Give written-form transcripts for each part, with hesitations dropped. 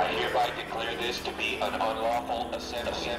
I hereby declare this to be an unlawful assembly.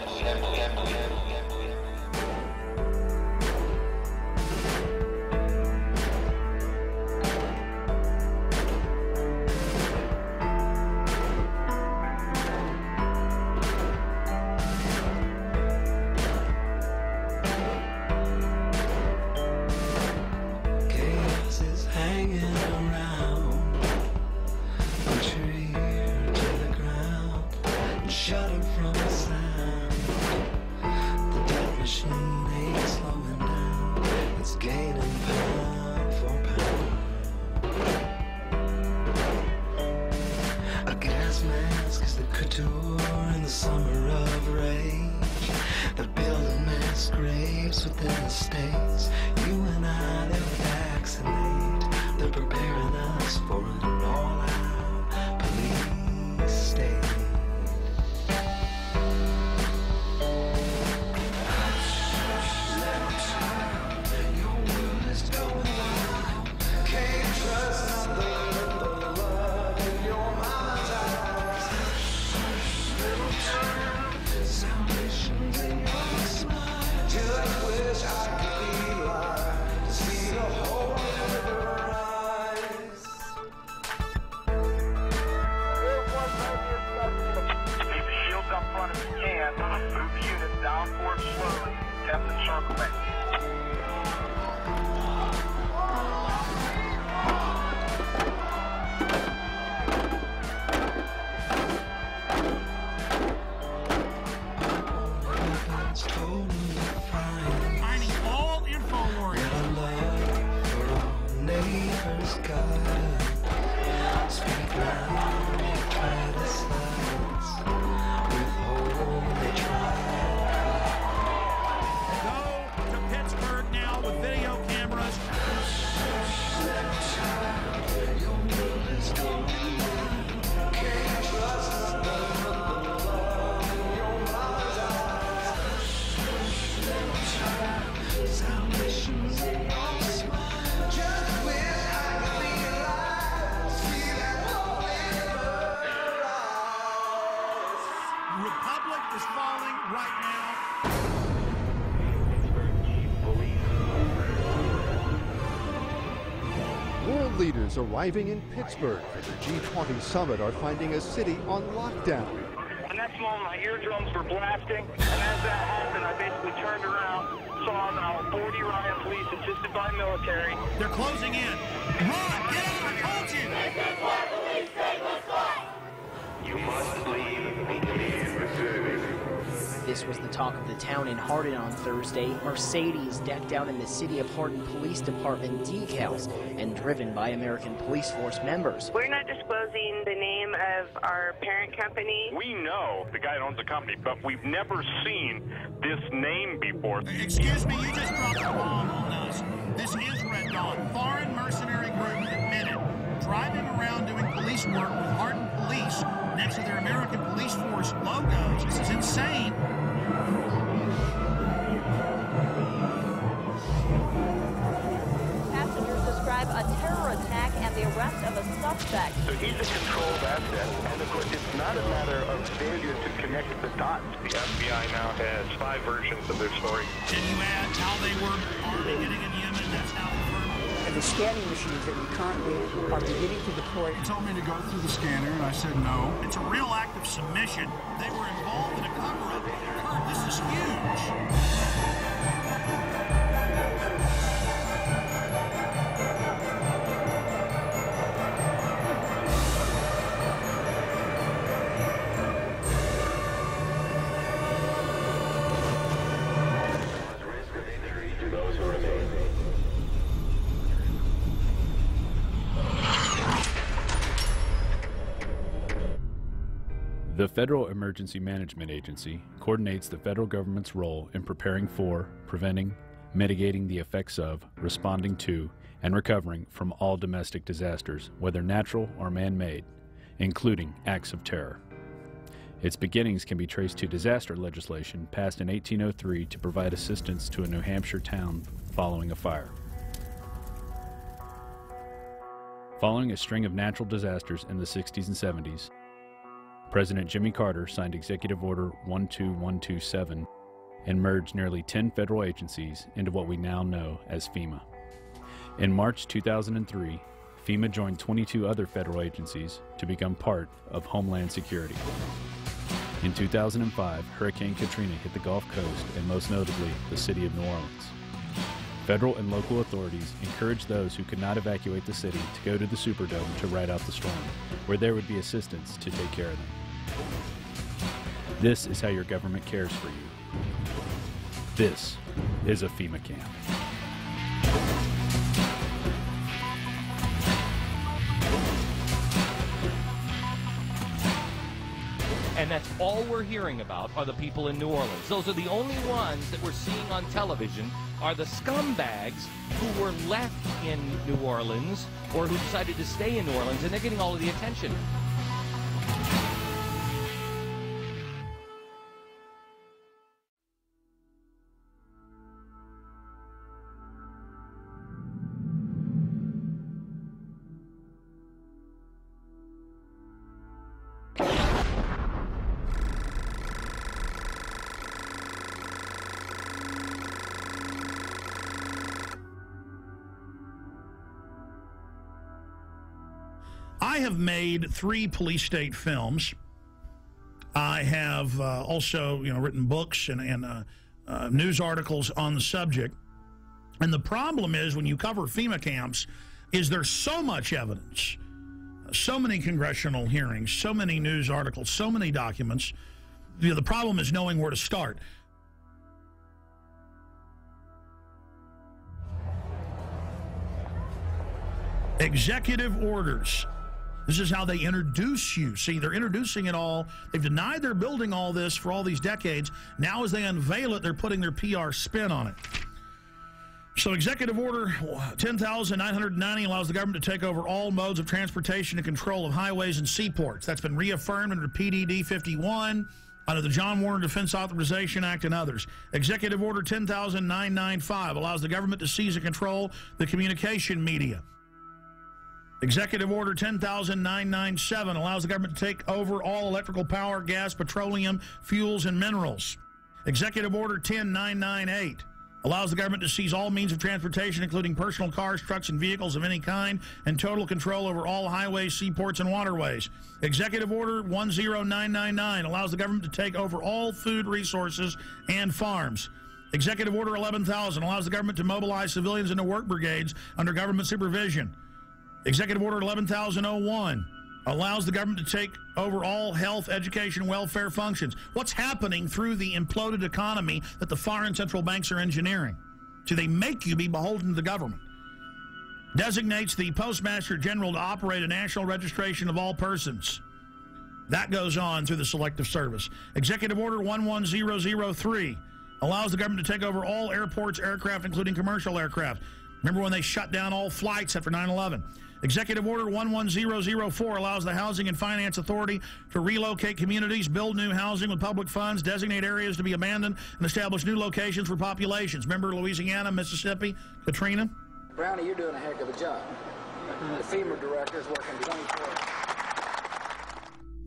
In the summer of rage, they're building mass graves within the states. You and I, they'll vaccinate. They're preparing us for an all-out police state. Your world is going wild. Can't trust nothing but the love in your mama's eyes. Salvation's in your smile. Just wish I could be alive to see the whole river rise. Keep the shields up front if you can. Move the units down forward slowly. Tap the circle back. Finding all info warriors. Speak loud, they try to silence. Withhold, they try. Go to Pittsburgh now with video cameras. Your world is going wild. Can't trust nothing but the love in your mama's eyes. Salvation's in your smile. Just wish I could be alive to see that whole river rise. The Republic is falling right now. World leaders arriving in Pittsburgh for the G20 summit are finding a city on lockdown. The next moment, my eardrums were blasting, and as that happened, I basically turned around, saw about 40 riot police assisted by military. They're closing in. Run! Get out! I told you! This is why police take us back! You must leave Missouri. This was the talk of the town in Hardin on Thursday. Mercedes decked out in the City of Hardin Police Department decals and driven by American Police Force members. We're not disclosing the name of our parent company. We know the guy that owns the company, but we've never seen this name before. Excuse me, you just dropped the bomb on us. This is Red Dawn. Foreign mercenary group admitted. Driving around doing police work with Hardin Police next to their American Police Force logos. This is insane. Passengers describe a terror attack and the arrest of a suspect. So he's a controlled asset, and of course it's not a matter of failure to connect the dots. The FBI now has 5 versions of their story. Can you add how they were arming it in Yemen? That's how they were. And the scanning machines that we currently are beginning to deploy. He told me to go through the scanner, and I said no. It's a real act of submission. They were involved in a cover-up. Kurt, this is huge. The Federal Emergency Management Agency coordinates the federal government's role in preparing for, preventing, mitigating the effects of, responding to, and recovering from all domestic disasters, whether natural or man-made, including acts of terror. Its beginnings can be traced to disaster legislation passed in 1803 to provide assistance to a New Hampshire town following a fire. Following a string of natural disasters in the 60s and 70s, President Jimmy Carter signed Executive Order 12127 and merged nearly 10 federal agencies into what we now know as FEMA. In March 2003, FEMA joined 22 other federal agencies to become part of Homeland Security. In 2005, Hurricane Katrina hit the Gulf Coast and most notably the city of New Orleans. Federal and local authorities encouraged those who could not evacuate the city to go to the Superdome to ride out the storm, where there would be assistance to take care of them. This is how your government cares for you. This is a FEMA camp. And that's all we're hearing about are the people in New Orleans. Those are the only ones that we're seeing on television are the scumbags who were left in New Orleans or who decided to stay in New Orleans, and they're getting all of the attention. I have made 3 police state films. I have also, written books and news articles on the subject. And the problem is when you cover FEMA camps is there's so much evidence, so many congressional hearings, so many news articles, so many documents. The problem is knowing where to start. Executive orders. This is how they introduce you. See, they're introducing it all. They've denied they're building all this for all these decades. Now as they unveil it, they're putting their PR spin on it. So Executive Order 10,990 allows the government to take over all modes of transportation and control of highways and seaports. That's been reaffirmed under PDD 51, under the John Warner Defense Authorization Act and others. Executive Order 10,995 allows the government to seize and control the communication media. Executive Order 10,997 allows the government to take over all electrical power, gas, petroleum, fuels, and minerals. Executive Order 10,998 allows the government to seize all means of transportation, including personal cars, trucks, and vehicles of any kind, and total control over all highways, seaports, and waterways. Executive Order 10999 allows the government to take over all food resources and farms. Executive Order 11,000 allows the government to mobilize civilians into work brigades under government supervision. Executive Order 11,001 allows the government to take over all health, education, and welfare functions. What's happening through the imploded economy that the foreign central banks are engineering? So they make you be beholden to the government. Designates the Postmaster General to operate a national registration of all persons. That goes on through the Selective Service. Executive Order 11003 allows the government to take over all airports, aircraft, including commercial aircraft. Remember when they shut down all flights after 9/11? Executive Order 11004 allows the Housing and Finance Authority to relocate communities, build new housing with public funds, designate areas to be abandoned, and establish new locations for populations. Remember Louisiana, Mississippi, Katrina? Brownie, you're doing a heck of a job. The FEMA director is working 24 hours.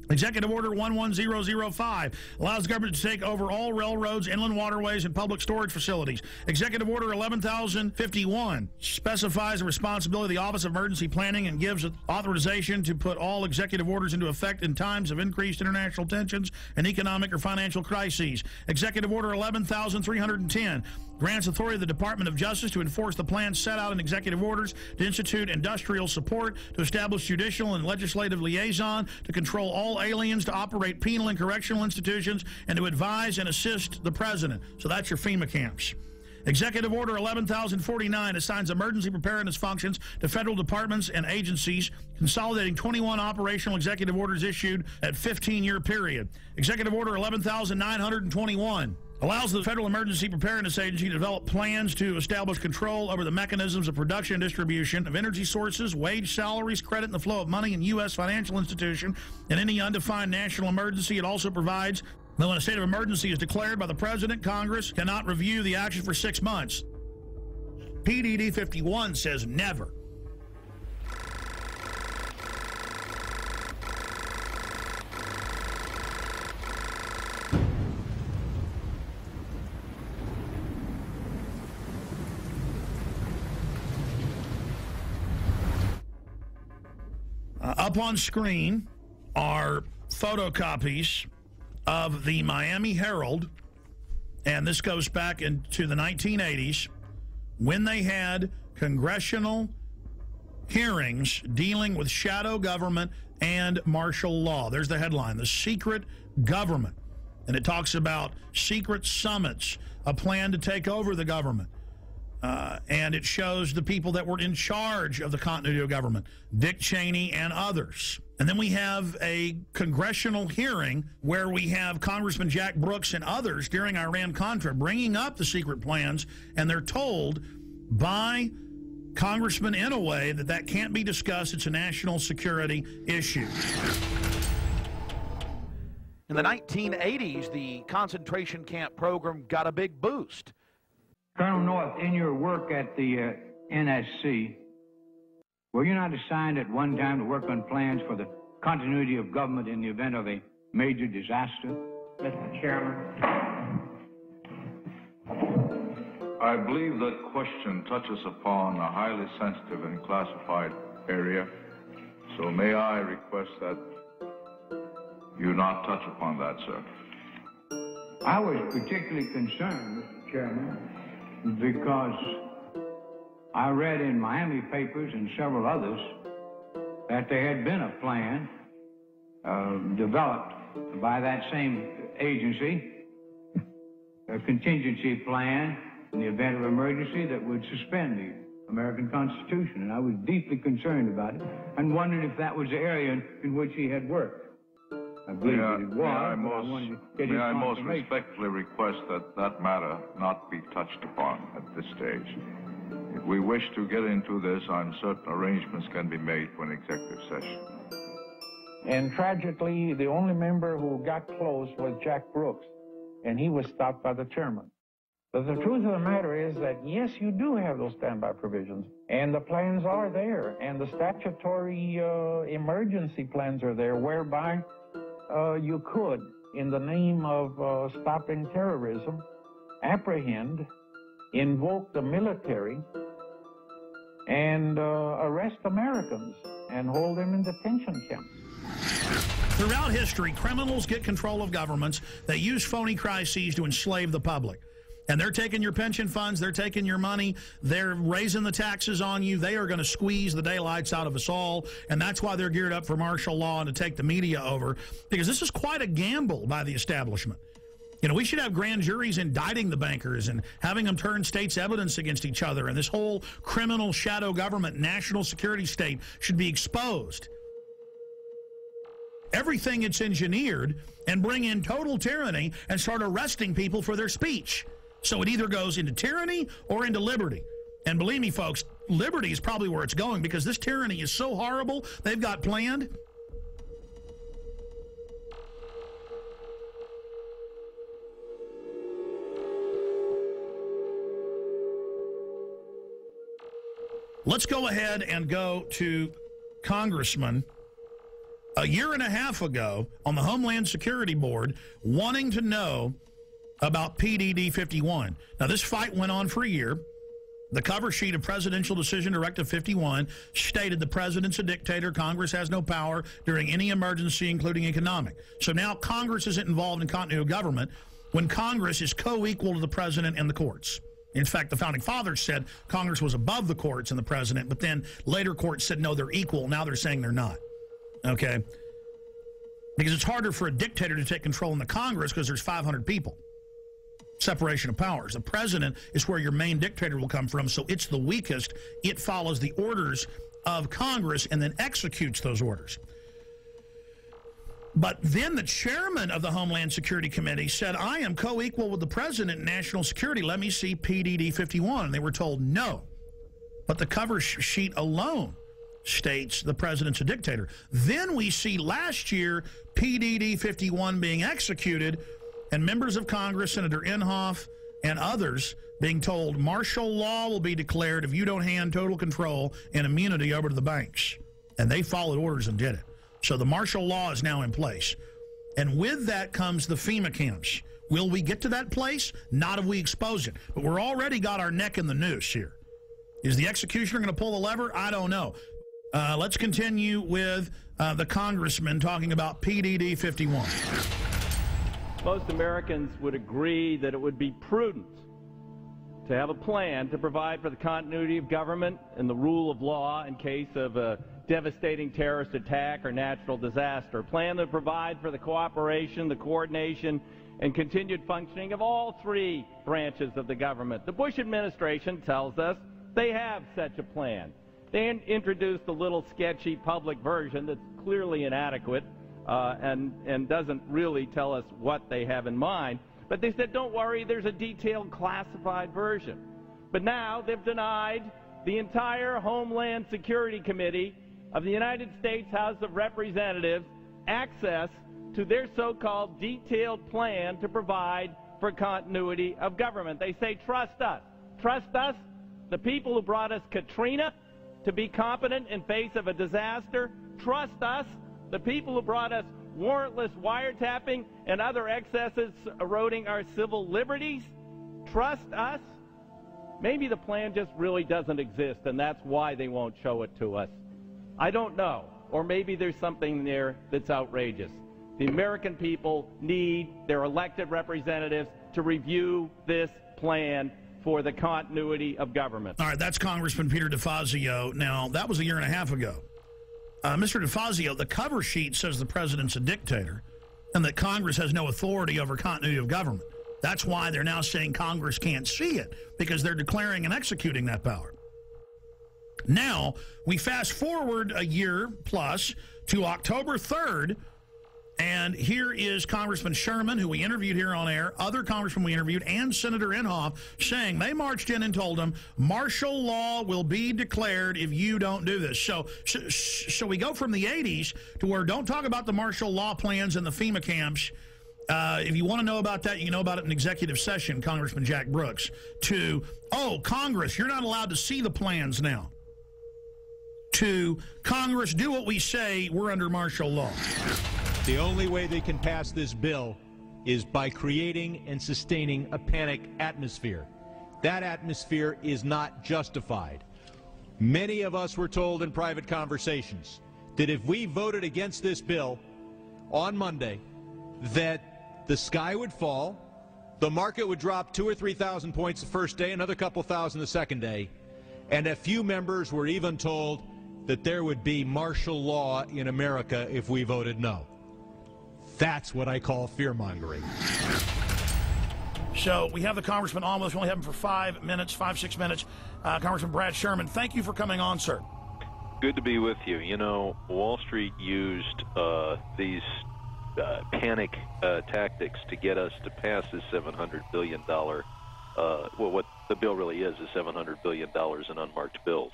Executive Order 11005 allows the government to take over all railroads, inland waterways, and public storage facilities. Executive Order 11,051 specifies the responsibility of the Office of Emergency Planning and gives authorization to put all executive orders into effect in times of increased international tensions and economic or financial crises. Executive Order 11,310 grants authority to the Department of Justice to enforce the plans set out in executive orders, to institute industrial support, to establish judicial and legislative liaison, to control all aliens, to operate penal and correctional institutions, and to advise and assist the president. So that's your FEMA camps. Executive Order 11,049 assigns emergency preparedness functions to federal departments and agencies, consolidating 21 operational executive orders issued at 15-year period. Executive Order 11,921 allows the Federal Emergency Preparedness Agency to develop plans to establish control over the mechanisms of production and distribution of energy sources, wage salaries, credit, and the flow of money in U.S. financial institution. In any undefined national emergency, it also provides that when a state of emergency is declared by the President, Congress cannot review the action for 6 months. PDD 51 says never. Up on screen are photocopies of the Miami Herald, and this goes back into the 1980s when they had congressional hearings dealing with shadow government and martial law. There's the headline, The Secret Government. And it talks about secret summits, a plan to take over the government. And it shows the people that were in charge of the continuity of government, Dick Cheney and others. And then we have a congressional hearing where we have Congressman Jack Brooks and others during Iran-Contra bringing up the secret plans, and they're told by Congressman Inouye that that can't be discussed. It's a national security issue. In the 1980s, the concentration camp program got a big boost. Colonel North, in your work at the NSC, were you not assigned at one time to work on plans for the continuity of government in the event of a major disaster? Mr. Chairman. I believe that question touches upon a highly sensitive and classified area, so may I request that you not touch upon that, sir. I was particularly concerned, Mr. Chairman, because I read in Miami papers and several others that there had been a plan developed by that same agency, a contingency plan in the event of emergency that would suspend the American Constitution. And I was deeply concerned about it and wondered if that was the area in which he had worked. I believe that it was. May I most respectfully request that that matter not be touched upon at this stage. If we wish to get into this, I'm certain arrangements can be made for an executive session. And tragically, the only member who got close was Jack Brooks, and he was stopped by the chairman. But the truth of the matter is that, yes, you do have those standby provisions, and the plans are there, and the statutory emergency plans are there, whereby you could, in the name of stopping terrorism, apprehend, invoke the military, and arrest Americans and hold them in detention camps. Throughout history, criminals get control of governments. They use phony crises to enslave the public. And they're taking your pension funds, they're taking your money, they're raising the taxes on you, they are going to squeeze the daylights out of us all, and that's why they're geared up for martial law and to take the media over, because this is quite a gamble by the establishment. You know, we should have grand juries indicting the bankers and having them turn states' evidence against each other, and this whole criminal shadow government, national security state should be exposed. Everything it's engineered and bring in total tyranny and start arresting people for their speech. So it either goes into tyranny or into liberty. And believe me, folks, liberty is probably where it's going, because this tyranny is so horrible they've got planned. Let's go ahead and go to Congressman a year and a half ago on the Homeland Security Board wanting to know about PDD 51. Now, this fight went on for a year. The cover sheet of Presidential Decision Directive 51 stated the president's a dictator. Congress has no power during any emergency, including economic. So now Congress isn't involved in continuity of government when Congress is co-equal to the president and the courts. In fact, the Founding Fathers said Congress was above the courts and the president, but then later courts said, no, they're equal. Now they're saying they're not. Okay? Because it's harder for a dictator to take control in the Congress because there's 500 people. Separation of powers. The president is where your main dictator will come from, so it's the weakest. It follows the orders of Congress and then executes those orders. But then the chairman of the Homeland Security Committee said, I am co-equal with the president in national security. Let me see PDD 51. And they were told no. But the cover sheet alone states the president's a dictator. Then we see last year PDD 51 being executed, and members of Congress, Senator Inhofe and others, being told martial law will be declared if you don't hand total control and immunity over to the banks. And they followed orders and did it. So the martial law is now in place. And with that comes the FEMA camps. Will we get to that place? Not if we expose it. But we're already got our neck in the noose here. Is the executioner going to pull the lever? I don't know. Let's continue with the congressman talking about PDD 51. Most Americans would agree that it would be prudent to have a plan to provide for the continuity of government and the rule of law in case of a devastating terrorist attack or natural disaster. A plan to provide for the cooperation, the coordination, and continued functioning of all three branches of the government. The Bush administration tells us they have such a plan. They introduced a little sketchy public version that's clearly inadequate and doesn't really tell us what they have in mind. But they said, don't worry, there's a detailed classified version. But now they've denied the entire Homeland Security Committee of the United States House of Representatives access to their so-called detailed plan to provide for continuity of government. They say, trust us. Trust us, the people who brought us Katrina, to be competent in face of a disaster. Trust us, the people who brought us warrantless wiretapping and other excesses eroding our civil liberties. Trust us. Maybe the plan just really doesn't exist, and that's why they won't show it to us. I don't know. Or maybe there's something there that's outrageous. The American people need their elected representatives to review this plan for the continuity of government. All right, that's Congressman Peter DeFazio. Now, that was a year and a half ago. Mr. DeFazio, the cover sheet says the president's a dictator and that Congress has no authority over continuity of government. That's why they're now saying Congress can't see it, because they're declaring and executing that power. Now, we fast forward a year plus to October 3rd, and here is Congressman Sherman, who we interviewed here on air, other congressmen we interviewed, and Senator Inhofe, saying they marched in and told them martial law will be declared if you don't do this. So we go from the 80s to where don't talk about the martial law plans and the FEMA camps. If you want to know about that, you can know about it in executive session, Congressman Jack Brooks, to, oh, Congress, you're not allowed to see the plans now. To Congress, do what we say, we're under martial law. The only way they can pass this bill is by creating and sustaining a panic atmosphere. That atmosphere is not justified. Many of us were told in private conversations that if we voted against this bill on Monday, that the sky would fall, the market would drop 2,000 or 3,000 points the first day, another couple thousand the second day, and a few members were even told that there would be martial law in America if we voted no. That's what I call fear-mongering. So we have the congressman on with us. We only have him for 5 minutes, 6 minutes. Congressman Brad Sherman, thank you for coming on, sir. Good to be with you. You know, Wall Street used these panic tactics to get us to pass this $700 billion, well, what the bill really is $700 billion in unmarked bills.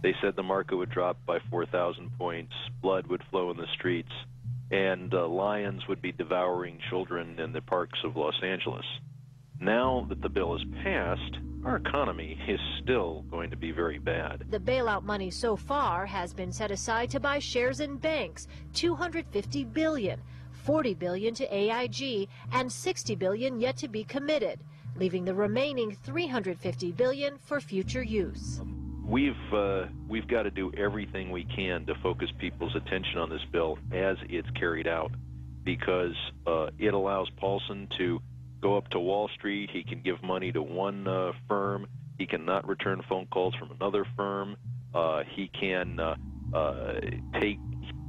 They said the market would drop by 4,000 points, blood would flow in the streets, and lions would be devouring children in the parks of Los Angeles. Now that the bill is passed, our economy is still going to be very bad. The bailout money so far has been set aside to buy shares in banks, $250 billion, $40 billion to AIG, and $60 billion yet to be committed, leaving the remaining $350 billion for future use. We've got to do everything we can to focus people's attention on this bill as it's carried out, because it allows Paulson to go up to Wall Street. He can give money to one firm. He cannot return phone calls from another firm. He can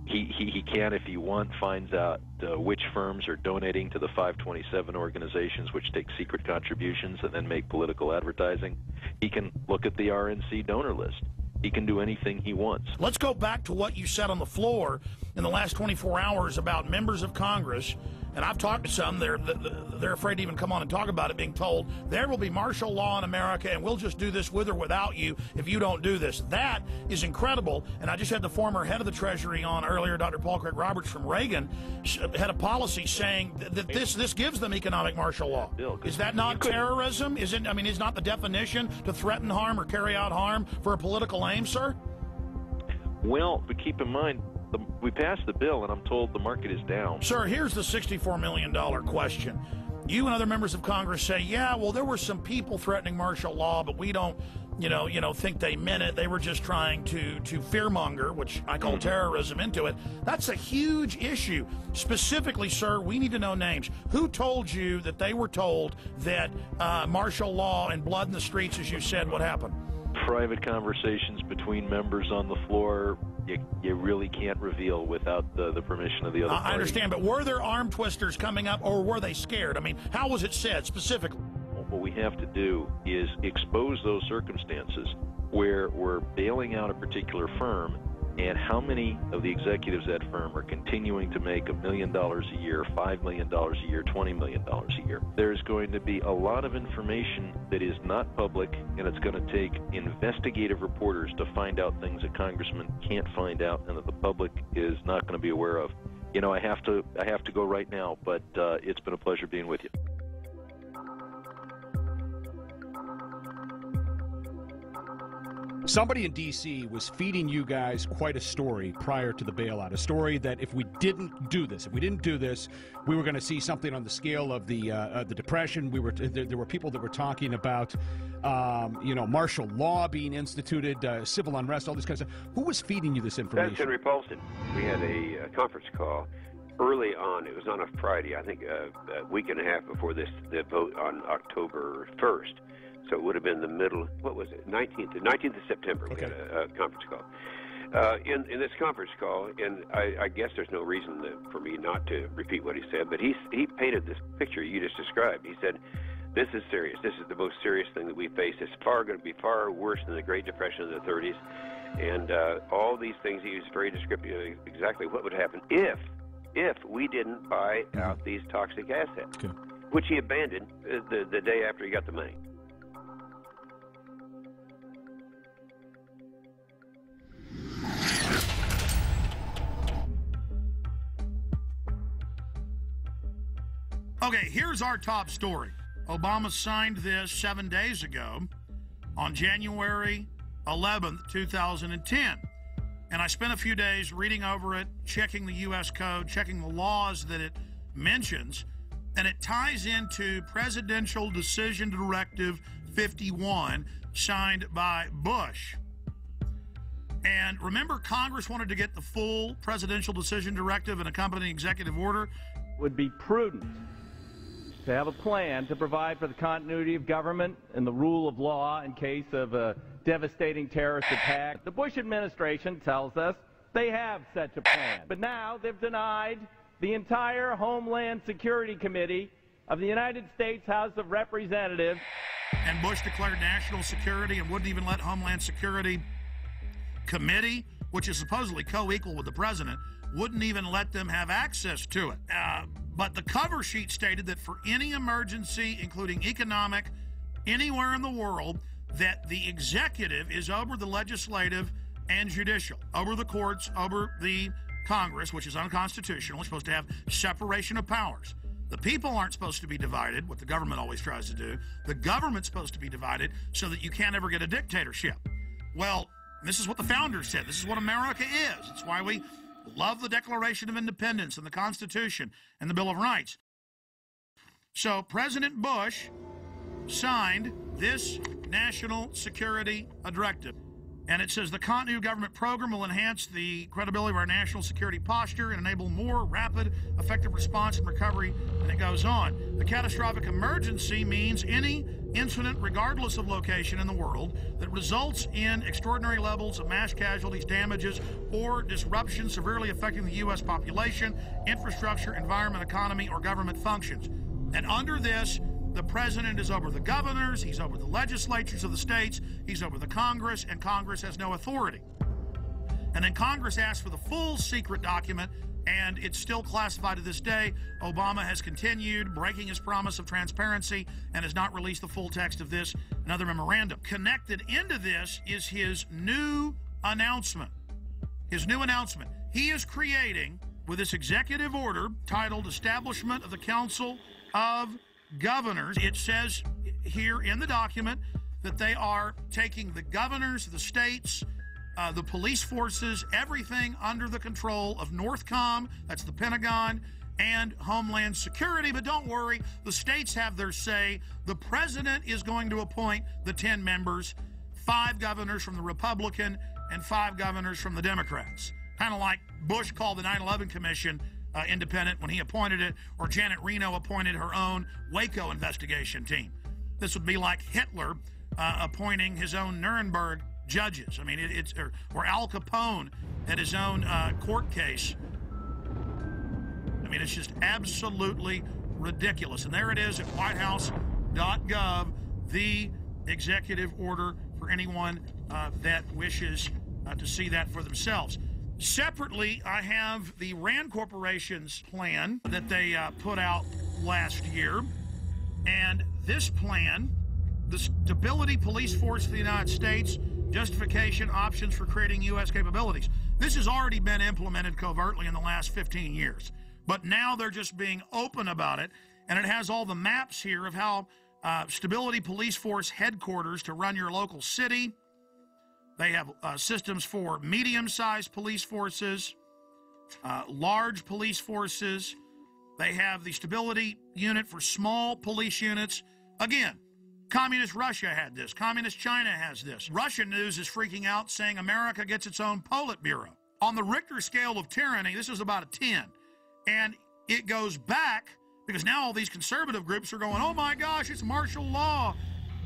he can, if he wants, finds out which firms are donating to the 527 organizations, which take secret contributions and then make political advertising. He can look at the RNC donor list. He can do anything he wants. Let's go back to what you said on the floor in the last 24 hours about members of Congress, and I've talked to some. They're afraid to even come on and talk about it, being told there will be martial law in America and we'll just do this with or without you if you don't do this. That is incredible. And I just had the former head of the Treasury on earlier, Dr. Paul Craig Roberts from Reagan, had a policy saying that this gives them economic martial law. Is that not terrorism? Is not the definition to threaten harm or carry out harm for a political aim, sir? Well, but keep in mind, we passed the bill, and I'm told the market is down. Sir, here's the $64 million question. You and other members of Congress say, yeah, well, there were some people threatening martial law, but we don't think they meant it. They were just trying to fearmonger, which I call terrorism, into it. That's a huge issue. Specifically, sir, we need to know names. Who told you that they were told that martial law and blood in the streets, as you said, would happen? Private conversations between members on the floor, you really can't reveal without the permission of the other party. I understand, but were there arm twisters coming up, or were they scared? I mean, how was it said specifically? What we have to do is expose those circumstances where we're bailing out a particular firm, and how many of the executives at that firm are continuing to make $1 million a year, $5 million a year, $20 million a year. There's going to be a lot of information that is not public, and it's going to take investigative reporters to find out things that congressmen can't find out and that the public is not going to be aware of. I have to go right now, but it's been a pleasure being with you. Somebody in D.C. was feeding you guys quite a story prior to the bailout, a story that if we didn't do this, we were going to see something on the scale of the Depression. There were people that were talking about, martial law being instituted, civil unrest, all this kind of stuff. Who was feeding you this information? That's Henry Paulson. We had a conference call early on. It was on a Friday, I think a week and a half before the vote on October 1st. So it would have been the middle, 19th of September, we had a conference call. In this conference call, and I guess there's no reason for me not to repeat what he said, but he painted this picture you just described. He said, this is serious. This is the most serious thing that we face. It's going to be far worse than the Great Depression of the 30s. And all these things, he was very descriptive of exactly what would happen if we didn't buy out these toxic assets, which he abandoned the day after he got the money. Okay, here's our top story. Obama signed this 7 days ago on January 11th, 2010. And I spent a few days reading over it, checking the U.S. code, checking the laws that it mentions, and it ties into Presidential Decision Directive 51, signed by Bush. And remember, Congress wanted to get the full Presidential Decision Directive and accompanying executive order. Would be prudent to have a plan to provide for the continuity of government and the rule of law in case of a devastating terrorist attack. The Bush administration tells us they have such a plan. But now they've denied the entire Homeland Security Committee of the United States House of Representatives. And Bush declared national security and wouldn't even let Homeland Security Committee, which is supposedly co-equal with the president, wouldn't even let them have access to it. But the cover sheet stated that for any emergency, including economic, anywhere in the world, that the executive is over the legislative and judicial, over the courts, over the Congress, which is unconstitutional. It's supposed to have separation of powers. The people aren't supposed to be divided, what the government always tries to do. The government's supposed to be divided so that you can't ever get a dictatorship. Well, this is what the founders said. This is what America is. It's why we love the Declaration of Independence and the Constitution and the Bill of Rights. So President Bush signed this national security directive. And it says the continuity of government program will enhance the credibility of our national security posture and enable more rapid, effective response and recovery. And it goes on. The catastrophic emergency means any incident, regardless of location in the world, that results in extraordinary levels of mass casualties, damages, or disruption severely affecting the U.S. population, infrastructure, environment, economy, or government functions. And under this, the president is over the governors, he's over the legislatures of the states, he's over the Congress, and Congress has no authority. And then Congress asked for the full secret document, and it's still classified to this day. Obama has continued breaking his promise of transparency and has not released the full text of this, another memorandum. Connected into this is his new announcement. His new announcement. He is creating, with this executive order titled Establishment of the Council of Governors, it says here in the document that they are taking the governors, the states, the police forces, everything under the control of NORTHCOM, that's the Pentagon, and Homeland Security. But don't worry, the states have their say. The president is going to appoint the 10 members. 5 governors from the Republican and 5 governors from the Democrats. Kind of like Bush called the 9/11 Commission independent when he appointed it, or Janet Reno appointed her own Waco investigation team. This would be like Hitler appointing his own Nuremberg judges. I mean, or Al Capone at his own court case. I mean, it's just absolutely ridiculous. And there it is at whitehouse.gov, the executive order for anyone that wishes to see that for themselves. Separately, I have the Rand Corporation's plan that they put out last year. And this plan, the Stability Police Force of the United States, justification, options for creating U.S. capabilities. This has already been implemented covertly in the last 15 years. But now they're just being open about it. And it has all the maps here of how Stability Police Force headquarters to run your local city. They have systems for medium-sized police forces, large police forces. They have the stability unit for small police units. Again, Communist Russia had this. Communist China has this. Russian news is freaking out, saying America gets its own Politburo. On the Richter scale of tyranny, this is about a 10. And it goes back, because now all these conservative groups are going, oh my gosh, it's martial law.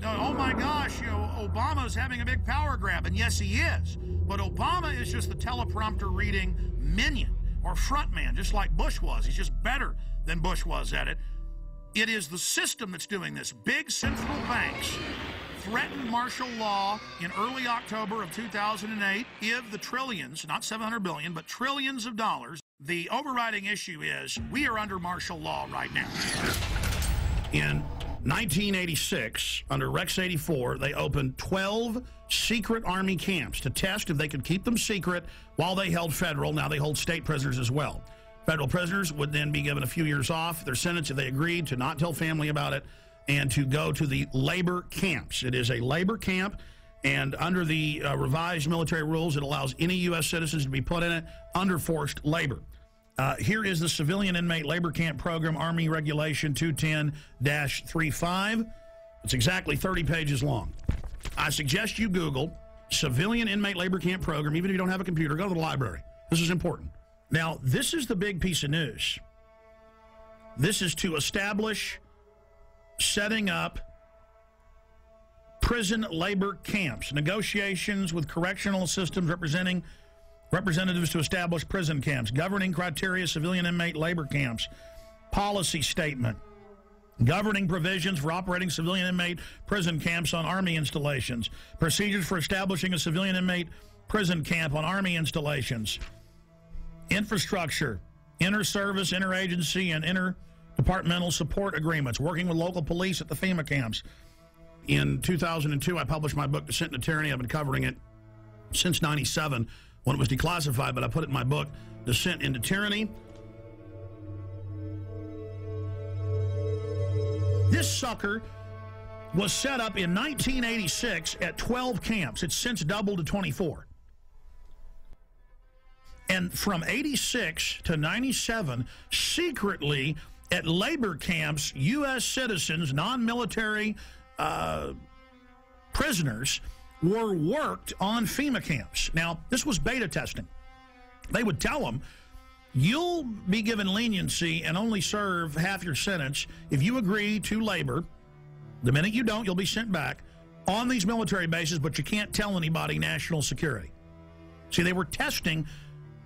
Oh my gosh, Obama's having a big power grab. And yes, he is. But Obama is just the teleprompter reading minion or frontman, just like Bush was. He's just better than Bush was at it. It is the system that's doing this. Big central banks threatened martial law in early October of 2008. Give the trillions, not 700 billion, but trillions of dollars. The overriding issue is we are under martial law right now. In 1986, under Rex 84, they opened 12 secret Army camps to test if they could keep them secret while they held federal. Now they hold state prisoners as well. Federal prisoners would then be given a few years off their sentence if they agreed to not tell family about it and to go to the labor camps. It is a labor camp, and under the revised military rules, it allows any U.S. citizens to be put in it under forced labor. Here is the Civilian Inmate Labor Camp Program, Army Regulation 210-35. It's exactly 30 pages long. I suggest you Google Civilian Inmate Labor Camp Program. Even if you don't have a computer, go to the library. This is important. Now, this is the big piece of news. This is to establish setting up prison labor camps, negotiations with correctional systems representatives to establish prison camps, governing criteria, civilian inmate labor camps, policy statement, governing provisions for operating civilian inmate prison camps on Army installations, procedures for establishing a civilian inmate prison camp on Army installations, infrastructure, inter-service, interagency, and interdepartmental support agreements, working with local police at the FEMA camps. In 2002, I published my book, Descent into Tyranny. I've been covering it since '97. When it was declassified, but I put it in my book, Descent into Tyranny. This sucker was set up in 1986 at 12 camps. It's since doubled to 24. And from 86 to 97, secretly at labor camps, U.S. citizens, non-military prisoners, were worked on FEMA camps. Now, this was beta testing. They would tell them, you'll be given leniency and only serve half your sentence if you agree to labor. The minute you don't, you'll be sent back on these military bases, but you can't tell anybody national security. See, they were testing,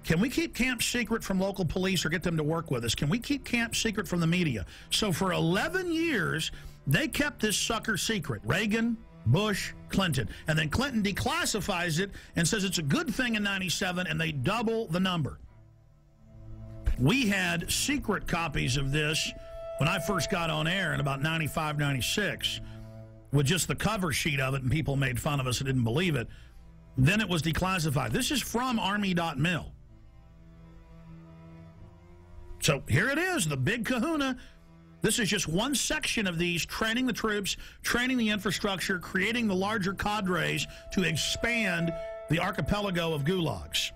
can we keep camp secret from local police or get them to work with us? Can we keep camp secret from the media? So for 11 years, they kept this sucker secret. Reagan, Bush, Clinton. And then Clinton declassifies it and says it's a good thing in '97, and they double the number. We had secret copies of this when I first got on air in about 95, 96, with just the cover sheet of it, and people made fun of us and didn't believe it. Then it was declassified. This is from Army.mil. So here it is, the big kahuna. This is just one section of these, training the troops, training the infrastructure, creating the larger cadres to expand the archipelago of gulags.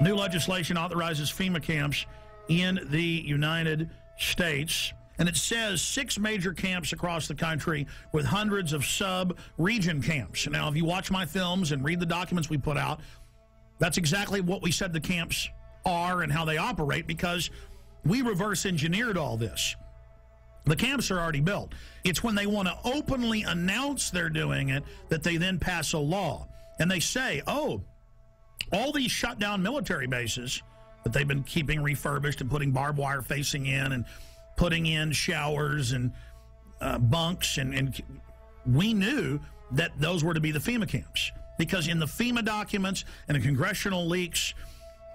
New legislation authorizes FEMA camps in the United States. And it says 6 major camps across the country with hundreds of sub-region camps. Now, if you watch my films and read the documents we put out, that's exactly what we said the camps are and how they operate, because we reverse engineered all this. The camps are already built. It's when they want to openly announce they're doing it that they then pass a law. And they say, oh, all these shut down military bases that they've been keeping refurbished and putting barbed wire facing in and putting in showers and bunks, and we knew that those were to be the FEMA camps, because in the FEMA documents and the congressional leaks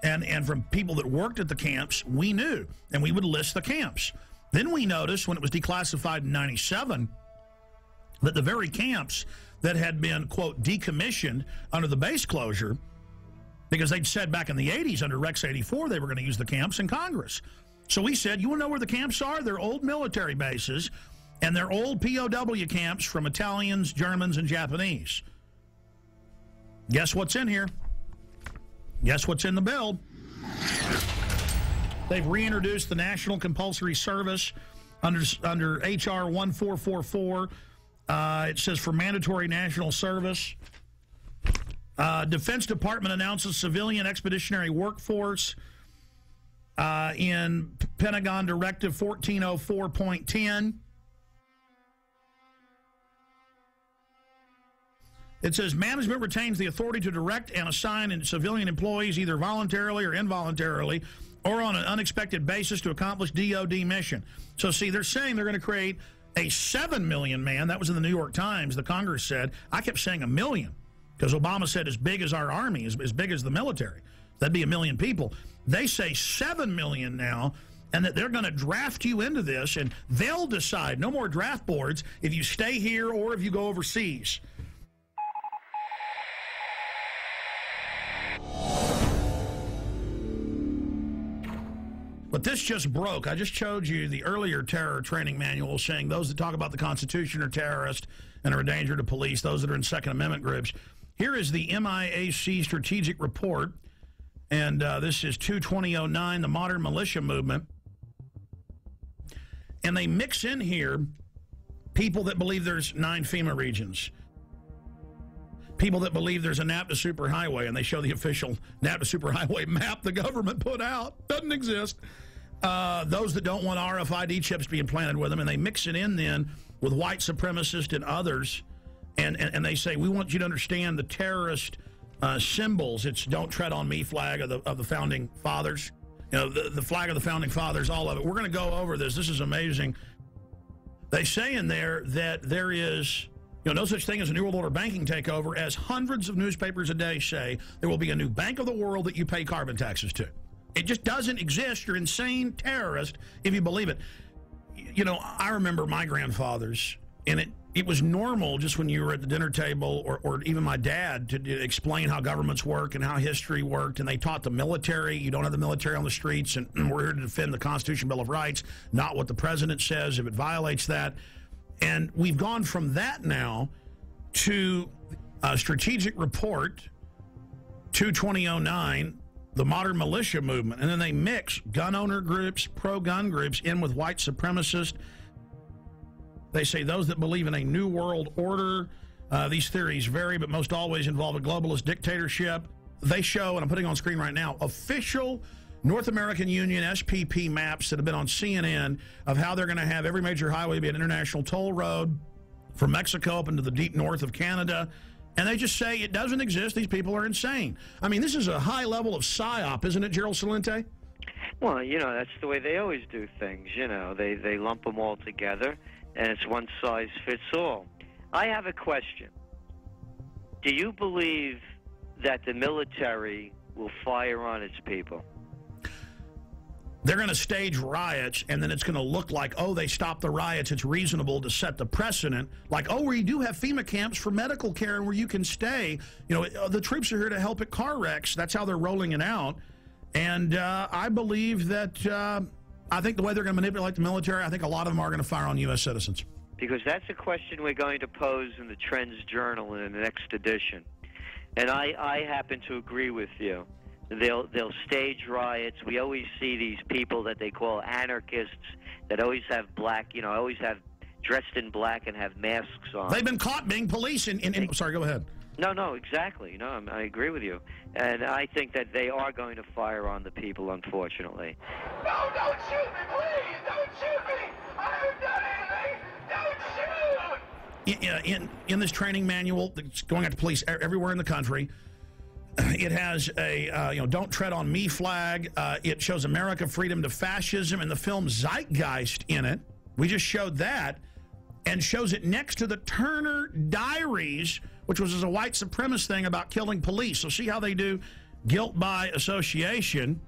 and from people that worked at the camps, we knew, and we would list the camps. Then we noticed when it was declassified in '97 that the very camps that had been, quote, decommissioned under the base closure, because they'd said back in the 80s under Rex 84 they were going to use the camps in Congress. So we said, you want to know where the camps are? They're old military bases, and they're old POW camps from Italians, Germans, and Japanese. Guess what's in here? Guess what's in the bill? They've reintroduced the National Compulsory Service under H.R. 1444. It says for mandatory national service. Defense Department announces civilian expeditionary workforce. In Pentagon Directive 1404.10. It says management retains the authority to direct and assign civilian employees either voluntarily or involuntarily or on an unexpected basis to accomplish DOD mission. So see, they're saying they're going to create a 7 million man. That was in the New York Times. The Congress said. I kept saying 1 million because Obama said as big as our army, as big as the military. That'd be 1 million people. They say 7 million now, and that they're going to draft you into this, and they'll decide, no more draft boards, if you stay here or if you go overseas. But this just broke. I just showed you the earlier terror training manual saying those that talk about the Constitution are terrorists and are a danger to police, those that are in Second Amendment groups. Here is the MIAC strategic report. And this is 2/2009, the modern militia movement. And they mix in here people that believe there's 9 FEMA regions, people that believe there's a NAPTA superhighway, and they show the official NAPTA superhighway map the government put out. Doesn't exist. Those that don't want RFID chips being planted with them, and they mix it in then with white supremacists and others, and they say, we want you to understand the terrorist symbols. It's don't tread on me flag of the founding fathers. You know, the flag of the founding fathers, all of it. We're going to go over this. This is amazing. They say in there that there is, you know, no such thing as a New World Order banking takeover, as hundreds of newspapers a day say there will be a new bank of the world that you pay carbon taxes to. It just doesn't exist. You're insane terrorist if you believe it. You know, I remember my grandfathers, and it was normal just when you were at the dinner table, or even my dad, to explain how governments work and how history worked, and they taught the military. You don't have the military on the streets, and we're here to defend the Constitution, Bill of Rights, not what the president says if it violates that. And we've gone from that now to a strategic report, 2/2009, the modern militia movement, and then they mix gun owner groups, pro-gun groups in with white supremacists. They say those that believe in a new world order. These theories vary, but most always involve a globalist dictatorship. They show, and I'm putting on screen right now, official North American Union SPP maps that have been on CNN of how they're going to have every major highway be an international toll road from Mexico up into the deep north of Canada. And they just say it doesn't exist. These people are insane. I mean, this is a high level of PSYOP, isn't it, Gerald Celente? Well, you know, that's the way they always do things. You know, they lump them all together, and it's one size fits all. I have a question. Do you believe that the military will fire on its people? They're going to stage riots, and then it's going to look like, oh, they stopped the riots. It's reasonable to set the precedent. Like, oh, we do have FEMA camps for medical care and where you can stay. You know, the troops are here to help at car wrecks. That's how they're rolling it out. And I believe that, I think the way they're going to manipulate the military, I think a lot of them are going to fire on U.S. citizens. Because that's a question we're going to pose in the Trends Journal in the next edition. And I happen to agree with you They'll stage riots. We always see these people that they call anarchists that always have black, always have dressed in black and have masks on. They've been caught being police sorry, go ahead. No, exactly. No, I agree with you. And I think that they are going to fire on the people, unfortunately. No, don't shoot me, please! Don't shoot me! I haven't done anything! Don't shoot! In this training manual that's going out to police everywhere in the country, it has a, don't tread on me flag. It shows America freedom to fascism and the film Zeitgeist in it. We just showed that, and shows it next to the Turner Diaries, which was a white supremacist thing about killing police. So see how they do guilt by association.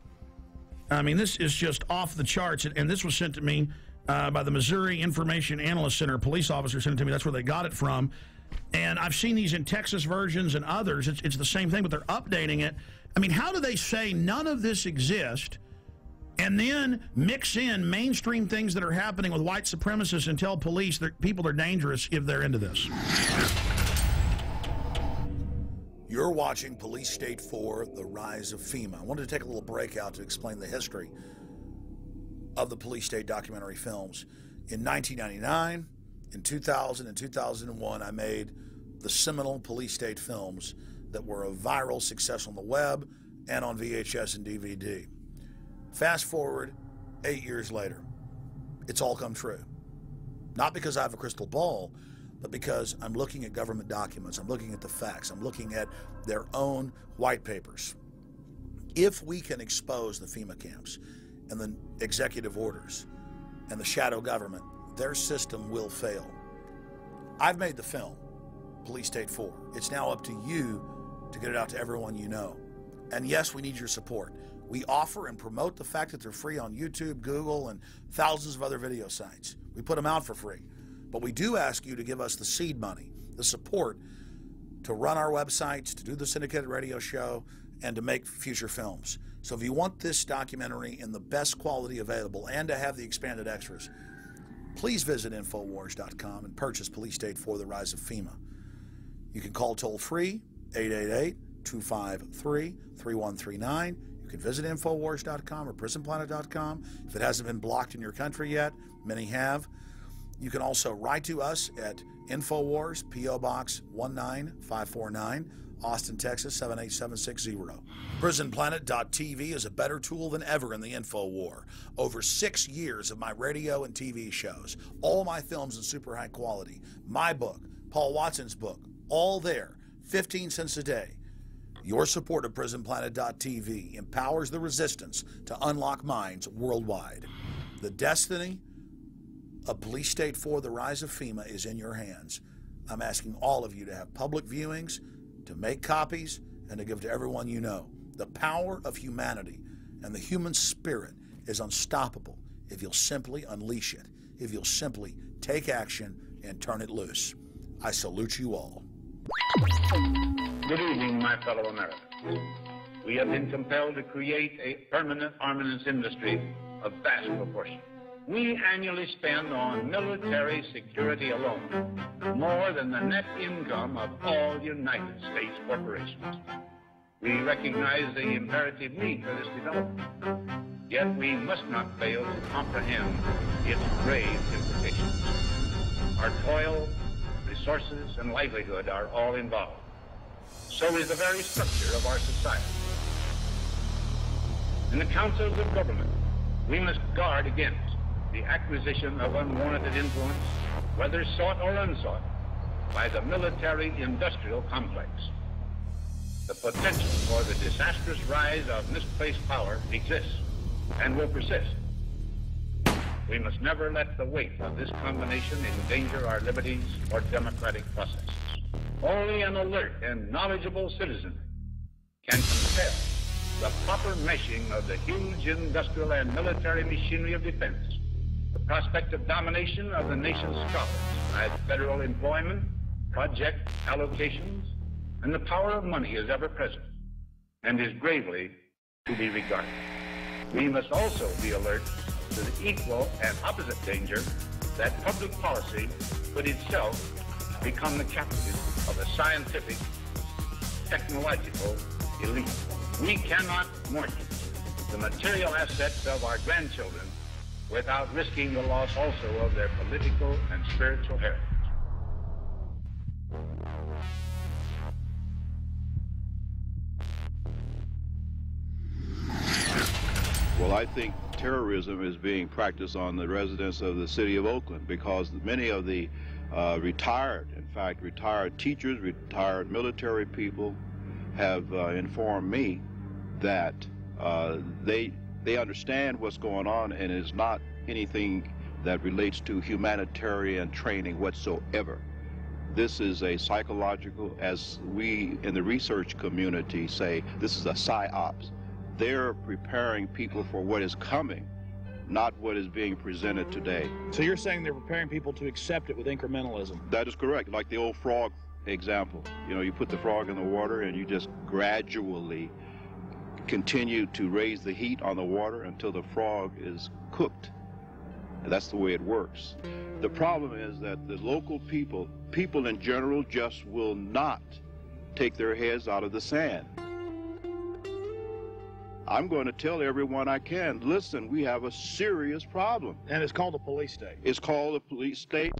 I mean, this is just off the charts, and this was sent to me by the Missouri Information Analyst Center. A police officer sent it to me. That's where they got it from. And I've seen these in Texas versions and others. It's the same thing, but they're updating it. I mean, how do they say none of this exists and then mix in mainstream things that are happening with white supremacists and tell police that people are dangerous if they're into this? You're watching Police State 4, The Rise of FEMA. I wanted to take a little break out to explain the history of the Police State documentary films. In 1999, in 2000 and 2001, I made the seminal Police State films that were a viral success on the web and on VHS and DVD. Fast forward 8 years later, it's all come true. Not because I have a crystal ball, but because I'm looking at government documents, I'm looking at the facts, I'm looking at their own white papers. If we can expose the FEMA camps and the executive orders and the shadow government, their system will fail. I've made the film, Police State 4. It's now up to you to get it out to everyone you know. And yes, we need your support. We offer and promote the fact that they're free on YouTube, Google, and thousands of other video sites. We put them out for free. But we do ask you to give us the seed money, the support to run our websites, to do the syndicated radio show, and to make future films. So if you want this documentary in the best quality available and to have the expanded extras, please visit Infowars.com and purchase Police State 4, The Rise of FEMA. You can call toll-free, 888-253-3139. You can visit Infowars.com or PrisonPlanet.com. If it hasn't been blocked in your country yet, many have. You can also write to us at Infowars, P.O. Box 19549, Austin, Texas 78760. PrisonPlanet.tv is a better tool than ever in the info war. Over 6 years of my radio and TV shows, all my films in super high quality, my book, Paul Watson's book, all there, 15 cents a day. Your support of PrisonPlanet.tv empowers the resistance to unlock minds worldwide. The destiny of Police State 4, The Rise of FEMA is in your hands. I'm asking all of you to have public viewings, to make copies, and to give to everyone you know. The power of humanity and the human spirit is unstoppable if you'll simply unleash it, if you'll simply take action and turn it loose. I salute you all. Good evening, my fellow Americans. We have been compelled to create a permanent armaments industry of vast proportion. We annually spend on military security alone more than the net income of all United States corporations. We recognize the imperative need for this development, yet we must not fail to comprehend its grave implications. Our toil, resources, and livelihood are all involved. So is the very structure of our society. In the councils of government, we must guard against the acquisition of unwarranted influence, whether sought or unsought, by the military-industrial complex. The potential for the disastrous rise of misplaced power exists and will persist. We must never let the weight of this combination endanger our liberties or democratic processes. Only an alert and knowledgeable citizen can compel the proper meshing of the huge industrial and military machinery of defense, the prospect of domination of the nation's scholars by federal employment, project allocations, and the power of money is ever present and is gravely to be regarded. We must also be alert to the equal and opposite danger that public policy could itself become the captive of a scientific, technological elite. We cannot mortgage the material assets of our grandchildren without risking the loss also of their political and spiritual heritage. Well, I think terrorism is being practiced on the residents of the city of Oakland because many of the retired teachers, retired military people have informed me that they understand what's going on, and it's not anything that relates to humanitarian training whatsoever. This is a psychological, as we in the research community say, this is a psyops. They're preparing people for what is coming, not what is being presented today. So you're saying they're preparing people to accept it with incrementalism? That is correct. Like the old frog example. You know, you put the frog in the water and you just gradually continue to raise the heat on the water until the frog is cooked. And that's the way it works. The problem is that the local people in general, just will not take their heads out of the sand. I'm going to tell everyone I can, listen, we have a serious problem. And it's called a police state. It's called a police state.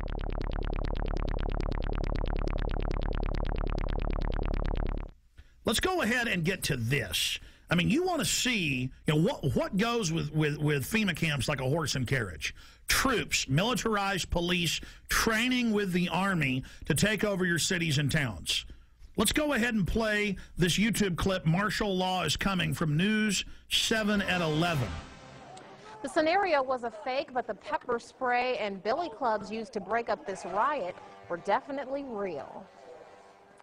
Let's go ahead and get to this. I mean, you want to see, you know, what goes with FEMA camps like a horse and carriage. Troops, militarized police, training with the Army to take over your cities and towns. Let's go ahead and play this YouTube clip, Martial Law is Coming, from News 7 at 11. The scenario was a fake, but the pepper spray and billy clubs used to break up this riot were definitely real.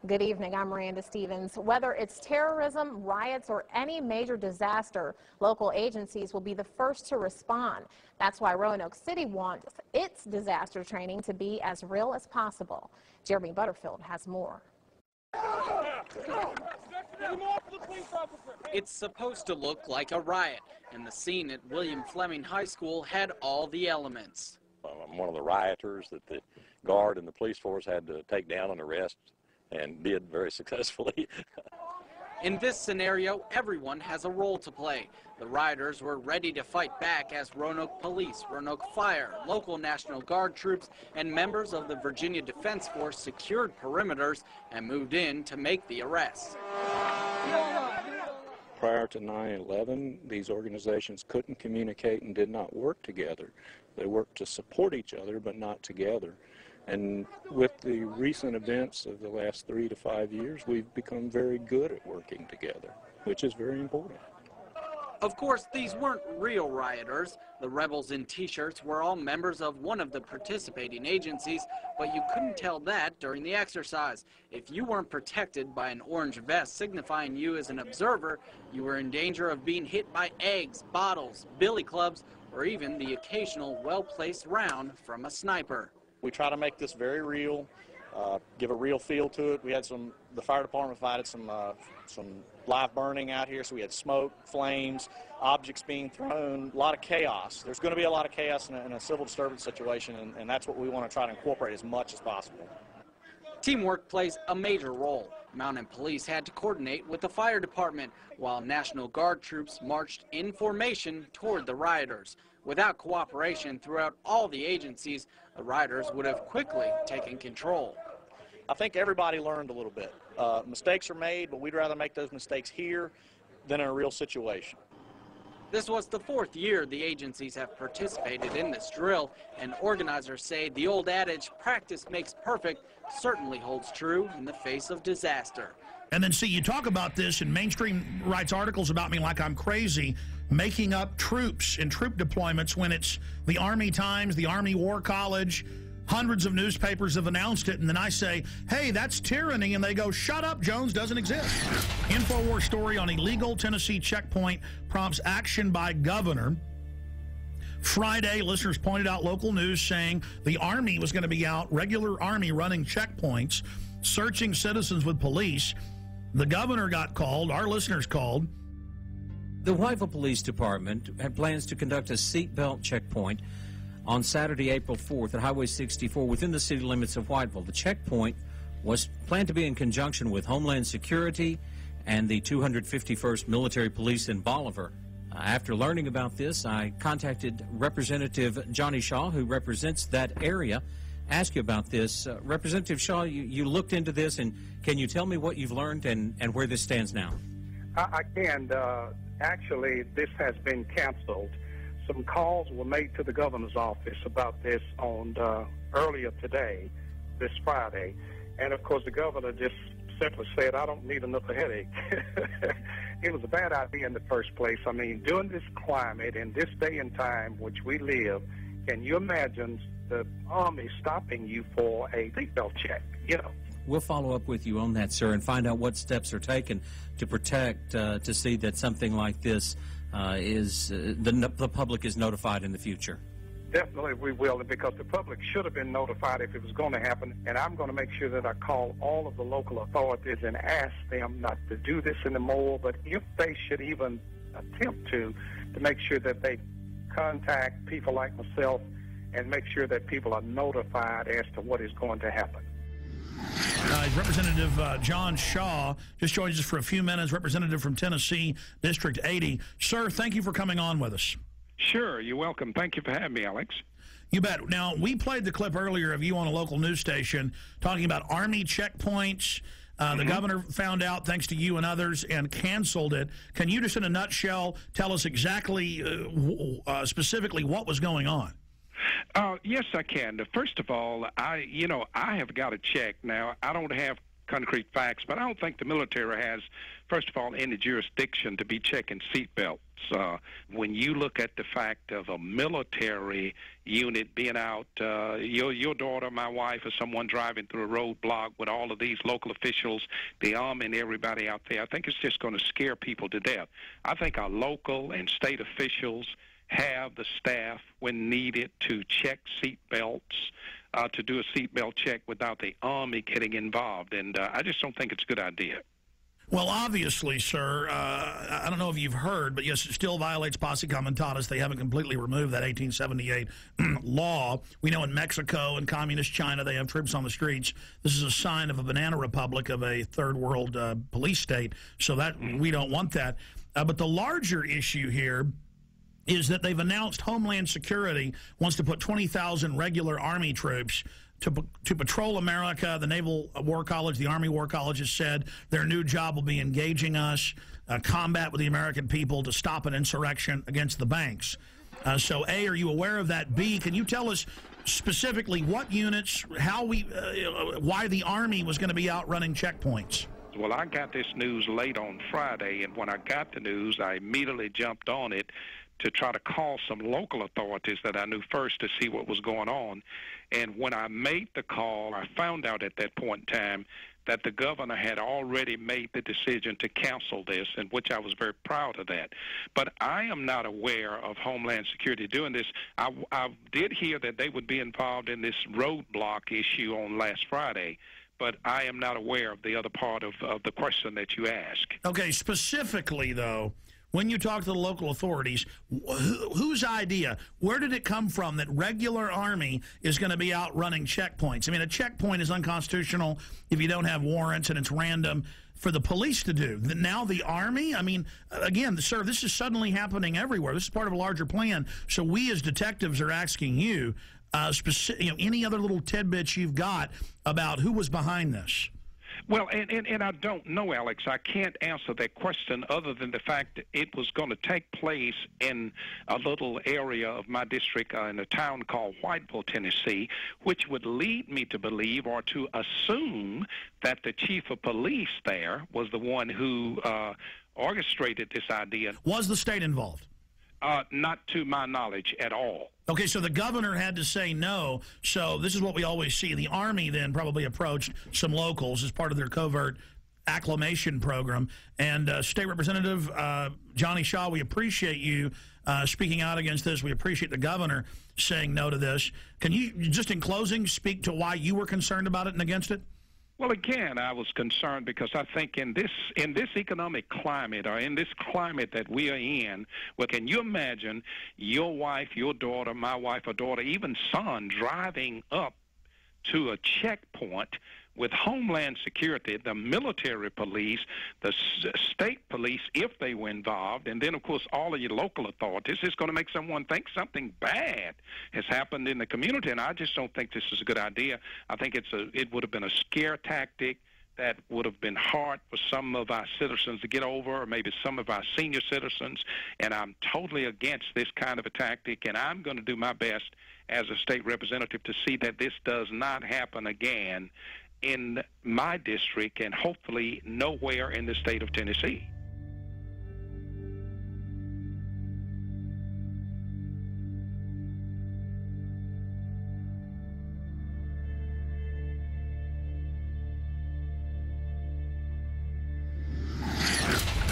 Good evening, I'm Miranda Stevens. Whether it's terrorism, riots, or any major disaster, local agencies will be the first to respond. That's why Roanoke City wants its disaster training to be as real as possible. Jeremy Butterfield has more. It's supposed to look like a riot, and the scene at William Fleming High School had all the elements. I'm one of the rioters that the guard and the police force had to take down and arrest, and did very successfully. In this scenario, everyone has a role to play. The rioters were ready to fight back as Roanoke Police, Roanoke Fire, local National Guard troops, and members of the Virginia Defense Force secured perimeters and moved in to make the arrests. Prior to 9/11, these organizations couldn't communicate and did not work together. They worked to support each other, but not together. And with the recent events of the last 3 to 5 years, we've become very good at working together, which is very important. Of course, these weren't real rioters. The rebels in T-shirts were all members of one of the participating agencies, but you couldn't tell that during the exercise. If you weren't protected by an orange vest signifying you as an observer, you were in danger of being hit by eggs, bottles, billy clubs, or even the occasional well-placed round from a sniper. We try to make this very real, give a real feel to it. We had the fire department provided some live burning out here, so we had smoke, flames, objects being thrown, a lot of chaos. There's going to be a lot of chaos in a civil disturbance situation, and that's what we want to try to incorporate as much as possible. Teamwork plays a major role. Mountain Police had to coordinate with the fire department, while National Guard troops marched in formation toward the rioters. Without cooperation throughout all the agencies, the rioters would have quickly taken control. I think everybody learned a little bit. Mistakes are made, but we'd rather make those mistakes here than in a real situation. This was the 4th year the agencies have participated in this drill, and organizers say the old adage, practice makes perfect, certainly holds true in the face of disaster. And then, see, you talk about this, and mainstream writes articles about me like I'm crazy, making up troops and troop deployments when it's the Army Times, the Army War College, hundreds of newspapers have announced it, and then I say, hey, that's tyranny, and they go, shut up, Jones doesn't exist. InfoWars story on illegal Tennessee checkpoint prompts action by governor. Friday, listeners pointed out local news saying the Army was going to be out, regular Army running checkpoints, searching citizens with police. The governor got called, our listeners called. The Whiteville Police Department had plans to conduct a seatbelt checkpoint on Saturday, April 4th at Highway 64 within the city limits of Whiteville. The checkpoint was planned to be in conjunction with Homeland Security and the 251st Military Police in Bolivar. After learning about this, I contacted Representative Johnny Shaw, who represents that area, ask you about this. Representative Shaw, you looked into this, and can you tell me what you've learned and where this stands now? I can. Actually, this has been canceled. Some calls were made to the governor's office about this on earlier today, this Friday, and of course the governor just simply said, I don't need another headache. It was a bad idea in the first place. I mean, during this climate, in this day and time which we live, can you imagine the Army stopping you for a seatbelt check, We'll follow up with you on that, sir, and find out what steps are taken to protect, to see that something like this the public is notified in the future. Definitely we will, because the public should have been notified if it was going to happen, and I'm going to make sure that I call all of the local authorities and ask them not to do this anymore, but if they should even attempt to make sure that they contact people like myself and make sure that people are notified as to what is going to happen. Representative John Shaw just joins us for a few minutes, representative from Tennessee, District 80. Sir, thank you for coming on with us. Sure, you're welcome. Thank you for having me, Alex. You bet. Now, we played the clip earlier of you on a local news station talking about Army checkpoints. The governor found out, thanks to you and others, and canceled it. Can you just, in a nutshell, tell us exactly, specifically what was going on? Yes, I can. First of all, I have got to check. Now, I don't have concrete facts, but I don't think the military has, first of all, any jurisdiction to be checking seatbelts. When you look at the fact of a military unit being out, your daughter, my wife, or someone driving through a roadblock with all of these local officials, the Army and everybody out there, I think it's just going to scare people to death. I think our local and state officials have the staff when needed to check seatbelts, to do a seatbelt check without the Army getting involved. And I just don't think it's a good idea. Well, obviously, sir, I don't know if you've heard, but yes, it still violates posse comitatus. They haven't completely removed that 1878 law. We know in Mexico and communist China they have troops on the streets. This is a sign of a banana republic, of a third world police state, so that we don't want that. But the larger issue here is that they've announced Homeland Security wants to put 20,000 regular Army troops to patrol America. The Naval War College, the Army War College has said their new job will be engaging us, combat with the American people to stop an insurrection against the banks. So, A, are you aware of that? B, can you tell us specifically what units, why the Army was going to be out running checkpoints? Well, I got this news late on Friday, and when I got the news, I immediately jumped on it to try to call some local authorities that I knew first to see what was going on. And when I made the call, I found out at that point in time that the governor had already made the decision to cancel this, and which I was very proud of that. But I am not aware of Homeland Security doing this. I did hear that they would be involved in this roadblock issue on last Friday, but I am not aware of the other part of the question that you asked. Okay, specifically, though, when you talk to the local authorities, whose idea, where did it come from that regular Army is going to be out running checkpoints? I mean, a checkpoint is unconstitutional if you don't have warrants and it's random for the police to do. Now the Army? I mean, again, sir, this is suddenly happening everywhere. This is part of a larger plan. So we as detectives are asking you, any other little tidbits you've got about who was behind this? Well, and I don't know, Alex. I can't answer that question other than the fact that it was going to take place in a little area of my district in a town called Whiteville, Tennessee, which would lead me to believe or to assume that the chief of police there was the one who orchestrated this idea. Was the state involved? Not to my knowledge at all. Okay, so the governor had to say no. So this is what we always see. The Army then probably approached some locals as part of their covert acclimation program. And State Representative Johnny Shaw, we appreciate you speaking out against this. We appreciate the governor saying no to this. Can you, just in closing, speak to why you were concerned about it and against it? Well, again, I was concerned because I think in this economic climate, or in this climate that we are in, well, can you imagine your wife, your daughter, my wife or daughter, even son driving up to a checkpoint with Homeland Security, the military police, the state police, if they were involved, and then, of course, all of your local authorities, it's going to make someone think something bad has happened in the community, and I just don't think this is a good idea. I think it would have been a scare tactic that would have been hard for some of our citizens to get over, or maybe some of our senior citizens, and I'm totally against this kind of a tactic, and I'm going to do my best as a state representative to see that this does not happen again in my district and hopefully nowhere in the state of Tennessee.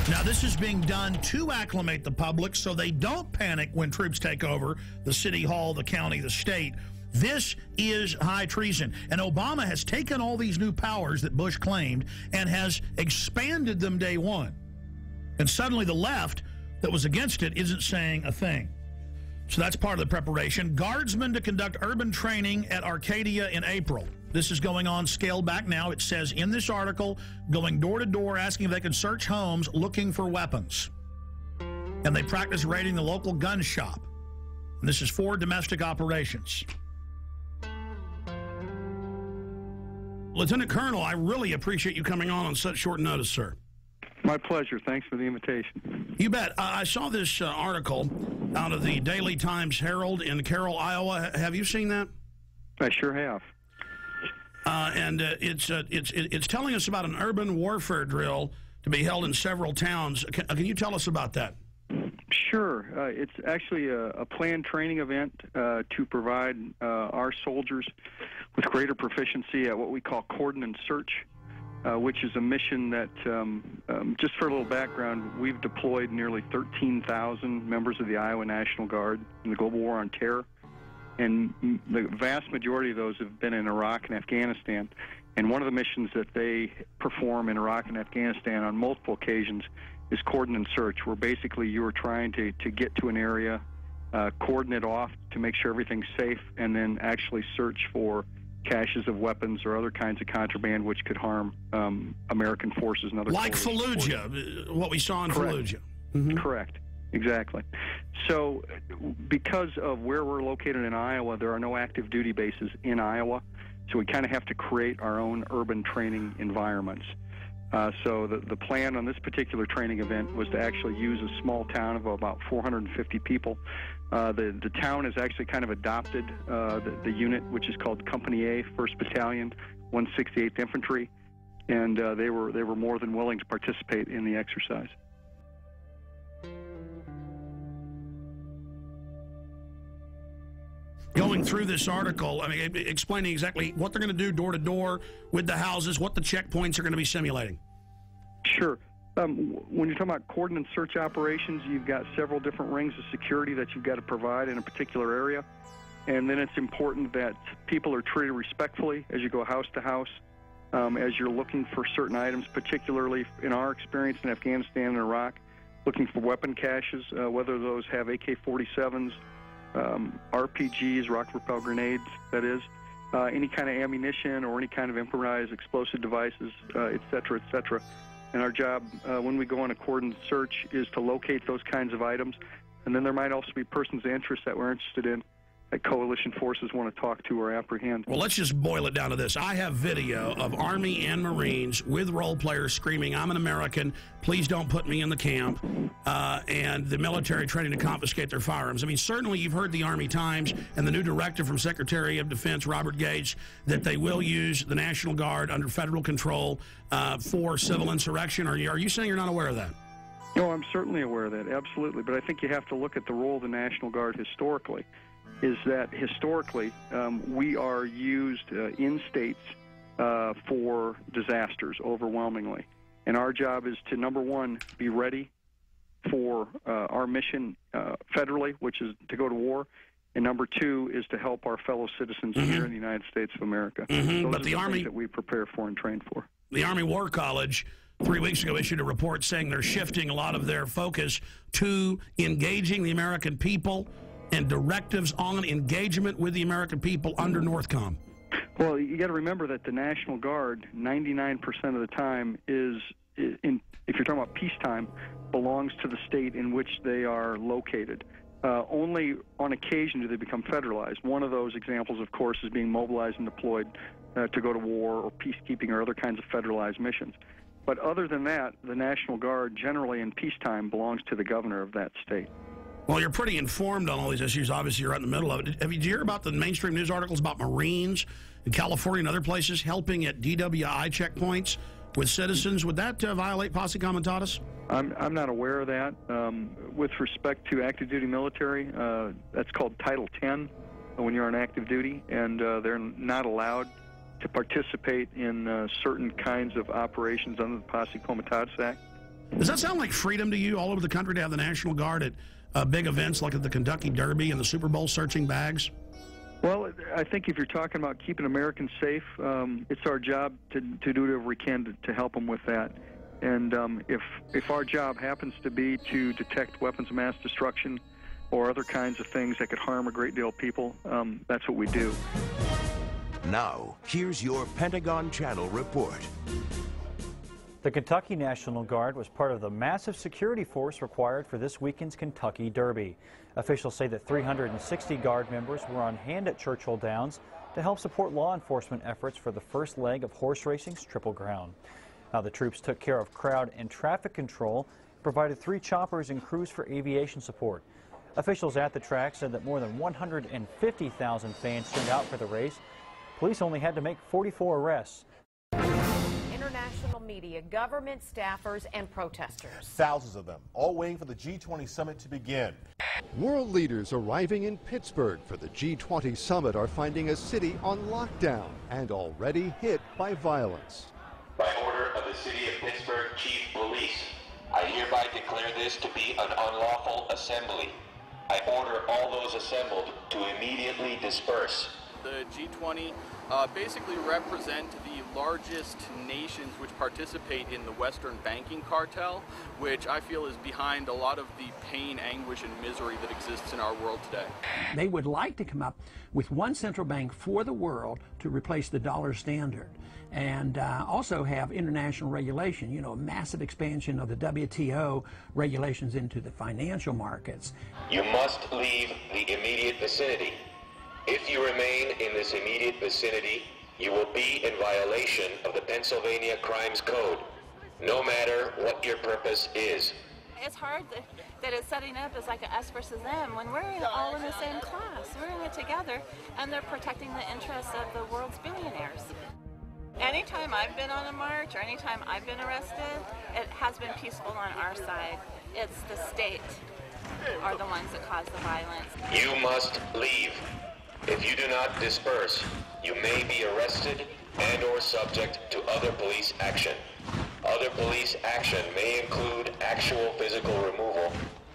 Now, this is being done to acclimate the public so they don't panic when troops take over the city hall, the county, the state. This is high treason. And Obama has taken all these new powers that Bush claimed and has expanded them day one. And suddenly the left that was against it isn't saying a thing. So that's part of the preparation. Guardsmen to conduct urban training at Arcadia in April. This is going on scaled back now. It says in this article, going door to door, asking if they can search homes looking for weapons. And they practice raiding the local gun shop. And this is for domestic operations. Lieutenant Colonel, I really appreciate you coming on such short notice, sir. My pleasure. Thanks for the invitation. You bet. I saw this article out of the Daily Times Herald in Carroll, Iowa. Have you seen that? I sure have. And it's telling us about an urban warfare drill to be held in several towns. Can you tell us about that? Sure. It's actually a planned training event to provide our soldiers with greater proficiency at what we call cordon and search, which is a mission that, just for a little background, we've deployed nearly 13,000 members of the Iowa National Guard in the global war on terror. And the vast majority of those have been in Iraq and Afghanistan. And one of the missions that they perform in Iraq and Afghanistan on multiple occasions is cordon and search, where basically you are trying to get to an area, cordon it off to make sure everything's safe, and then actually search for caches of weapons or other kinds of contraband which could harm American forces and other like Fallujah, what we saw in Fallujah. Mm-hmm. Correct. Exactly. So because of where we're located in Iowa, there are no active duty bases in Iowa, so we kind of have to create our own urban training environments. So the plan on this particular training event was to actually use a small town of about 450 people. The town has actually kind of adopted the unit, which is called Company A, 1st Battalion, 168th Infantry, and they were more than willing to participate in the exercise. Going through this article, I mean, explaining exactly what they're going to do door to door with the houses, what the checkpoints are going to be simulating. Sure. When you're talking about cordon and search operations, you've got several different rings of security that you've got to provide in a particular area. And then it's important that people are treated respectfully as you go house to house, as you're looking for certain items, particularly in our experience in Afghanistan and Iraq, looking for weapon caches, whether those have AK-47s, RPGs, rocket-propelled grenades, that is, any kind of ammunition or any kind of improvised explosive devices, et cetera, et cetera. And our job, when we go on a cordon search, is to locate those kinds of items. And then there might also be persons of interest that we're interested in that coalition forces want to talk to or apprehend. Well, let's just boil it down to this. I have video of Army and Marines with role players screaming, "I'm an American, please don't put me in the camp," and the military trying to confiscate their firearms. I mean, certainly you've heard the Army Times and the new directive from Secretary of Defense Robert Gates that they will use the National Guard under federal control for civil insurrection. Are you saying you're not aware of that? No, I'm certainly aware of that, absolutely. But I think you have to look at the role of the National Guard historically. Is that historically we are used in states for disasters overwhelmingly. And our job is to, number one, be ready for our mission federally, which is to go to war. And number two is to help our fellow citizens here in the United States of America. Those But are the Army things that we prepare for and train for. The Army War College 3 weeks ago issued a report saying they're shifting a lot of their focus to engaging the American people and directives on engagement with the American people under NORTHCOM. Well, you got to remember that the National Guard, 99% of the time, if you're talking about peacetime, belongs to the state in which they are located. Only on occasion do they become federalized. One of those examples, of course, is being mobilized and deployed to go to war or peacekeeping or other kinds of federalized missions. But other than that, the National Guard generally in peacetime belongs to the governor of that state. Well, you're pretty informed on all these issues. Obviously, you're right in the middle of it. Did you hear about the mainstream news articles about Marines in California and other places helping at DWI checkpoints with citizens? Would that violate posse comitatus? I'm not aware of that. With respect to active duty military, that's called Title 10 when you're on active duty, and they're not allowed to participate in certain kinds of operations under the Posse Comitatus Act. Does that sound like freedom to you all over the country to have the National Guard at big events like at the Kentucky Derby and the Super Bowl searching bags? Well, I think if you're talking about keeping Americans safe, it's our job to do whatever we can to help them with that. And if our job happens to be to detect weapons of mass destruction or other kinds of things that could harm a great deal of people, that's what we do. Now, here's your Pentagon Channel report. The Kentucky National Guard was part of the massive security force required for this weekend's Kentucky Derby. Officials say that 360 Guard members were on hand at Churchill Downs to help support law enforcement efforts for the first leg of horse racing's Triple Crown. Now, the troops took care of crowd and traffic control, provided 3 choppers and crews for aviation support. Officials at the track said that more than 150,000 fans turned out for the race. Police only had to make 44 arrests. International media, government staffers, and protesters. Thousands of them, all waiting for the G20 summit to begin. World leaders arriving in Pittsburgh for the G20 summit are finding a city on lockdown and already hit by violence. By order of the City of Pittsburgh Chief Police, I hereby declare this to be an unlawful assembly. I order all those assembled to immediately disperse. The G20 basically represent the largest nations which participate in the Western banking cartel, which I feel is behind a lot of the pain, anguish, and misery that exists in our world today. They would like to come up with one central bank for the world to replace the dollar standard, and also have international regulation, you know, a massive expansion of the WTO regulations into the financial markets. You must leave the immediate vicinity. If you remain in this immediate vicinity, you will be in violation of the Pennsylvania Crimes Code, no matter what your purpose is. It's hard that it's setting up as like a us versus them when we're all in the same class. We're in it together, and they're protecting the interests of the world's billionaires. Anytime I've been on a march or anytime I've been arrested, it has been peaceful on our side. It's the state are the ones that cause the violence. You must leave. If you do not disperse, you may be arrested and or subject to other police action. Other police action may include actual physical removal,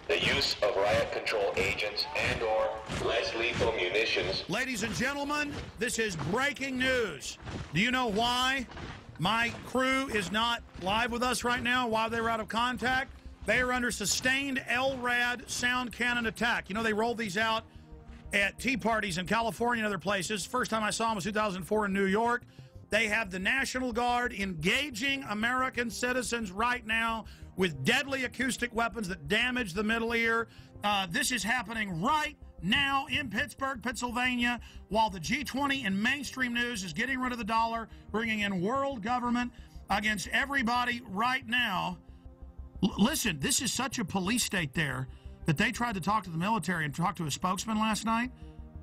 the use of riot control agents and or less lethal munitions. Ladies and gentlemen, this is breaking news. Do you know why my crew is not live with us right now, why they were out of contact? They are under sustained LRAD sound cannon attack. You know, they rolled these out at tea parties in California and other places. First time I saw them was 2004 in New York. They have the National Guard engaging American citizens right now with deadly acoustic weapons that damage the middle ear. This is happening right now in Pittsburgh, Pennsylvania, while the G20 in mainstream news is getting rid of the dollar, bringing in world government against everybody right now. Listen, this is such a police state there that they tried to talk to the military and talk to a spokesman last night.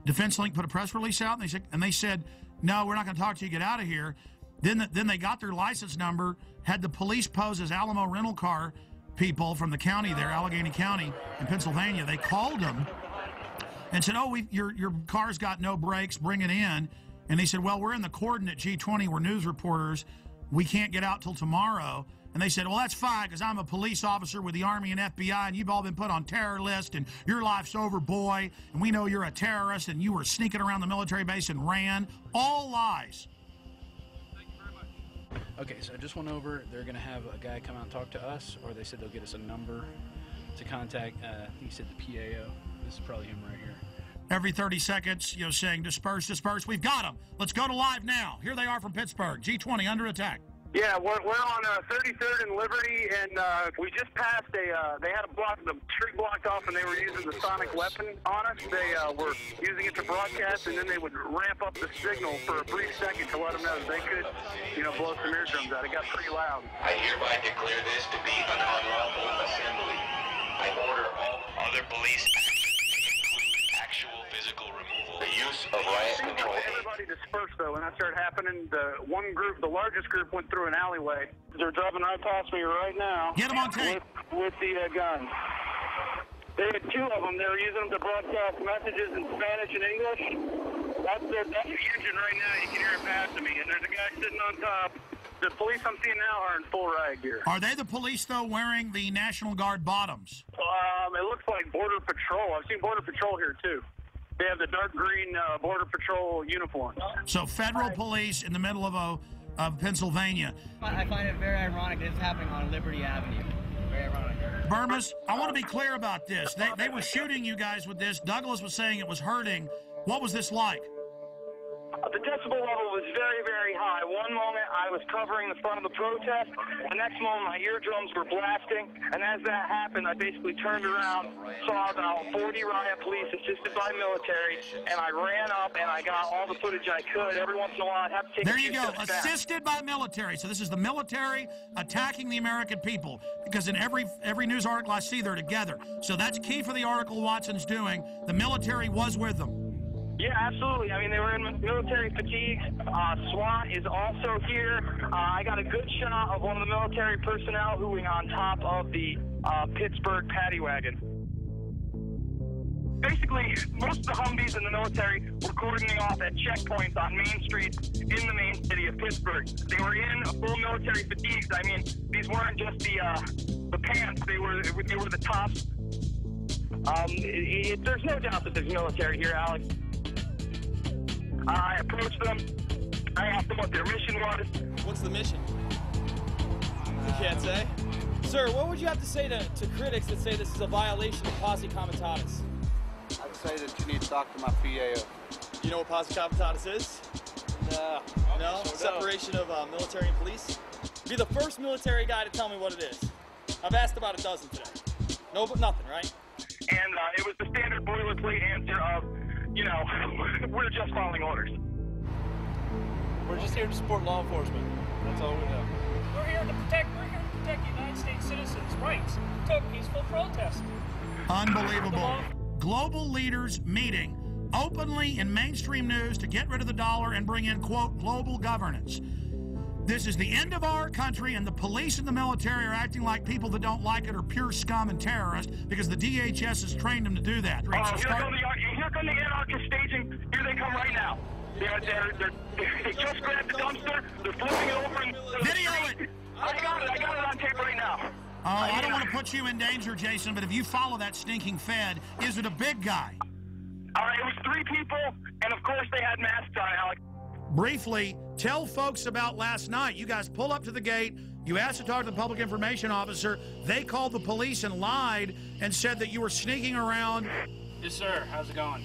Defense Link put a press release out, and they said, no, we're not going to talk to you, get out of here. Then they got their license number, had the police pose as Alamo rental car people from the county there, Allegheny County in Pennsylvania. They called them and said, oh, your car's got no brakes, bring it in. And they said, well, we're in the coordinate G20, we're news reporters, we can't get out till tomorrow. And they said, well, that's fine, because I'm a police officer with the Army and FBI, and you've all been put on terror list, and your life's over, boy, and we know you're a terrorist, and you were sneaking around the military base and ran. All lies. Thank you very much. Okay, so I just went over. They're going to have a guy come out and talk to us, or they said they'll get us a number to contact. He said the PAO. This is probably him right here. every 30 seconds, saying disperse, disperse. We've got them. Let's go to live now. Here they are from Pittsburgh. G20 under attack. Yeah, we're on 33rd and Liberty, and we just passed they had the street blocked off, and they were using the sonic weapon on us. They were using it to broadcast, and then they would ramp up the signal for a brief second to let them know that they could, blow some eardrums out. It got pretty loud. I hereby declare this to be an unlawful assembly. I order all other police actual physical removal, the use of riot control. Everybody dispersed, though, when that started happening. The one group, the largest group, went through an alleyway. They're driving right past me right now. Get them on tape. With the gun. They had two of them. They were using them to broadcast messages in Spanish and English. That's the engine right now. You can hear it passing me. And there's a guy sitting on top. The police I'm seeing now are in full riot gear. Are they the police, though, wearing the National Guard bottoms? It looks like Border Patrol. I've seen Border Patrol here, too. They have the dark green Border Patrol uniform. So federal police in the middle of Pennsylvania. I find it very ironic that it's happening on Liberty Avenue. Very ironic. Burmis, I want to be clear about this. They were shooting you guys with this. Douglas was saying it was hurting. What was this like? The decibel level was very, very high. One moment I was covering the front of the protest. The next moment my eardrums were blasting. And as that happened, I basically turned around, saw about 40 riot police assisted by military, and I ran up and I got all the footage I could. Every once in a while I'd have to take There a you few go, steps back. assisted by military. So this is the military attacking the American people, because in every news article I see, they're together. So that's key for the article Watson's doing. The military was with them. Yeah, absolutely. I mean, they were in military fatigues. SWAT is also here. I got a good shot of one of the military personnel who was on top of the Pittsburgh paddy wagon. Basically, most of the Humvees in the military were cordoning off at checkpoints on Main Street in the main city of Pittsburgh. They were in full military fatigues. I mean, these weren't just the pants. They were the tops. There's no doubt that there's military here, Alex. I approached them. I asked them what their mission was. What's the mission? You can't say. Sir, what would you have to say to critics that say this is a violation of posse comitatus? I'd say that you need to talk to my PAO. You know what posse comitatus is? No. No? Separation of military and police? Be the first military guy to tell me what it is. I've asked about a dozen today. No, but nothing, right? And it was the standard boilerplate answer of, we're just following orders. We're just here to support law enforcement. That's all we know. We're here to protect United States citizens' rights to peaceful protest. Unbelievable. Global leaders meeting openly in mainstream news to get rid of the dollar and bring in, quote, global governance. This is the end of our country, and the police and the military are acting like people that don't like it are pure scum and terrorists because the DHS has trained them to do that. Here come the anarchist staging. Here they come right now. They just grabbed the dumpster. They're flipping it over. And Video it. I got it on tape right now. Oh, I don't want to put you in danger, Jason, but if you follow that stinking Fed, is it a big guy? It was 3 people, and of course they had masks on, Alex. Briefly, tell folks about last night. You guys pull up to the gate. You asked to talk to the public information officer. They called the police and lied and said that you were sneaking around. Yes, sir. How's it going?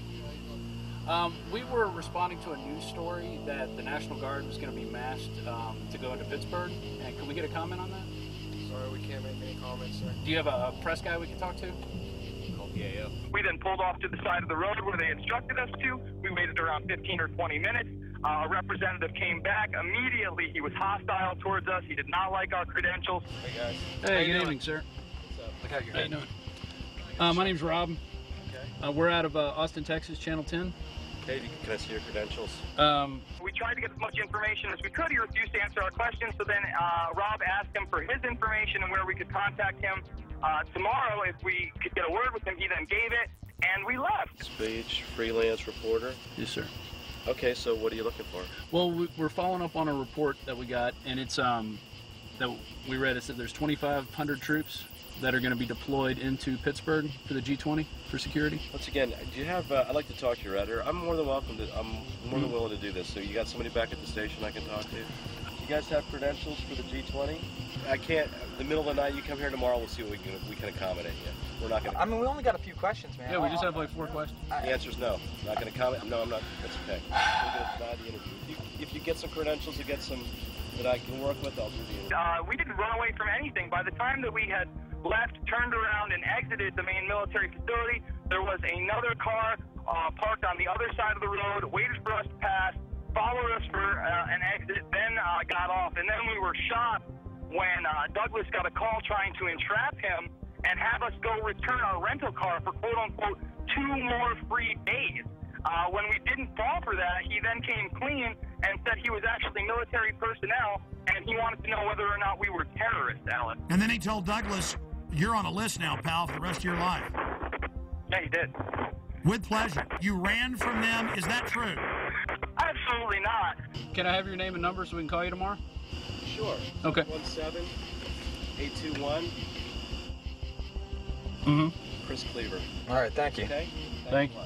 We were responding to a news story that the National Guard was going to be masked to go into Pittsburgh. And could we get a comment on that? Sorry, we can't make any comments, sir. Do you have a press guy we can talk to? Yeah. We then pulled off to the side of the road where they instructed us to. We waited around 15 or 20 minutes. A representative came back. Immediately, he was hostile towards us. He did not like our credentials. Hey, guys. Hey, good evening, sir. What's up? Look how you're doing. My name's Rob. Okay. We're out of Austin, Texas, Channel 10. Okay, can I see your credentials? We tried to get as much information as we could. He refused to answer our questions. So then Rob asked him for his information and where we could contact him. Tomorrow, if we could get a word with him, he then gave it, and we left. Speech, freelance reporter? Yes, sir. Okay, so what are you looking for? Well, we're following up on a report that we got, and it's that we read. It said there's 2,500 troops that are going to be deployed into Pittsburgh for the G20 for security. Once again, do you have? I'd like to talk to your editor. I'm more than welcome to. I'm more than willing to do this. So you got somebody back at the station I can talk to? You guys have credentials for the G20? I can't. in the middle of the night, you come here tomorrow, we'll see what we can accommodate you. We're not going to... I mean, we only got a few questions, man. Yeah, we just have like 4 questions. The answer is no. I'm not going to comment. No, I'm not. That's okay. We're going to deny the interview. If you get some credentials, you get some that I can work with, I'll do the interview. We didn't run away from anything. By the time that we had left, turned around, and exited the main military facility, there was another car parked on the other side of the road, waited for us to pass, followed us for an exit, then got off. And then we were shocked when Douglas got a call trying to entrap him and have us go return our rental car for quote-unquote 2 more free days. When we didn't fall for that, he then came clean and said he was actually military personnel, and he wanted to know whether or not we were terrorists, Alex. And then he told Douglas, you're on a list now, pal, for the rest of your life. Yeah, he did. With pleasure. You ran from them. Is that true? Absolutely not. Can I have your name and number so we can call you tomorrow? Sure. Okay. 17821. Chris Cleaver. All right, thank you. Okay? Thank you.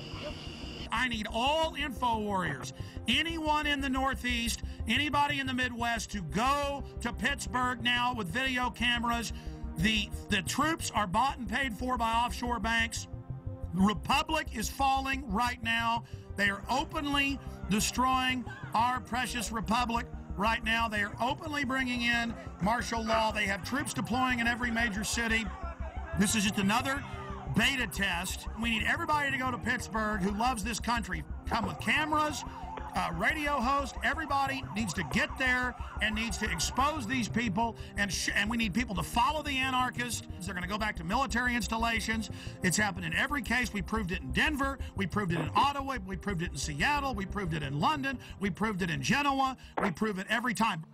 I need all info warriors, anyone in the Northeast, anybody in the Midwest, to go to Pittsburgh now with video cameras. The troops are bought and paid for by offshore banks. The Republic is falling right now. They are openly destroying our precious Republic right now. They are openly bringing in martial law. They have troops deploying in every major city. This is just another beta test. We need everybody to go to Pittsburgh who loves this country. Come with cameras, radio host. Everybody needs to get there and needs to expose these people. And we need people to follow the anarchists. They're going to go back to military installations. It's happened in every case. We proved it in Denver. We proved it in Ottawa. We proved it in Seattle. We proved it in London. We proved it in Genoa. We prove it every time.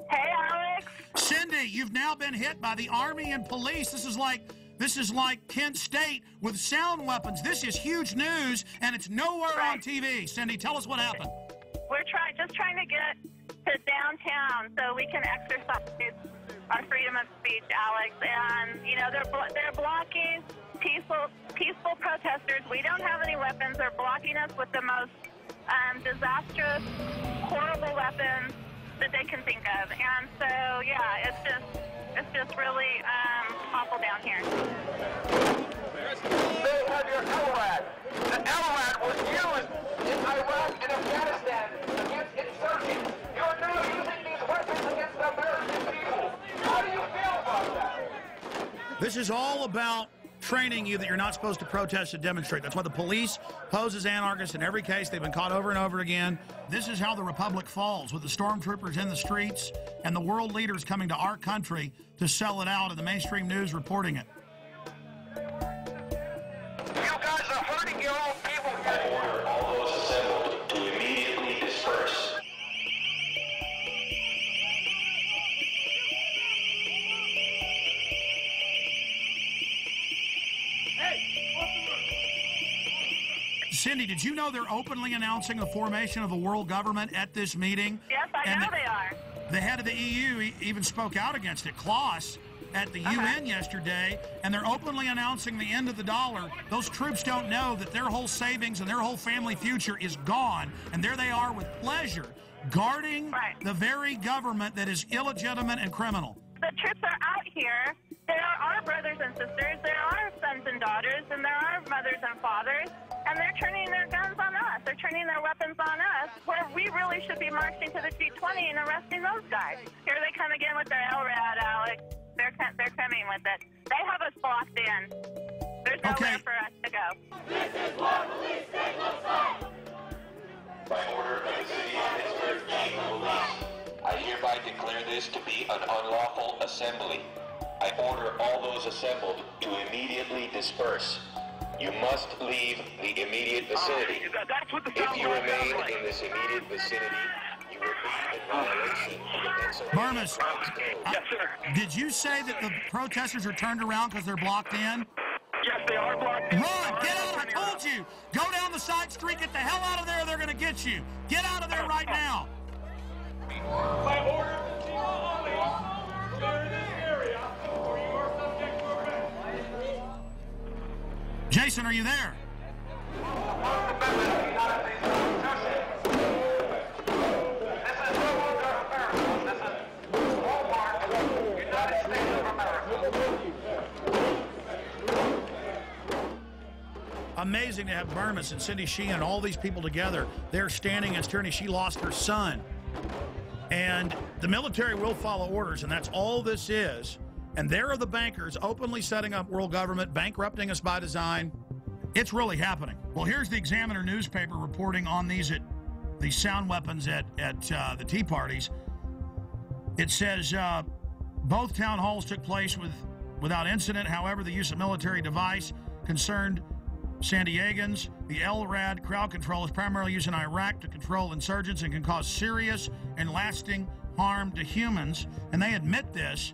Hey, Alex. Cindy, you've now been hit by the Army and police. This is like Kent State with sound weapons. This is huge news, and it's nowhere on TV. Cindy, tell us what happened. We're just trying to get to downtown so we can exercise our freedom of speech, Alex. And they're blocking peaceful protesters. We don't have any weapons. They're blocking us with the most disastrous, horrible weapons that they can think of. And so, yeah, it's just really awful down here. They have your LRAD. The LRAD was used in Iraq and Afghanistan against insurgents. You're now using these weapons against the American people. How do you feel about that? This is all about training you that you're not supposed to protest and demonstrate. That's why the police pose as anarchists in every case. They've been caught over and over again. This is how the Republic falls, with the stormtroopers in the streets and the world leaders coming to our country to sell it out and the mainstream news reporting it. You guys are hurting your own people. I order all those assembled to immediately disperse. Cindy, did you know they're openly announcing the formation of a world government at this meeting? Yes, I know they are. The head of the EU even spoke out against it, Klaus, at the UN yesterday, and they're openly announcing the end of the dollar. Those troops don't know that their whole savings and their whole family future is gone, and there they are with pleasure, guarding the very government that is illegitimate and criminal. The troops are out here. There are our brothers and sisters. There are sons and daughters, and there are mothers and fathers, and they're turning their guns on us. They're turning their weapons on us, where we really should be marching to the G20 and arresting those guys. Here they come again with their LRAD, Alex. They're coming with it. They have us blocked in. There's nowhere for us to go. This is what police state looks like. By order of the City of Pittsburgh Chief of Police, I hereby declare this to be an unlawful assembly. I order all those assembled to immediately disperse. You must leave the immediate vicinity. That's what the If you remain in this immediate vicinity, you will Burmis. Yes, sir. Did you say that the protesters are turned around because they're blocked in? Yes, they are blocked in. Run! Get out! I told you! Go down the side street, get the hell out of there, they're gonna get you! Get out of there right now! By order of the FEMA only, clear this area, or you are subject to arrest. Jason, are you there? Amazing to have Burmis and Cindy Sheehan and all these people together. They're standing against tyranny. She lost her son. And the military will follow orders, and that's all this is. And there are the bankers openly setting up world government, bankrupting us by design. It's really happening. Well, here's the Examiner newspaper reporting on these sound weapons at the Tea Parties. It says both town halls took place without incident. However, the use of military device concerned San Diegans. The LRAD crowd control is primarily used in Iraq to control insurgents and can cause serious and lasting harm to humans. And they admit this.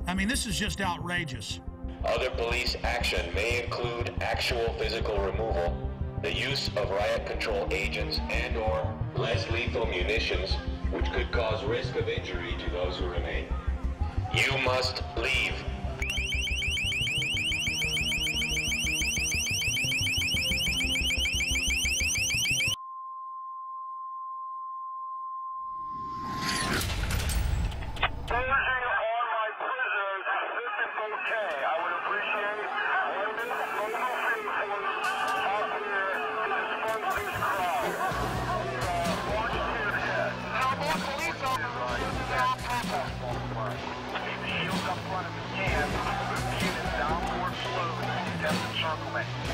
I mean, this is just outrageous. Other police action may include actual physical removal, the use of riot control agents and/or less lethal munitions, which could cause risk of injury to those who remain. You must leave.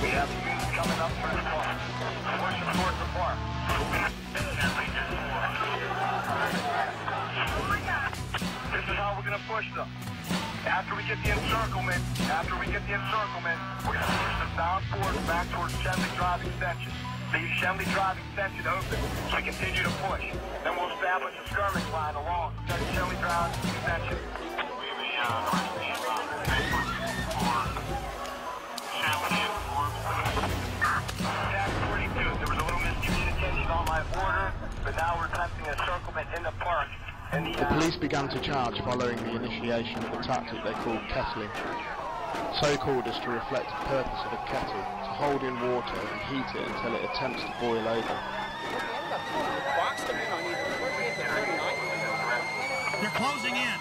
We have youth coming up through the park. Pushing towards the park. This is how we're going to push them. After we get the encirclement, we're going to push them down forward back towards Chemley Drive Extension. Leave Chemley Drive Extension open so we continue to push. Then we'll establish a skirmish line along Chemley Drive Extension. But now we're attempting a encirclement in the park. The police began to charge following the initiation of a tactic they called kettling. So called as to reflect the purpose of a kettle, to hold in water and heat it until it attempts to boil over. They're closing in.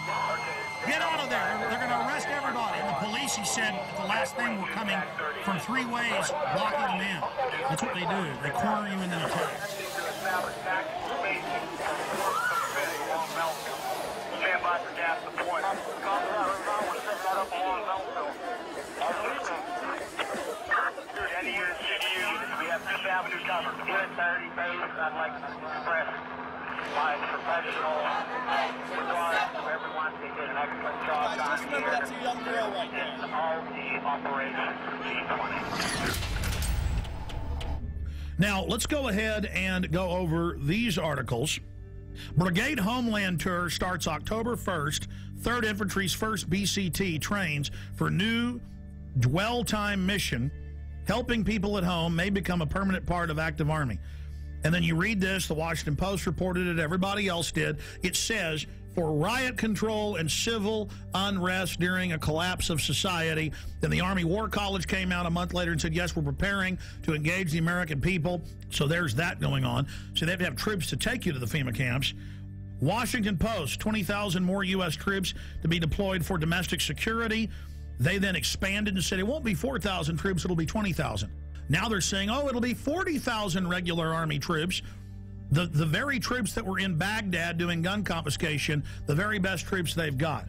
Get out of there. They're going to arrest everybody. And the police, he said, at the last thing were coming from 3 ways, blocking them in. That's what they do. They corner you and then attack. Stand by for gas deployment. Any units we have 5th Avenue covered. Unit 30, I'd like to express my professional regard to everyone who did an excellent job down here in all the operations G20. Now, let's go ahead and go over these articles. Brigade Homeland Tour starts October 1st. 3rd Infantry's 1st BCT trains for new dwell time mission. Helping people at home may become a permanent part of active Army. And then you read this, the Washington Post reported it, everybody else did. It says, for riot control and civil unrest during a collapse of society. Then the Army War College came out a month later and said, yes, we're preparing to engage the American people. So there's that going on. So they have to have troops to take you to the FEMA camps. Washington Post, 20,000 more U.S. troops to be deployed for domestic security. They then expanded and said it won't be 4,000 troops, it'll be 20,000. Now they're saying, oh, it'll be 40,000 regular Army troops. The very troops that were in Baghdad doing gun confiscation, the very best troops they've got.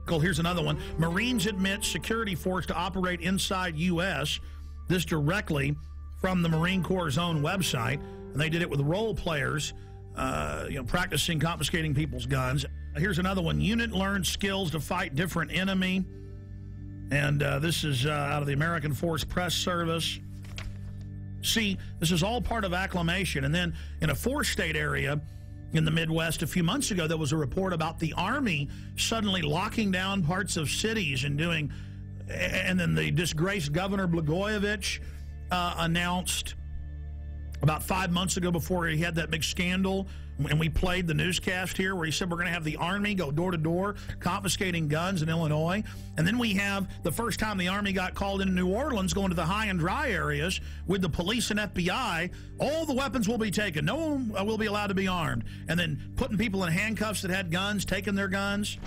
Here's another one. Marines admit security force to operate inside U.S. This directly from the Marine Corps' own website. And they did it with role players, practicing confiscating people's guns. Here's another one. Unit learns skills to fight different enemy. And this is out of the American Force Press Service. See, this is all part of acclimation. And then in a 4-state area, in the Midwest a few months ago, there was a report about the Army suddenly locking down parts of cities and doing, and then the disgraced Governor Blagojevich announced about 5 months ago, before he had that big scandal, and we played the newscast here where he said we're going to have the Army go door to door confiscating guns in Illinois. And then we have the first time the Army got called into New Orleans, going to the high and dry areas with the police and FBI. All the weapons will be taken. No one will be allowed to be armed. And then putting people in handcuffs that had guns, taking their guns.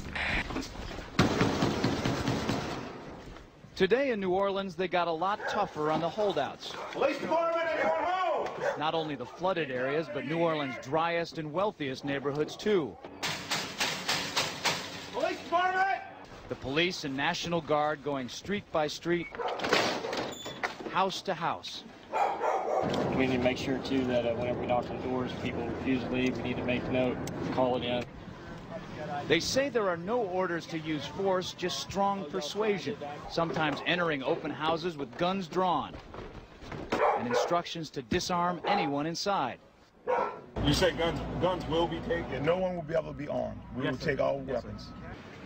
Today in New Orleans, they got a lot tougher on the holdouts. Police department, anyone home? Not only the flooded areas, but New Orleans' driest and wealthiest neighborhoods, too. Police department! The police and National Guard going street by street, house to house. We need to make sure, too, that whenever we knock on doors, people refuse to leave. We need to make note, call it in. They say there are no orders to use force, just strong persuasion, sometimes entering open houses with guns drawn, and instructions to disarm anyone inside. You say guns will be taken? No one will be able to be armed. We will take all weapons.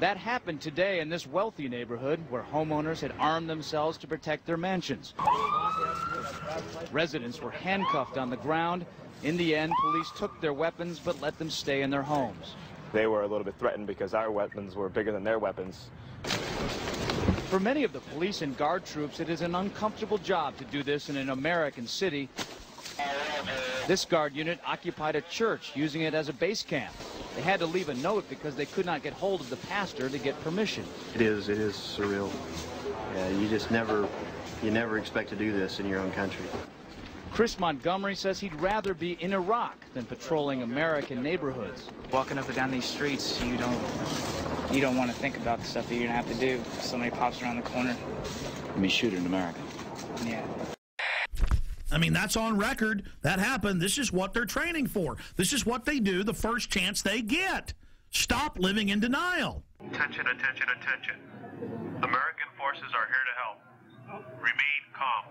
That happened today in this wealthy neighborhood where homeowners had armed themselves to protect their mansions. Residents were handcuffed on the ground. In the end, police took their weapons but let them stay in their homes. They were a little bit threatened because our weapons were bigger than their weapons. For many of the police and guard troops, it is an uncomfortable job to do this in an American city. This guard unit occupied a church, using it as a base camp. They had to leave a note because they could not get hold of the pastor to get permission. It is surreal. Yeah, you never expect to do this in your own country. Chris Montgomery says he'd rather be in Iraq than patrolling American neighborhoods. Walking up and down these streets, you don't want to think about the stuff that you're gonna have to do if somebody pops around the corner. Be shooting in America. Yeah. I mean, that's on record. That happened. This is what they're training for. This is what they do the first chance they get. Stop living in denial. Attention, attention, attention. American forces are here to help. Remain calm.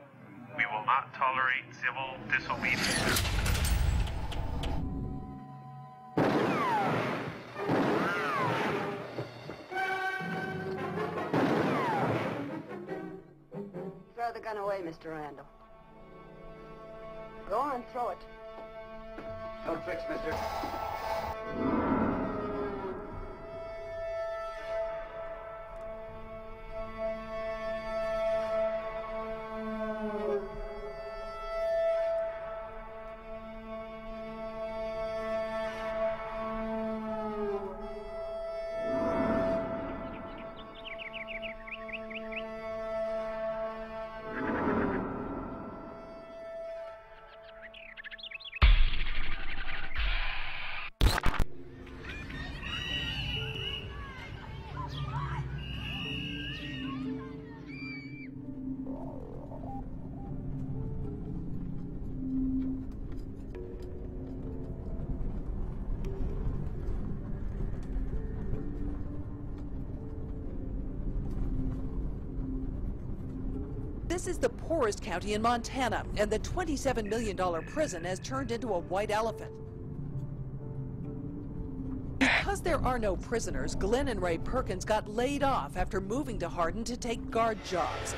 We will not tolerate civil disobedience. Throw the gun away, Mr. Randall. Go on, throw it. No tricks, mister. This is the poorest county in Montana, and the $27 million prison has turned into a white elephant. Because there are no prisoners, Glenn and Ray Perkins got laid off after moving to Hardin to take guard jobs.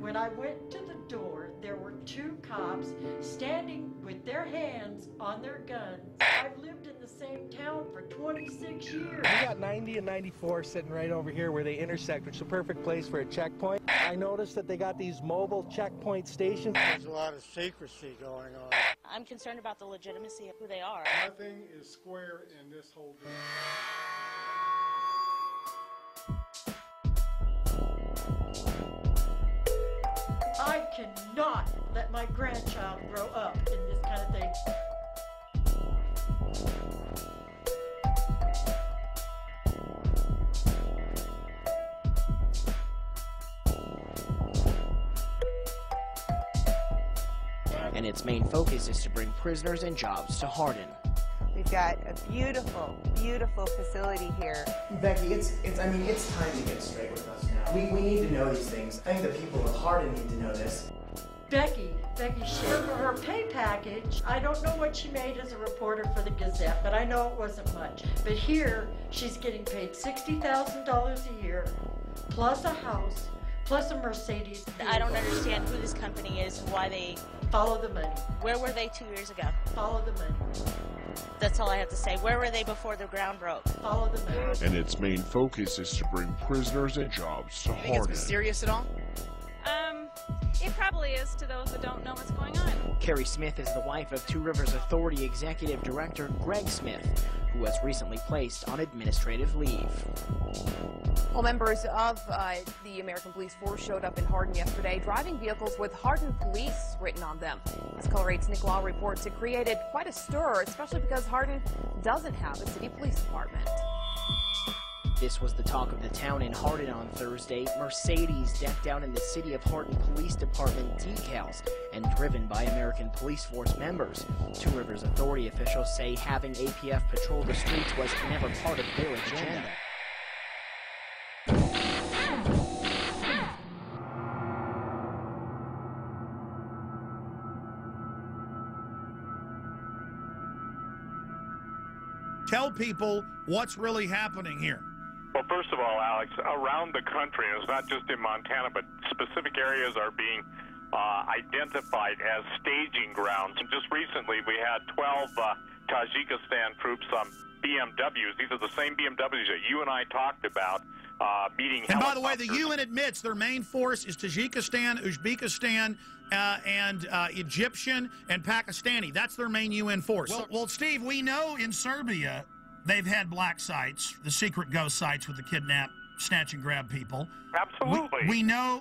When I went to the door, there were two cops standing with their hands on their guns. I've lived in the same town for 26 years. We got 90 and 94 sitting right over here where they intersect, which is a perfect place for a checkpoint. I noticed that they got these mobile checkpoint stations. There's a lot of secrecy going on. I'm concerned about the legitimacy of who they are. Nothing is square in this whole deal. I cannot let my grandchild grow up in this kind of thing. And its main focus is to bring prisoners and jobs to Hardin. We've got a beautiful, beautiful facility here. Becky, it's time to get straight with us now. We need to know these things. I think the people of Hardin need to know this. Becky, her pay package, I don't know what she made as a reporter for the Gazette, but I know it wasn't much. But here, she's getting paid $60,000 a year, plus a house, plus a Mercedes. I don't understand who this company is and why they... Follow the money. Where were they 2 years ago? Follow the money. That's all I have to say. Where were they before the ground broke? Follow the money. And its main focus is to bring prisoners and jobs to You think it's Hardin. mysterious at all? It probably is to those that don't know what's going on. Carrie Smith is the wife of Two Rivers Authority Executive Director Greg Smith, who was recently placed on administrative leave. Well, members of the American Police Force showed up in Hardin yesterday, driving vehicles with Hardin Police written on them. As Color 8's Nick Law reports, it created quite a stir, especially because Hardin doesn't have a city police department. This was the talk of the town in Hardin on Thursday. Mercedes decked out in the City of Hardin Police Department decals and driven by American Police Force members. Two Rivers Authority officials say having APF patrol the streets was never part of their agenda. Tell people what's really happening here. Well, first of all, Alex, around the country, and it's not just in Montana, but specific areas are being identified as staging grounds. And just recently, we had 12 Tajikistan troops on BMWs. These are the same BMWs that you and I talked about meeting And by the way, the UN admits their main force is Tajikistan, Uzbekistan, and Egyptian and Pakistani. That's their main UN force. Well, Steve, we know in Serbia they've had black sites, the secret ghost sites with the kidnap, snatch and grab people. Absolutely. We know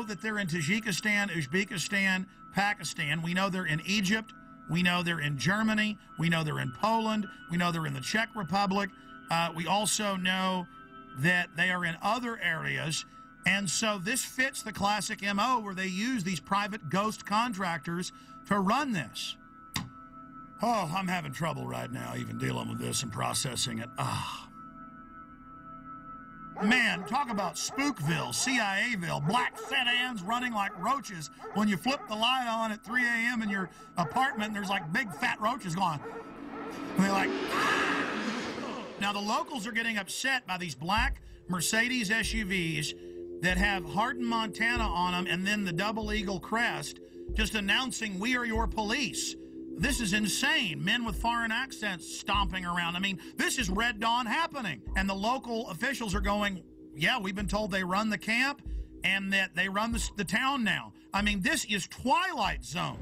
that they're in Tajikistan, Uzbekistan, Pakistan. We know they're in Egypt. We know they're in Germany. We know they're in Poland. We know they're in the Czech Republic. We also know that they are in other areas. And so this fits the classic MO where they use these private ghost contractors to run this. Oh, I'm having trouble right now even dealing with this and processing it. Man, talk about Spookville, CIAville, black sedans running like roaches when you flip the light on at 3 a.m. in your apartment and there's like big fat roaches going. And they're like, ah! Now the locals are getting upset by these black Mercedes SUVs that have Hardin, Montana on them and then the double eagle crest just announcing we are your police. This is insane. Men with foreign accents stomping around. I mean, this is Red Dawn happening. And the local officials are going, yeah, we've been told they run the camp and that they run the town now. I mean, this is Twilight Zone.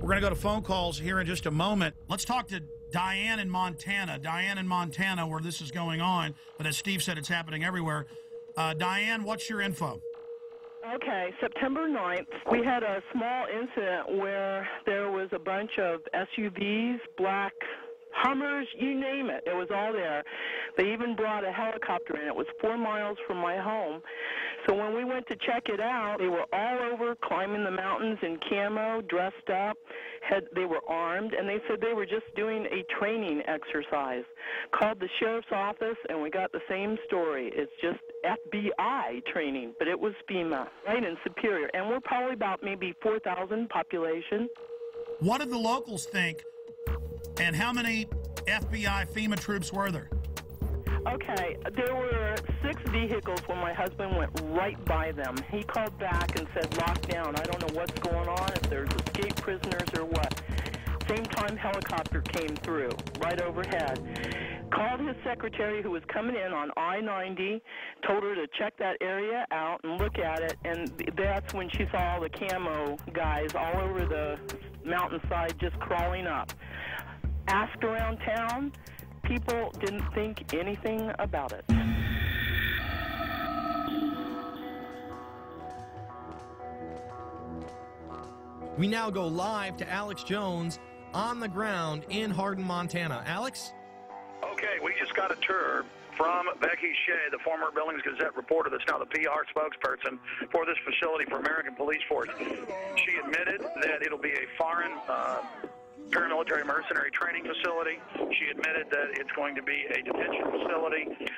We're going to go to phone calls here in just a moment. Let's talk to Diane in Montana. Diane in Montana, where this is going on. But as Steve said, it's happening everywhere. Diane, what's your info? Okay, September 9th, we had a small incident where there was a bunch of SUVs, black Hummers, you name it. It was all there. They even brought a helicopter in. It was 4 miles from my home. So when we went to check it out, they were all over climbing the mountains in camo, dressed up. They were armed, and they said they were just doing a training exercise. Called the sheriff's office, and we got the same story. It's just FBI training, but it was FEMA, right in Superior. And we're probably about maybe 4,000 population. What did the locals think, and how many FBI FEMA troops were there? Okay, there were 6 vehicles when my husband went right by them. He called back and said, lockdown. I don't know what's going on, if there's escaped prisoners or what. Same time, helicopter came through, right overhead. Called his secretary who was coming in on I-90, told her to check that area out and look at it, and that's when she saw all the camo guys all over the mountainside just crawling up. Asked around town, people didn't think anything about it. We now go live to Alex Jones on the ground in Hardin, Montana. Alex? Okay, we just got a tour from Becky Shea, the former Billings Gazette reporter that's now the PR spokesperson for this facility for American Police Force. She admitted that it'll be a foreign paramilitary mercenary training facility. She admitted that it's going to be a detention facility.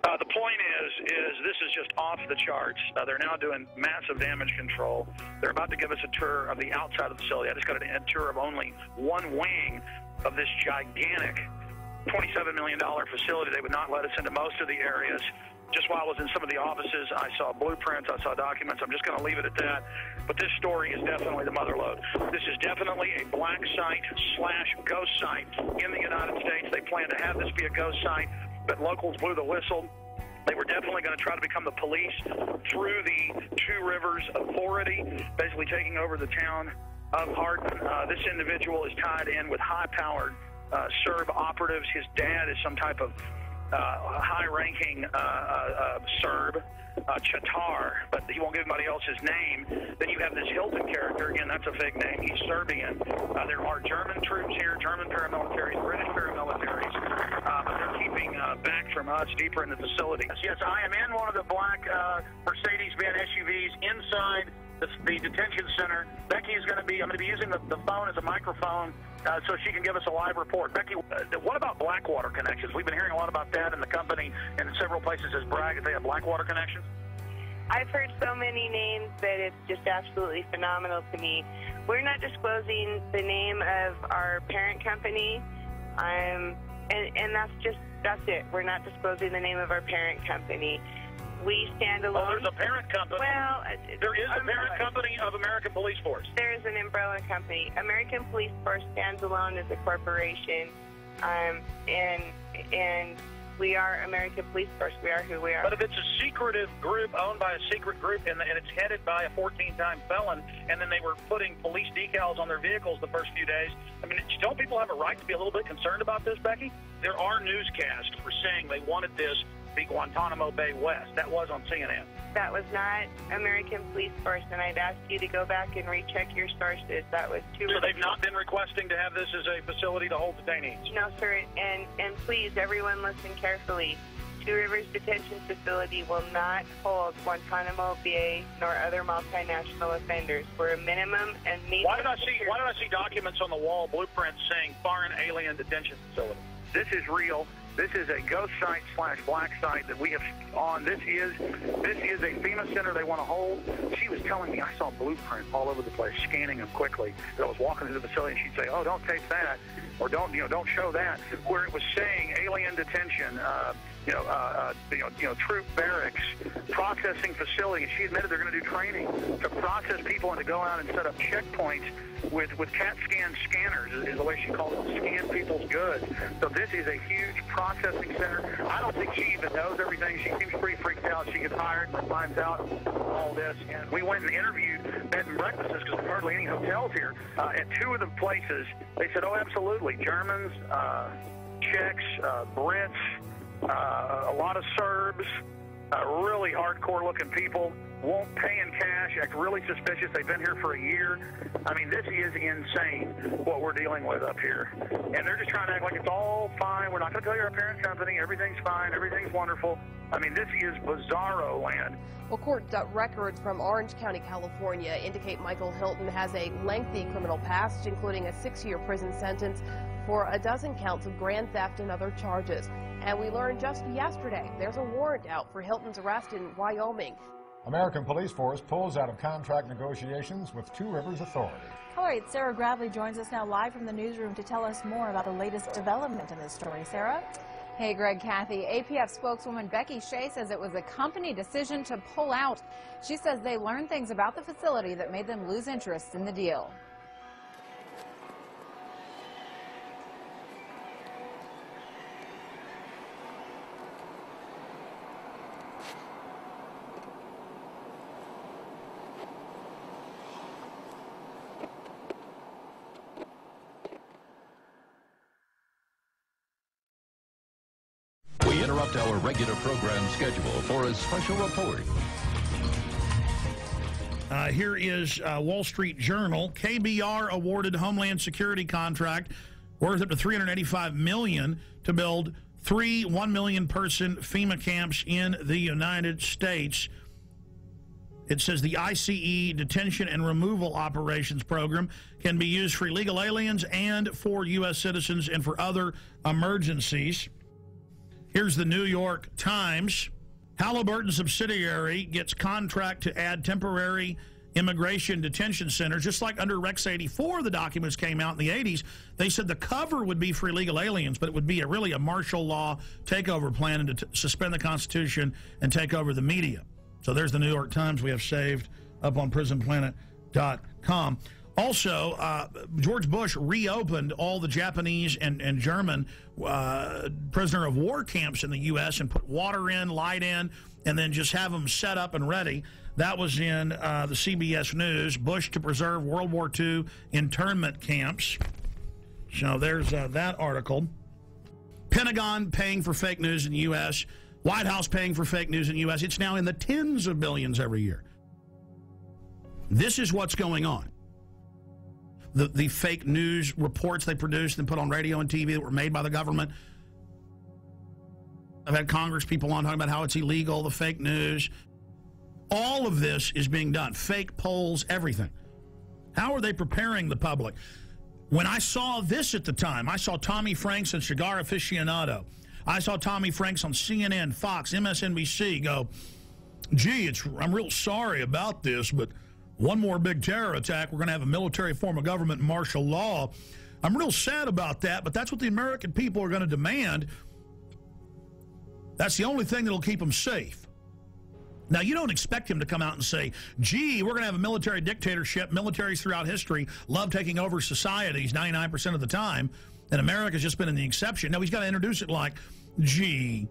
The point is this is just off the charts. They're now doing massive damage control. They're about to give us a tour of the outside of the facility. I just got a tour of only one wing of this gigantic $27 million facility. They would not let us into most of the areas. Just while I was in some of the offices, I saw blueprints, I saw documents. I'm just going to leave it at that. But this story is definitely the mother lode. This is definitely a black site / ghost site in the United States. They plan to have this be a ghost site, but locals blew the whistle. They were definitely going to try to become the police through the Two Rivers Authority, basically taking over the town of Hardin. This individual is tied in with high-powered Serb operatives. His dad is some type of high-ranking Serb, Chatar, but he won't give anybody else his name. Then you have this Hilton character. Again, that's a fake name. He's Serbian. There are German troops here, German paramilitaries, British paramilitaries, but they're keeping back from us deeper in the facility. Yes, I am in one of the black Mercedes-Benz SUVs inside the detention center. Becky is going to be, I'm going to be using the phone as a microphone so she can give us a live report. Becky, what about Blackwater connections? We've been hearing a lot about that, and the company in several places has bragged that they have Blackwater connections. I've heard so many names that it's just absolutely phenomenal to me. We're not disclosing the name of our parent company, and that's it. We're not disclosing the name of our parent company. We stand alone. Oh, there's a parent company. Well, there is a parent company of American Police Force. There is an umbrella company. American Police Force stands alone as a corporation, and we are American Police Force. We are who we are. But if it's a secretive group owned by a secret group and it's headed by a 14-time felon, and then they were putting police decals on their vehicles the first few days, I mean, don't people have a right to be a little bit concerned about this, Becky? There are newscasts for saying they wanted this to be Guantanamo Bay West. That was on CNN. That was not American Police Force, and I'd ask you to go back and recheck your sources. That was too. So they've not been requesting to have this as a facility to hold detainees? No, sir. And please, everyone listen carefully. Two Rivers Detention Facility will not hold Guantanamo Bay nor other multinational offenders. We're a minimum and medium. Why did I see documents on the wall, blueprints saying foreign alien detention facility? This is real. This is a ghost site / black site that we have on. This is a FEMA center they want to hold. She was telling me, I saw blueprints all over the place, scanning them quickly. That I was walking through the facility, and she'd say, "Oh, don't tape that," or don't show that. Where it was saying alien detention, troop barracks, processing facility. She admitted they're going to do training to process people and to go out and set up checkpoints with CAT scan scanners, is the way she called it, to scan people's goods. So this is a huge processing center. I don't think she even knows everything. She seems pretty freaked out. She gets hired and finds out all this. And we went and interviewed bed and breakfasts, because there's hardly any hotels here. At two of the places, they said, oh, absolutely. Germans, Czechs, Brits, a lot of Serbs, really hardcore-looking people, won't pay in cash, act really suspicious. They've been here for a year. I mean, this is insane, what we're dealing with up here. And they're just trying to act like it's all fine. We're not going to tell you our parent company. Everything's fine. Everything's wonderful. I mean, this is bizarro land. Well, court records from Orange County, California indicate Michael Hilton has a lengthy criminal past, including a 6-year prison sentence for a dozen counts of grand theft and other charges. And we learned just yesterday there's a warrant out for Hilton's arrest in Wyoming. American Police Force pulls out of contract negotiations with Two Rivers Authority. All right, Sarah Gravely joins us now live from the newsroom to tell us more about the latest development in this story. Sarah? Hey, Greg, Kathy. APF spokeswoman Becky Shea says it was a company decision to pull out. She says they learned things about the facility that made them lose interest in the deal. We interrupt our regular program schedule for a special report. Here is Wall Street Journal. KBR awarded Homeland Security contract worth up to $385 million to build 3 1 million person FEMA camps in the United States. It says the ICE detention and removal operations program can be used for illegal aliens and for U.S. citizens and for other emergencies. Here's the New York Times. Halliburton subsidiary gets contract to add temporary immigration detention centers. Just like under Rex 84, the documents came out in the 80s. They said the cover would be for illegal aliens, but it would be really a martial law takeover plan and to suspend the Constitution and take over the media. So there's the New York Times we have saved up on prisonplanet.com. Also, George Bush reopened all the Japanese and German prisoner of war camps in the U.S. and put water in, light in, and then just have them set up and ready. That was in the CBS News. Bush to preserve World War II internment camps. So there's that article. Pentagon paying for fake news in the U.S. White House paying for fake news in the U.S. It's now in the tens of billions every year. This is what's going on. The fake news reports they produced and put on radio and TV that were made by the government. I've had Congress people on talking about how it's illegal, the fake news. All of this is being done. Fake polls, everything. How are they preparing the public? When I saw this at the time, I saw Tommy Franks and Cigar Aficionado. I saw Tommy Franks on CNN, Fox, MSNBC go, gee, I'm real sorry about this, but one more big terror attack, we're going to have a military form of government and martial law. I'm real sad about that, but that's what the American people are going to demand. That's the only thing that'll keep them safe. Now, you don't expect him to come out and say, gee, we're going to have a military dictatorship. Militaries throughout history love taking over societies 99% of the time, and America's just been in the exception. No, he's got to introduce it like, gee,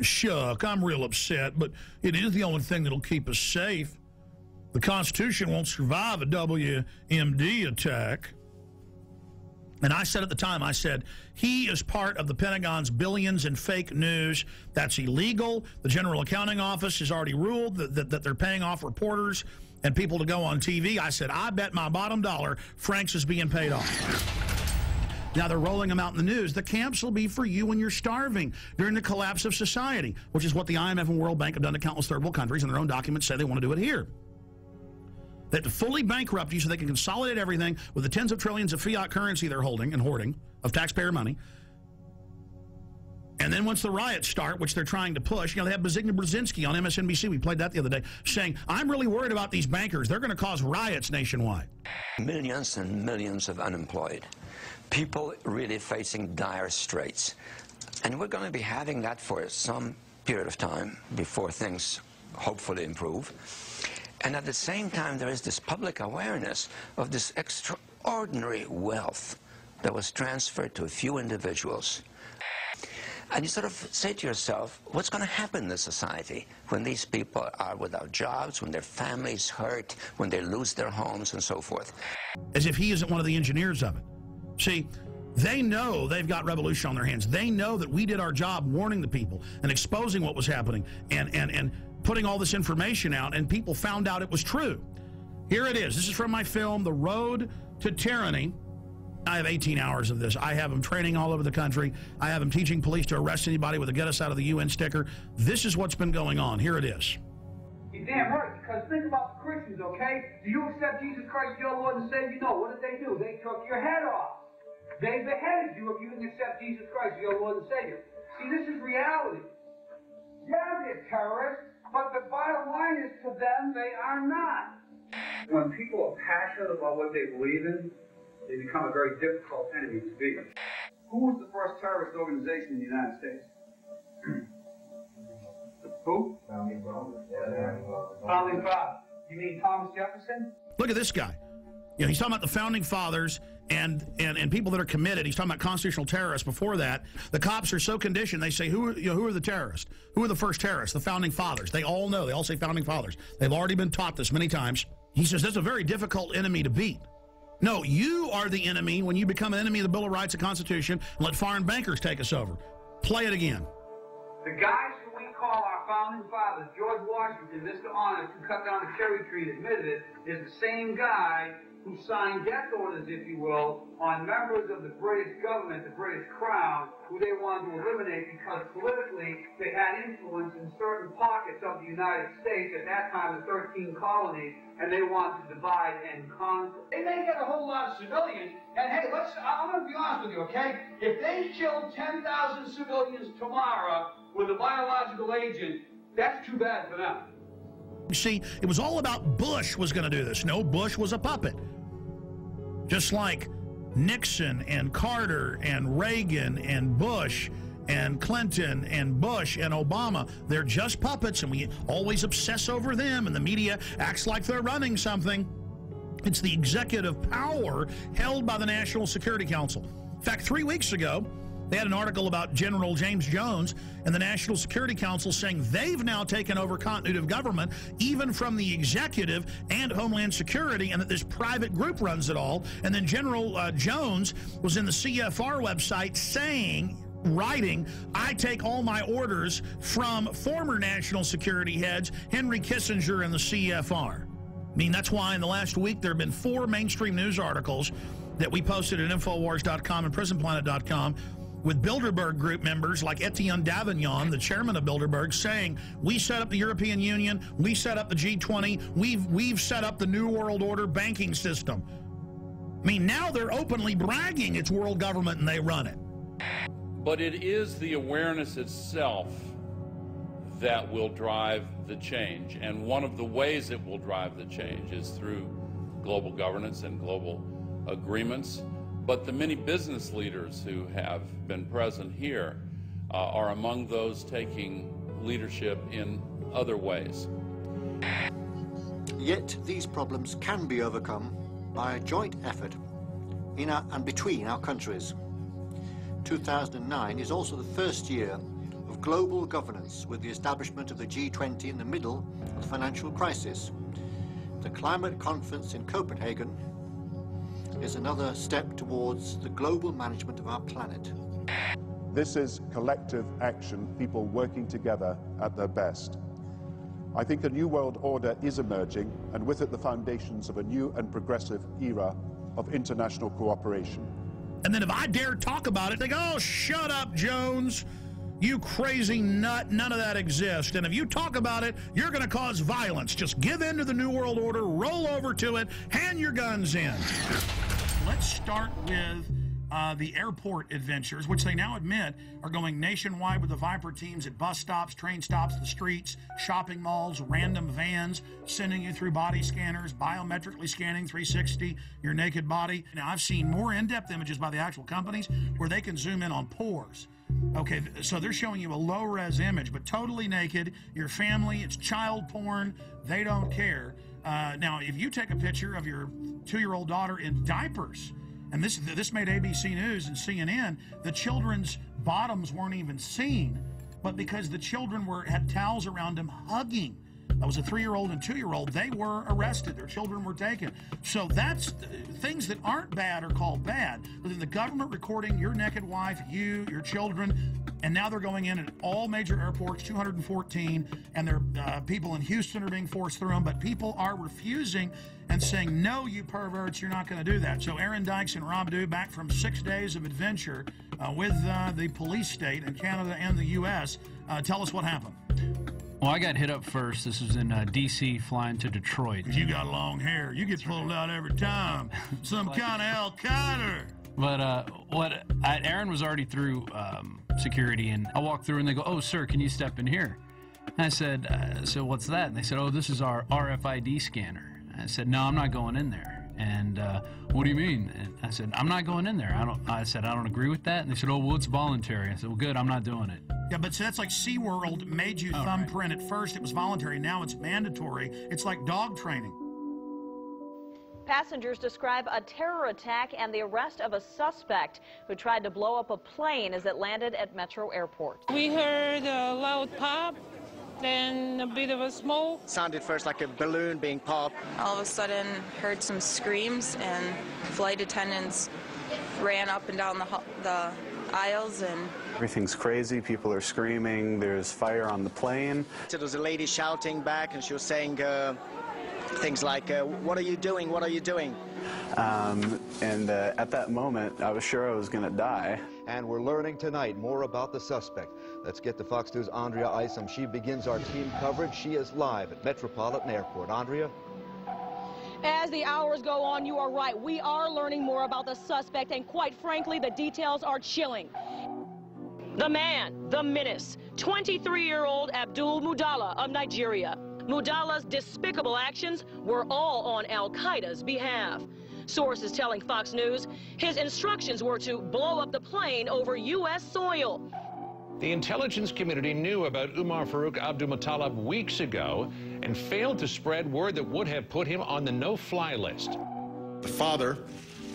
shuck, I'm real upset, but it is the only thing that'll keep us safe. The Constitution won't survive a WMD attack. And I said at the time, I said, he is part of the Pentagon's billions in fake news. That's illegal. The General Accounting Office has already ruled that they're paying off reporters and people to go on TV. I said, I bet my bottom dollar Franks is being paid off. Now they're rolling them out in the news. The camps will be for you when you're starving during the collapse of society, which is what the IMF and World Bank have done to countless third world countries, and their own documents say they want to do it here. They have to fully bankrupt you so they can consolidate everything with the tens of trillions of fiat currency they're holding and hoarding of taxpayer money. And then once the riots start, which they're trying to push, they have Zbigniew Brzezinski on MSNBC, we played that the other day, saying, I'm really worried about these bankers. They're going to cause riots nationwide. Millions and millions of unemployed. People really facing dire straits. And we're going to be having that for some period of time before things hopefully improve. And at the same time, there is this public awareness of this extraordinary wealth that was transferred to a few individuals. And you sort of say to yourself, what's going to happen in this society when these people are without jobs, when their families hurt, when they lose their homes, and so forth? As if he isn't one of the engineers of it. See, they know they've got revolution on their hands. They know that we did our job warning the people and exposing what was happening and putting all this information out, and people found out it was true. Here it is. This is from my film, The Road to Tyranny. I have 18 hours of this. I have them training all over the country. I have them teaching police to arrest anybody with a get us out of the UN sticker. This is what's been going on. Here it is. You're damn right, because think about the Christians, okay? Do you accept Jesus Christ, your Lord and Savior? No. What did they do? They took your head off. They beheaded you if you didn't accept Jesus Christ, your Lord and Savior. See, this is reality. Yeah, they're terrorists. But the bottom line is, to them, they are not. When people are passionate about what they believe in, they become a very difficult enemy to beat. Who was the first terrorist organization in the United States? Who? Founding Fathers. Founding Fathers. You mean Thomas Jefferson? Look at this guy. He's talking about the Founding Fathers and people that are committed. He's talking about constitutional terrorists. Before that, the cops are so conditioned, they say, who are the terrorists? Who are the first terrorists? The Founding Fathers. They all know. They all say Founding Fathers. They've already been taught this many times. He says that's a very difficult enemy to beat. No, you are the enemy when you become an enemy of the Bill of Rights and Constitution and let foreign bankers take us over. Play it again. The guys who we call our Founding Fathers, George Washington, Mr. Honest, who cut down a cherry tree and admitted it, is the same guy who signed death orders, if you will, on members of the British government, the British Crown, who they wanted to eliminate because politically they had influence in certain pockets of the United States, at that time the 13 colonies, and they wanted to divide and conquer. They may get a whole lot of civilians, and hey, I'm going to be honest with you, okay? If they killed 10,000 civilians tomorrow with a biological agent, that's too bad for them. You see, it was all about Bush was going to do this. No, Bush was a puppet. Just like Nixon and Carter and Reagan and Bush and Clinton and Bush and Obama, they're just puppets, and we always obsess over them, and the media acts like they're running something. It's the executive power held by the National Security Council. In fact, 3 weeks ago, they had an article about General James Jones and the National Security Council saying they've now taken over continuity of government, even from the executive and Homeland Security, and that this private group runs it all. And then General Jones was in the CFR website writing, I take all my orders from former national security heads, Henry Kissinger and the CFR. I mean, that's why in the last week there have been 4 mainstream news articles that we posted at Infowars.com and PrisonPlanet.com with Bilderberg group members like Etienne Davignon, the chairman of Bilderberg, saying, we set up the European Union, we set up the G20, we've set up the New World Order banking system. I mean, now they're openly bragging it's world government and they run it. But it is the awareness itself that will drive the change. And one of the ways it will drive the change is through global governance and global agreements. But the many business leaders who have been present here are among those taking leadership in other ways. Yet these problems can be overcome by a joint effort in and between our countries. 2009 is also the first year of global governance, with the establishment of the G20 in the middle of the financial crisis. The climate conference in Copenhagen is another step towards the global management of our planet. This is collective action, people working together at their best. I think a new world order is emerging, and with it the foundations of a new and progressive era of international cooperation. And then if I dare talk about it, they go, oh, shut up, Jones. You crazy nut, none of that exists. And if you talk about it, you're going to cause violence. Just give in to the New World Order, roll over to it, hand your guns in. Let's start with the airport adventures, which they now admit are going nationwide with the Viper teams at bus stops, train stops, the streets, shopping malls, random vans, sending you through body scanners, biometrically scanning 360 your naked body. Now, I've seen more in-depth images by the actual companies where they can zoom in on pores. Okay, so they're showing you a low-res image, but totally naked, your family, it's child porn, they don't care. Now, if you take a picture of your 2-year-old daughter in diapers, and this made ABC News and CNN, the children's bottoms weren't even seen, but because the children had towels around them hugging. That was a 3-year-old and 2-year-old. They were arrested. Their children were taken. So that's things that aren't bad are called bad. But then the government recording your naked wife, you, your children, and now they're going in at all major airports, 214, and people in Houston are being forced through them, but people are refusing and saying, no, you perverts, you're not going to do that. So Aaron Dykes and Rob Dew, back from 6 days of adventure with the police state in Canada and the U.S., tell us what happened. Well, I got hit up first. This was in D.C. flying to Detroit. You got long hair. You get pulled out every time. Some kind of Al Qaeda. But Aaron was already through security, and I walked through, and they go, oh, sir, can you step in here? And I said, so what's that? And they said, oh, this is our RFID scanner. And I said, no, I'm not going in there. And what do you mean? And I said, I'm not going in there. I said, I don't agree with that. And they said, oh, well, it's voluntary. I said, well, good, I'm not doing it. Yeah, but so that's like SeaWorld made you thumbprint at first. It was voluntary. Now it's mandatory. It's like dog training. Passengers describe a terror attack and the arrest of a suspect who tried to blow up a plane as it landed at Metro Airport. We heard a loud pop, then a bit of a smoke. Sounded first like a balloon being popped. All of a sudden heard some screams, and flight attendants ran up and down the aisles, and everything's crazy. People are screaming. There's fire on the plane. So there was a lady shouting back, and she was saying, things like, what are you doing? What are you doing? At that moment, I was sure I was going to die. And we're learning tonight more about the suspect. Let's get to Fox News' Andrea Isom. She begins our team coverage. She is live at Metropolitan Airport. Andrea? As the hours go on, you are right. We are learning more about the suspect, and quite frankly, the details are chilling. The man, the menace, 23-year-old Abdul Mudala of Nigeria. Mudala's despicable actions were all on al-Qaeda's behalf. Sources telling Fox News his instructions were to blow up the plane over U.S. soil. The intelligence community knew about Umar Farouk Abdulmutallab weeks ago and failed to spread word that would have put him on the no-fly list. The father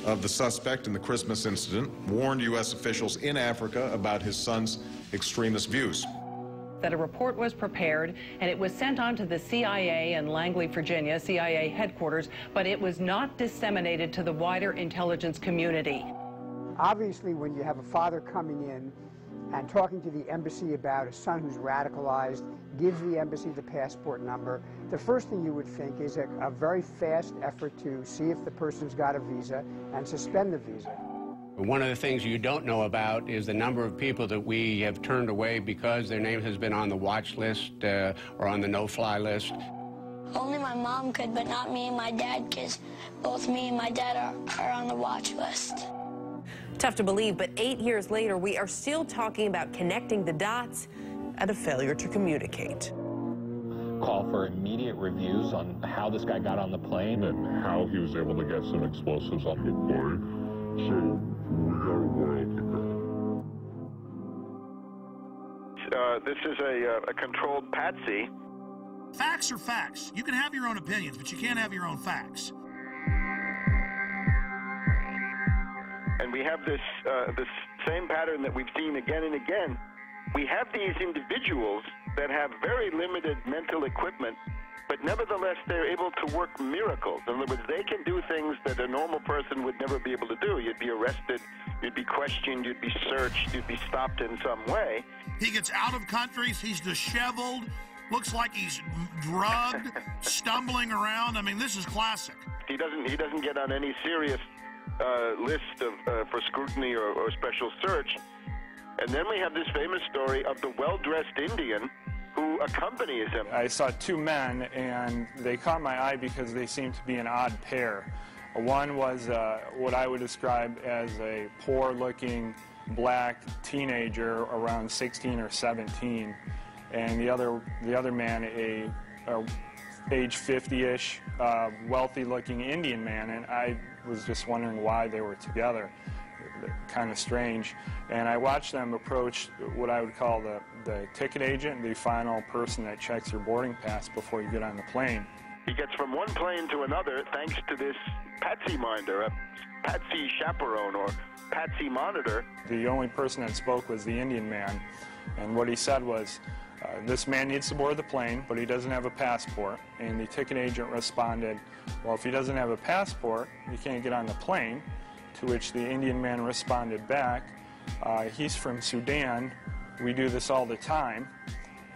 of the suspect in the Christmas incident warned U.S. officials in Africa about his son's extremist views. That a report was prepared and it was sent on to the CIA in Langley, Virginia, CIA headquarters, but it was not disseminated to the wider intelligence community. Obviously, when you have a father coming in and talking to the embassy about a son who's radicalized, gives the embassy the passport number, the first thing you would think is a very fast effort to see if the person's got a visa and suspend the visa. One of the things you don't know about is the number of people that we have turned away because their name has been on the watch list or on the no-fly list. Only my mom could, but not me and my dad, because both me and my dad are on the watch list. Tough to believe, but 8 years later, we are still talking about connecting the dots and a failure to communicate. Call for immediate reviews on how this guy got on the plane and how he was able to get some explosives on the plane. So we got a while to go. This is a controlled patsy. Facts are facts. You can have your own opinions, but you can't have your own facts. And we have this same pattern that we've seen again and again. We have these individuals that have very limited mental equipment, but nevertheless they're able to work miracles. In other words, they can do things that a normal person would never be able to do. You'd be arrested, you'd be questioned, you'd be searched, you'd be stopped in some way. He gets out of countries, he's disheveled, looks like he's drugged, stumbling around. I mean, this is classic. He doesn't get on any serious list for scrutiny or special search. And then we have this famous story of the well-dressed Indian who accompanies him. I saw two men, and they caught my eye because they seemed to be an odd pair. One was what I would describe as a poor-looking black teenager around 16 or 17, and the other man, a age 50-ish, wealthy-looking Indian man, and I was just wondering why they were together. Kind of strange. And I watched them approach what I would call the ticket agent, the final person that checks your boarding pass before you get on the plane. He gets from one plane to another thanks to this patsy minder, a patsy chaperone or patsy monitor. The only person that spoke was the Indian man, and what he said was, this man needs to board the plane, but he doesn't have a passport. And the ticket agent responded, well, if he doesn't have a passport, he can't get on the plane. To which the Indian man responded back, he's from Sudan, we do this all the time.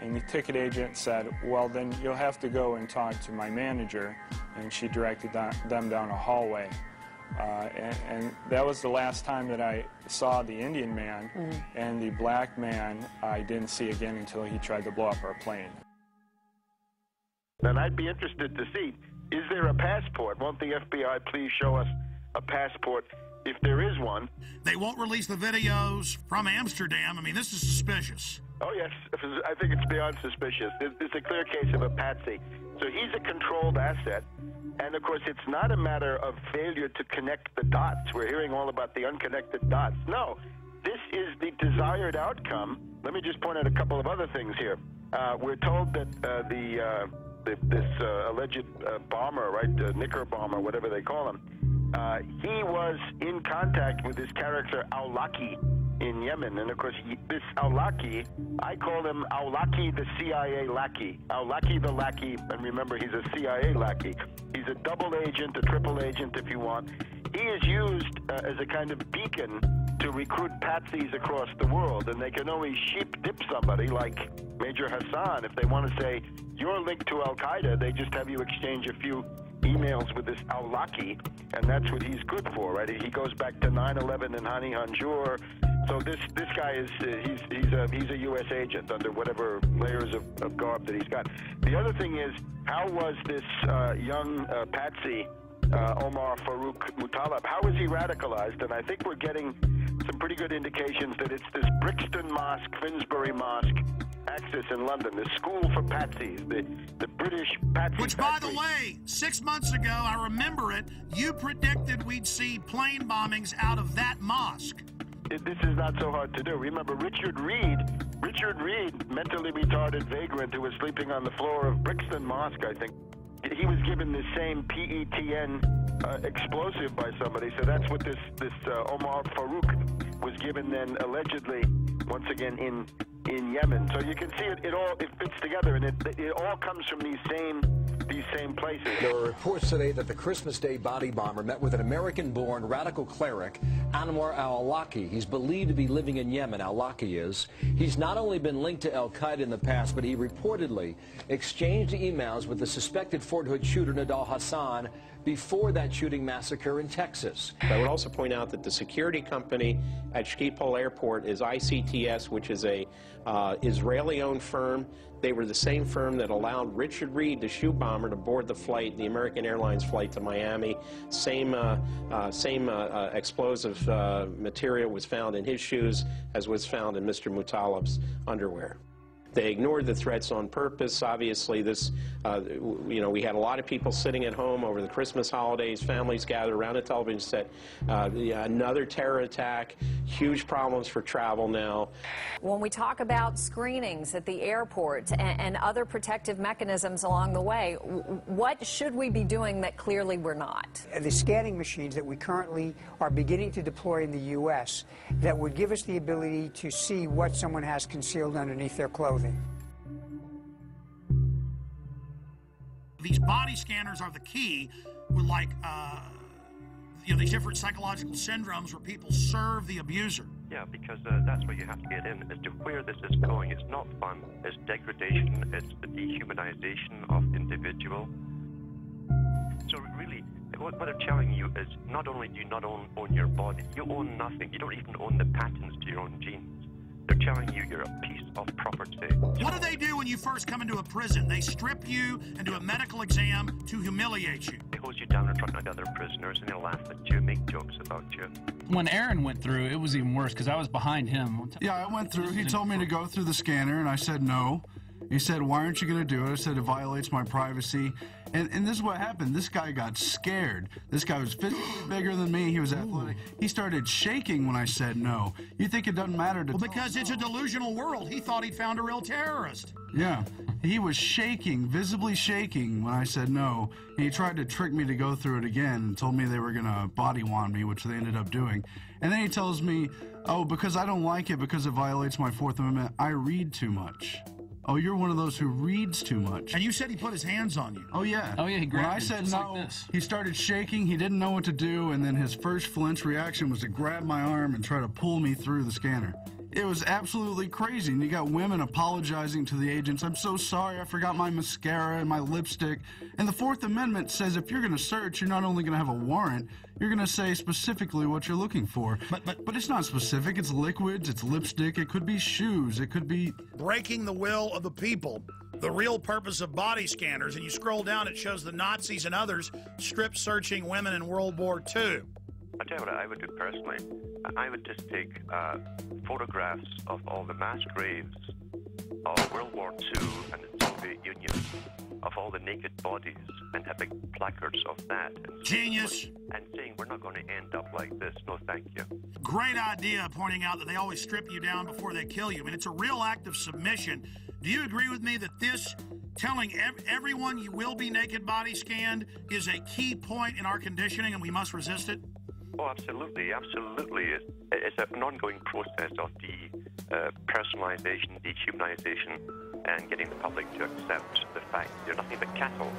And the ticket agent said, well, then you'll have to go and talk to my manager. And she directed them down a hallway. And that was the last time that I saw the Indian man, and the black man I didn't see again until he tried to blow up our plane. Then I'd be interested to see, is there a passport? Won't the FBI please show us a passport if there is one? They won't release the videos from Amsterdam. I mean, this is suspicious. Oh, yes. I think it's beyond suspicious. It's a clear case of a patsy. So he's a controlled asset. And, of course, it's not a matter of failure to connect the dots. We're hearing all about the unconnected dots. No, this is the desired outcome. Let me just point out a couple of other things here. We're told that this alleged bomber, right, Knicker bomber, whatever they call him, he was in contact with this character Awlaki in Yemen. And of course, this Awlaki, I call him Awlaki the CIA lackey. Awlaki the lackey, and remember, he's a CIA lackey. He's a double agent, a triple agent if you want. He is used as a kind of beacon to recruit patsies across the world, and they can only sheep dip somebody like Major Hassan if they want to say, you're linked to Al-Qaeda. They just have you exchange a few emails with this Al-Awlaki, and that's what he's good for, right? He goes back to 9/11 and Hani Hanjour. So this guy is he's a U.S. agent under whatever layers of garb that he's got. The other thing is, how was this young patsy Omar Farouk Muttalib? How is he radicalized? And I think we're getting some pretty good indications that it's this Brixton Mosque, Finsbury Mosque axis in London, the school for patsies, the British patsy Which, by the way, 6 months ago, I remember it, you predicted we'd see plane bombings out of that mosque. This is not so hard to do. Remember Richard Reed, mentally retarded vagrant who was sleeping on the floor of Brixton Mosque, I think. He was given the same PETN explosive by somebody, so that's what this Omar Farouk was given then, allegedly, once again in Yemen. So you can see it fits together, and it all comes from these same places. There are reports today that the Christmas Day body bomber met with an American-born radical cleric, Anwar al-Awlaki. He's believed to be living in Yemen, al-Awlaki is. He's not only been linked to al-Qaeda in the past, but he reportedly exchanged emails with the suspected Fort Hood shooter Nidal Hassan before that shooting massacre in Texas. I would also point out that the security company at Schiphol Airport is ICTS, which is a Israeli-owned firm. They were the same firm that allowed Richard Reed, the shoe bomber, to board the flight, the American Airlines flight to Miami. Same explosive material was found in his shoes as was found in Mr. Muttalib's underwear. They ignored the threats on purpose. Obviously, this, we had a lot of people sitting at home over the Christmas holidays, families gathered around a television set. Another terror attack, huge problems for travel now. When we talk about screenings at the airport and other protective mechanisms along the way, what should we be doing that clearly we're not? The scanning machines that we currently are beginning to deploy in the U.S. that would give us the ability to see what someone has concealed underneath their clothing. These body scanners are the key with, like, these different psychological syndromes where people serve the abuser. Yeah, because that's what you have to get in as to where this is going. It's not fun. It's degradation. It's the dehumanization of individual. So really, what they're telling you is not only do you not own your body, you own nothing. You don't even own the patents to your own genes. They're telling you you're a piece of property. What do they do when you first come into a prison? They strip you and do a medical exam to humiliate you. They hold you down in front of other prisoners and they laugh at you, make jokes about you. When Aaron went through, it was even worse because I was behind him. Yeah, I went through. He told me to go through the scanner, and I said no. He said, why aren't you going to do it? I said, it violates my privacy. And this is what happened. This guy got scared. This guy was physically bigger than me. He was athletic. He started shaking when I said no. You think it doesn't matter to... Well, because it's a delusional world. He thought he'd found a real terrorist. Yeah. He was shaking, visibly shaking when I said no. And he tried to trick me to go through it again and told me they were going to body wand me, which they ended up doing. And then he tells me, oh, because I don't like it because it violates my Fourth Amendment, I read too much. Oh, you're one of those who reads too much. And you said he put his hands on you. Oh, yeah. Oh, yeah, he grabbed When I said no, like this. He started shaking. He didn't know what to do, and then his first flinch reaction was to grab my arm and try to pull me through the scanner. It was absolutely crazy, and you got women apologizing to the agents. I'm so sorry, I forgot my mascara and my lipstick. And the Fourth Amendment says if you're going to search, you're not only going to have a warrant, you're going to say specifically what you're looking for. But it's not specific. It's liquids, it's lipstick, it could be shoes, it could be... Breaking the will of the people. The real purpose of body scanners, and you scroll down, it shows the Nazis and others strip searching women in World War II. I'll tell you what I would do personally. I would just take photographs of all the mass graves of World War II and the Soviet Union, of all the naked bodies, and have big placards of that. And Genius! And saying, we're not going to end up like this. No, thank you. Great idea, pointing out that they always strip you down before they kill you. I mean, it's a real act of submission. Do you agree with me that this, telling everyone you will be naked body scanned, is a key point in our conditioning and we must resist it? Oh, absolutely, absolutely. It's an ongoing process of personalization, dehumanization, and getting the public to accept the fact you're nothing but cattle.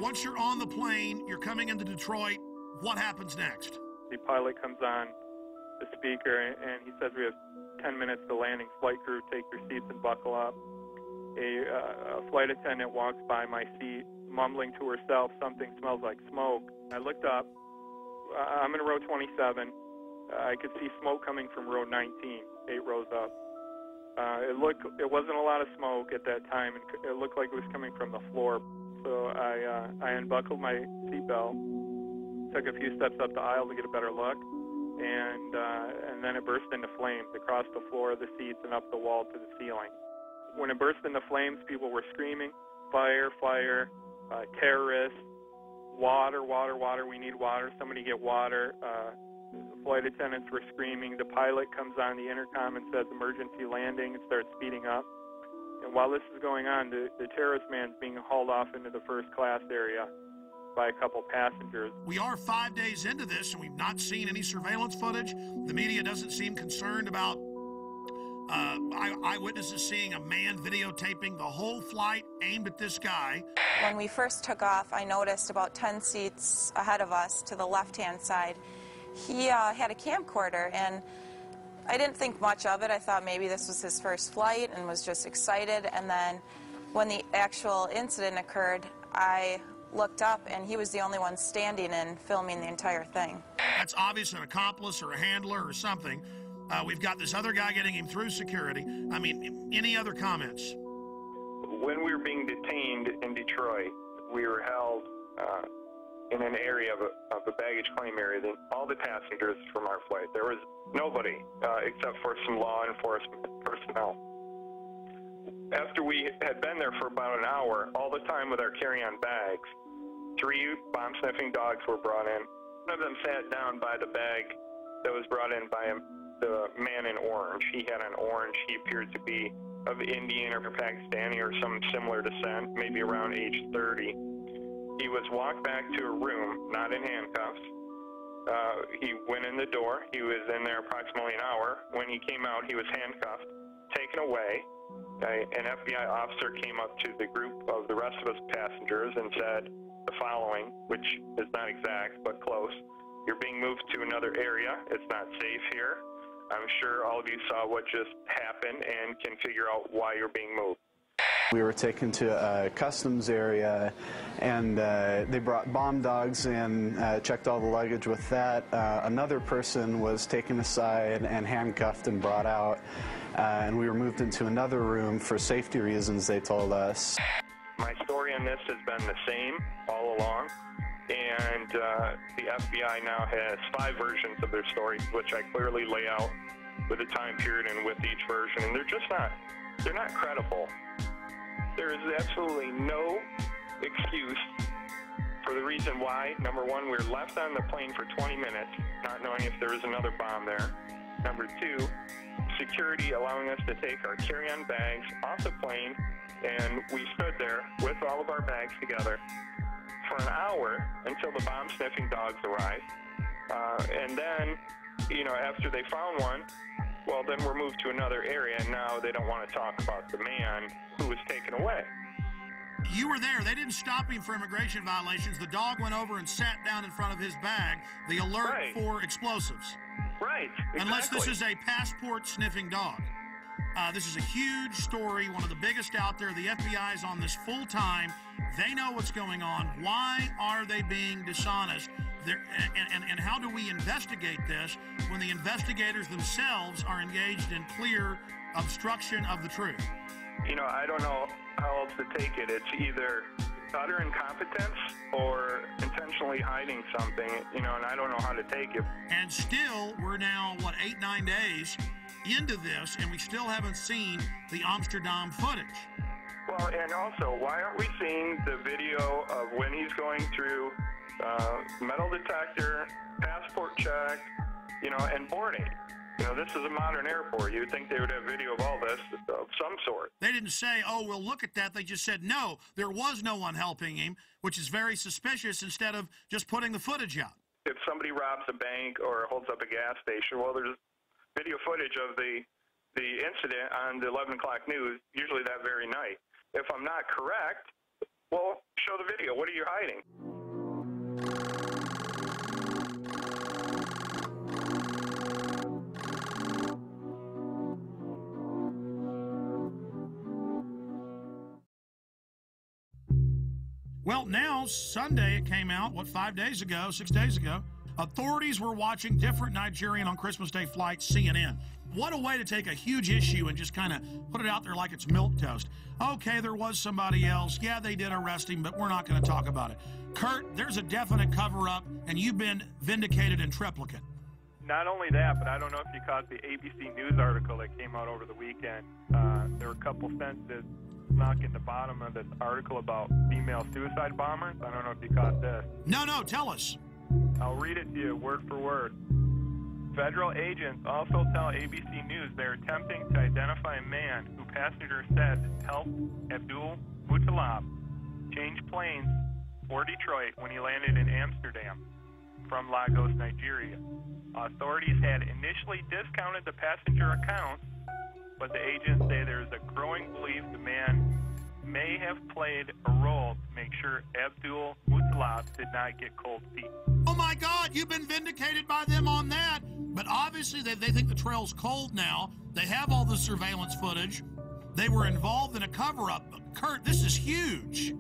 Once you're on the plane, you're coming into Detroit, what happens next? The pilot comes on, the speaker, and he says we have 10 minutes to landing. Flight crew, take your seats and buckle up. A flight attendant walks by my seat, mumbling to herself, something smells like smoke. I looked up. I'm in row 27. I could see smoke coming from row 19, 8 rows up. It wasn't a lot of smoke at that time, and it looked like it was coming from the floor. So I unbuckled my seatbelt, took a few steps up the aisle to get a better look, and then it burst into flames across the floor of the seats and up the wall to the ceiling. When it burst into flames, people were screaming, "Fire, fire, terrorists, water, water, water, we need water, somebody get water." The flight attendants were screaming. The pilot comes on the intercom and says emergency landing and starts speeding up. And while this is going on, the terrorist man's being hauled off into the first class area by a couple passengers. We are 5 days into this, and we've not seen any surveillance footage. The media doesn't seem concerned about eyewitnesses seeing a man videotaping the whole flight aimed at this guy. When we first took off, I noticed about 10 seats ahead of us to the left-hand side, he had a camcorder, and I didn't think much of it. I thought maybe this was his first flight and was just excited. And then when the actual incident occurred, I looked up, and he was the only one standing and filming the entire thing. That's obvious, an accomplice or a handler or something. We've got this other guy getting him through security. I mean, any other comments? When we were being detained in Detroit, we were held in an area of a baggage claim area. Then all the passengers from our flight, there was nobody except for some law enforcement personnel. After we had been there for about an hour, all the time with our carry-on bags, 3 bomb-sniffing dogs were brought in. One of them sat down by the bag that was brought in by the man in orange. He had an orange. He appeared to be of Indian or Pakistani or some similar descent, maybe around age 30. He was walked back to a room, not in handcuffs. He went in the door. He was in there approximately an hour. When he came out, he was handcuffed, taken away. An FBI officer came up to the group of the rest of us passengers and said the following, which is not exact, but close. You're being moved to another area. It's not safe here. I'm sure all of you saw what just happened and can figure out why you're being moved. We were taken to a customs area, and they brought bomb dogs in, checked all the luggage with that. Another person was taken aside and handcuffed and brought out, and we were moved into another room for safety reasons, they told us. My story on this has been the same all along, and the FBI now has 5 versions of their story, which I clearly lay out with a time period and with each version, and they're not credible. There is absolutely no excuse for the reason why. Number one, we were left on the plane for 20 minutes, not knowing if there was another bomb there. Number 2, security allowing us to take our carry-on bags off the plane, and we stood there with all of our bags together for an hour until the bomb-sniffing dogs arrived. And then, after they found one, well, then we're moved to another area, and now they don't want to talk about the man who was taken away. You were there. They didn't stop him for immigration violations. The dog went over and sat down in front of his bag. The alert for explosives. Right. Exactly. Unless this is a passport-sniffing dog. This is a huge story, one of the biggest out there. The FBI is on this full time. They know what's going on. Why are they being dishonest? And how do we investigate this when the investigators themselves are engaged in clear obstruction of the truth? I don't know how else to take it. It's either utter incompetence or intentionally hiding something, and I don't know how to take it. And still, we're now, 8, 9 days into this, and we still haven't seen the Amsterdam footage. Well, and also, why aren't we seeing the video of when he's going through metal detector, passport check, and boarding? This is a modern airport. You'd think they would have video of all this of some sort. They didn't say, oh, we'll look at that. They just said, no, there was no one helping him, which is very suspicious, instead of just putting the footage out. If somebody robs a bank or holds up a gas station, well, there's video footage of the incident on the 11 o'clock news, usually that very night. If I'm not correct, well, show the video. What are you hiding? Well, now, Sunday it came out, 5 days ago, 6 days ago, authorities were watching different Nigerian on Christmas Day flights, CNN. What a way to take a huge issue and just kind of put it out there like it's milquetoast. Okay, there was somebody else. Yeah, they did arrest him, but we're not going to talk about it. Kurt, there's a definite cover-up, and you've been vindicated in triplicate. Not only that, but I don't know if you caught the ABC News article that came out over the weekend. There were a couple sentences snuck in the bottom of this article about female suicide bombers. I don't know if you caught this. No, tell us. I'll read it to you word for word. Federal agents also tell ABC News they're attempting to identify a man who passengers said helped Abdul Muttalab change planes for Detroit when he landed in Amsterdam from Lagos, Nigeria. Authorities had initially discounted the passenger accounts, but the agents say there's a growing belief the man may have played a role to make sure Abdul Muttalab did not get cold feet. Oh my God, you've been vindicated by them on that. But obviously they think the trail's cold now. They have all the surveillance footage. They were involved in a cover-up. Kurt, this is huge.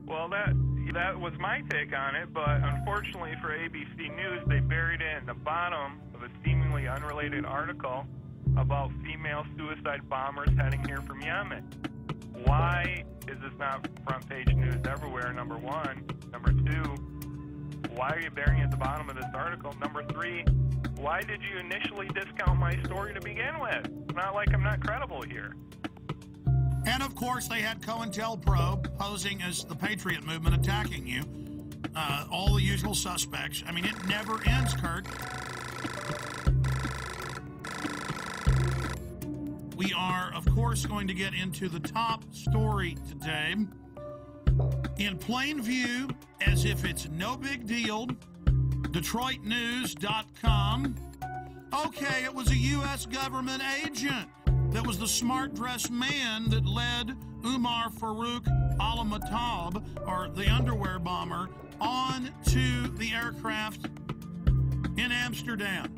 Well, that was my take on it, but unfortunately for ABC News, they buried it in the bottom of a seemingly unrelated article about female suicide bombers heading here from Yemen. Why is this not front page news everywhere, number one? Number two, why are you burying it at the bottom of this article? Number three, why did you initially discount my story to begin with? It's not like I'm not credible here. And of course, they had COINTELPRO posing as the Patriot movement attacking you. All the usual suspects. I mean, it never ends, Kurt. We are, of course, going to get into the top story today. In plain view, as if it's no big deal, DetroitNews.com. Okay, it was a U.S. government agent that was the smart-dressed man that led Umar Farouk al-Matab, or the underwear bomber, on to the aircraft in Amsterdam.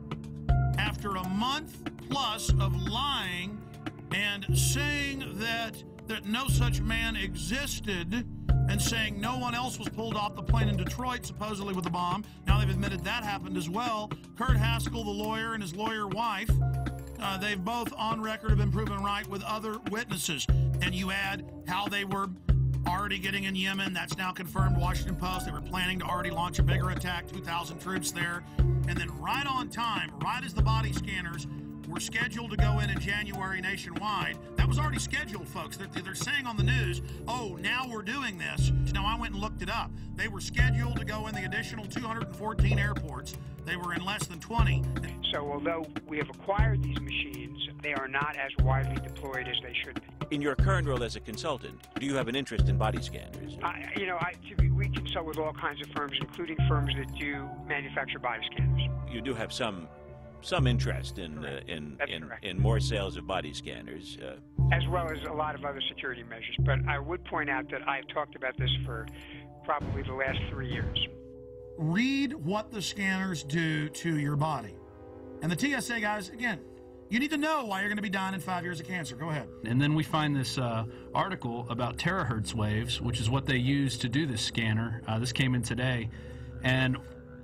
After a month plus of lying and saying that no such man existed, and saying no one else was pulled off the plane in Detroit, supposedly with a bomb. Now they've admitted that happened as well. Kurt Haskell, the lawyer, and his lawyer wife, they've both on record have been proven right with other witnesses. And you add how they were already getting in Yemen. That's now confirmed. Washington Post. They were planning to already launch a bigger attack, 2,000 troops there. And then right on time, right as the body scanners were scheduled to go in January nationwide. That was already scheduled, folks. They're saying on the news, oh, now we're doing this. Now, I went and looked it up. They were scheduled to go in the additional 214 airports. They were in less than 20. So although we have acquired these machines, they are not as widely deployed as they should be. In your current role as a consultant, do you have an interest in body scanners? We consult with all kinds of firms, including firms that do manufacture body scanners. You do have some interest in more sales of body scanners. As well as a lot of other security measures. But I would point out that I've talked about this for probably the last 3 years. Read what the scanners do to your body. And the TSA guys, again, you need to know why you're going to be dying in 5 years of cancer. Go ahead. And then we find this article about terahertz waves, which is what they use to do this scanner. This came in today. And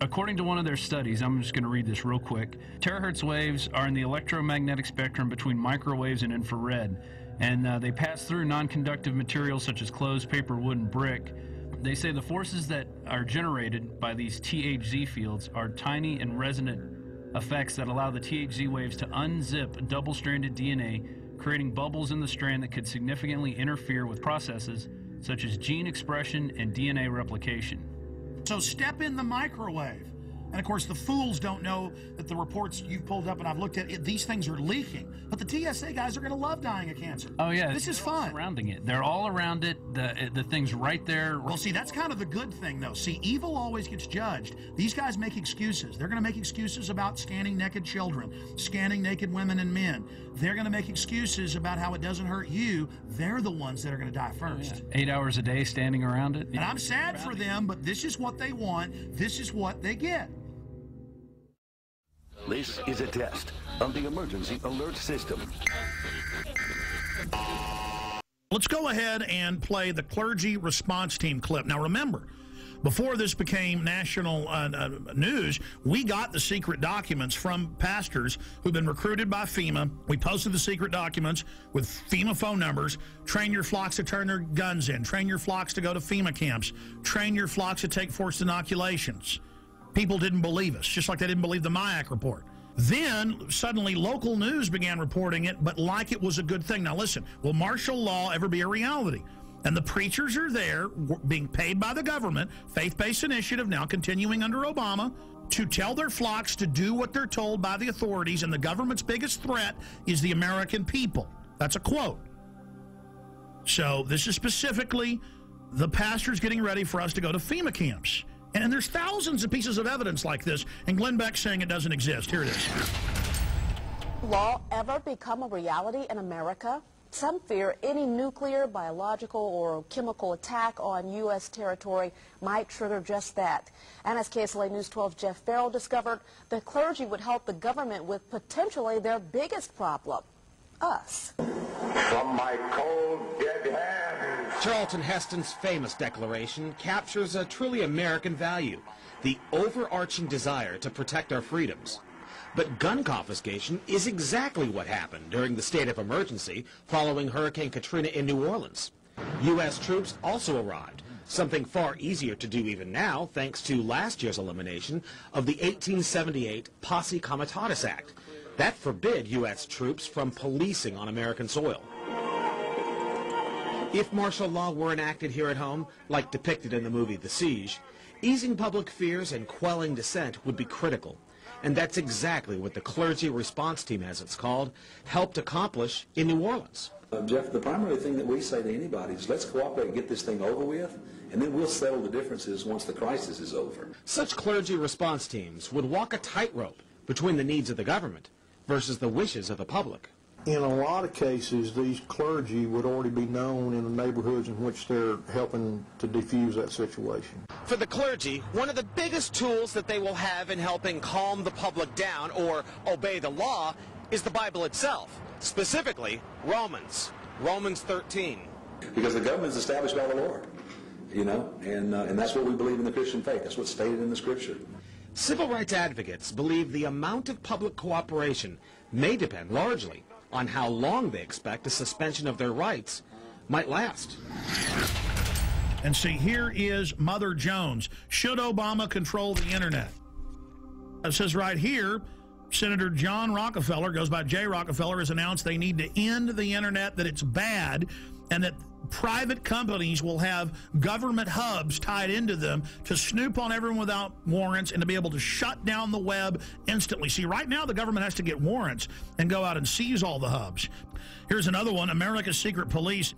according to one of their studies, I'm just going to read this real quick. Terahertz waves are in the electromagnetic spectrum between microwaves and infrared, and they pass through non-conductive materials such as clothes, paper, wood, and brick. They say the forces that are generated by these THZ fields are tiny and resonant effects that allow the THZ waves to unzip double-stranded DNA, creating bubbles in the strand that could significantly interfere with processes such as gene expression and DNA replication. So step in the microwave. And of course, the fools don't know that the reports you've pulled up and I've looked at, these things are leaking. But the TSA guys are going to love dying of cancer. Oh, yeah. This is fun. Surrounding it. They're all around it. The thing's right there. Well, see, that's kind of the good thing, though. See, evil always gets judged. These guys make excuses. They're going to make excuses about scanning naked children, scanning naked women and men. They're going to make excuses about how it doesn't hurt you. They're the ones that are going to die first. Yeah. 8 hours a day standing around it. And I'm sad for them, but this is what they want. This is what they get. This is a test of the emergency alert system. Let's go ahead and play the clergy response team clip. Now remember, before this became national news, we got the secret documents from pastors who've been recruited by FEMA. We posted the secret documents with FEMA phone numbers. Train your flocks to turn their guns in. Train your flocks to go to FEMA camps. Train your flocks to take forced inoculations. People didn't believe us, just like they didn't believe the MIAC report. Then, suddenly, local news began reporting it, but like it was a good thing. Now listen, will martial law ever be a reality? And the preachers are there, being paid by the government, faith-based initiative, now continuing under Obama, to tell their flocks to do what they're told by the authorities, and the government's biggest threat is the American people. That's a quote. So this is specifically the pastors getting ready for us to go to FEMA camps. And there's thousands of pieces of evidence like this, and Glenn Beck's saying it doesn't exist. Here it is. Law ever become a reality in America? Some fear any nuclear, biological, or chemical attack on U.S. territory might trigger just that. And as KSLA News 12's Jeff Farrell discovered, the clergy would help the government with potentially their biggest problem, us. From my cold, dead hands. Charlton Heston's famous declaration captures a truly American value, the overarching desire to protect our freedoms. But gun confiscation is exactly what happened during the state of emergency following Hurricane Katrina in New Orleans. U.S. troops also arrived, something far easier to do even now thanks to last year's elimination of the 1878 Posse Comitatus Act. That forbid U.S. troops from policing on American soil. If martial law were enacted here at home, like depicted in the movie The Siege, easing public fears and quelling dissent would be critical. And that's exactly what the clergy response team, as it's called, helped accomplish in New Orleans. Jeff, the primary thing that we say to anybody is let's cooperate and get this thing over with, and then we'll settle the differences once the crisis is over. Such clergy response teams would walk a tightrope between the needs of the government versus the wishes of the public. In a lot of cases, these clergy would already be known in the neighborhoods in which they're helping to defuse that situation. For the clergy, one of the biggest tools that they will have in helping calm the public down or obey the law is the Bible itself, specifically Romans 13. Because the government is established by the Lord, you know, and that's what we believe in the Christian faith. That's what's stated in the Scripture. Civil rights advocates believe the amount of public cooperation may depend largely on how long they expect a suspension of their rights might last. And see, here is Mother Jones. Should Obama control the internet? It says right here, Senator John Rockefeller, goes by J. Rockefeller, has announced they need to end the internet, that it's bad, and that private companies will have government hubs tied into them to snoop on everyone without warrants and to be able to shut down the web instantly. See, right now the government has to get warrants and go out and seize all the hubs. Here's another one. America's secret police.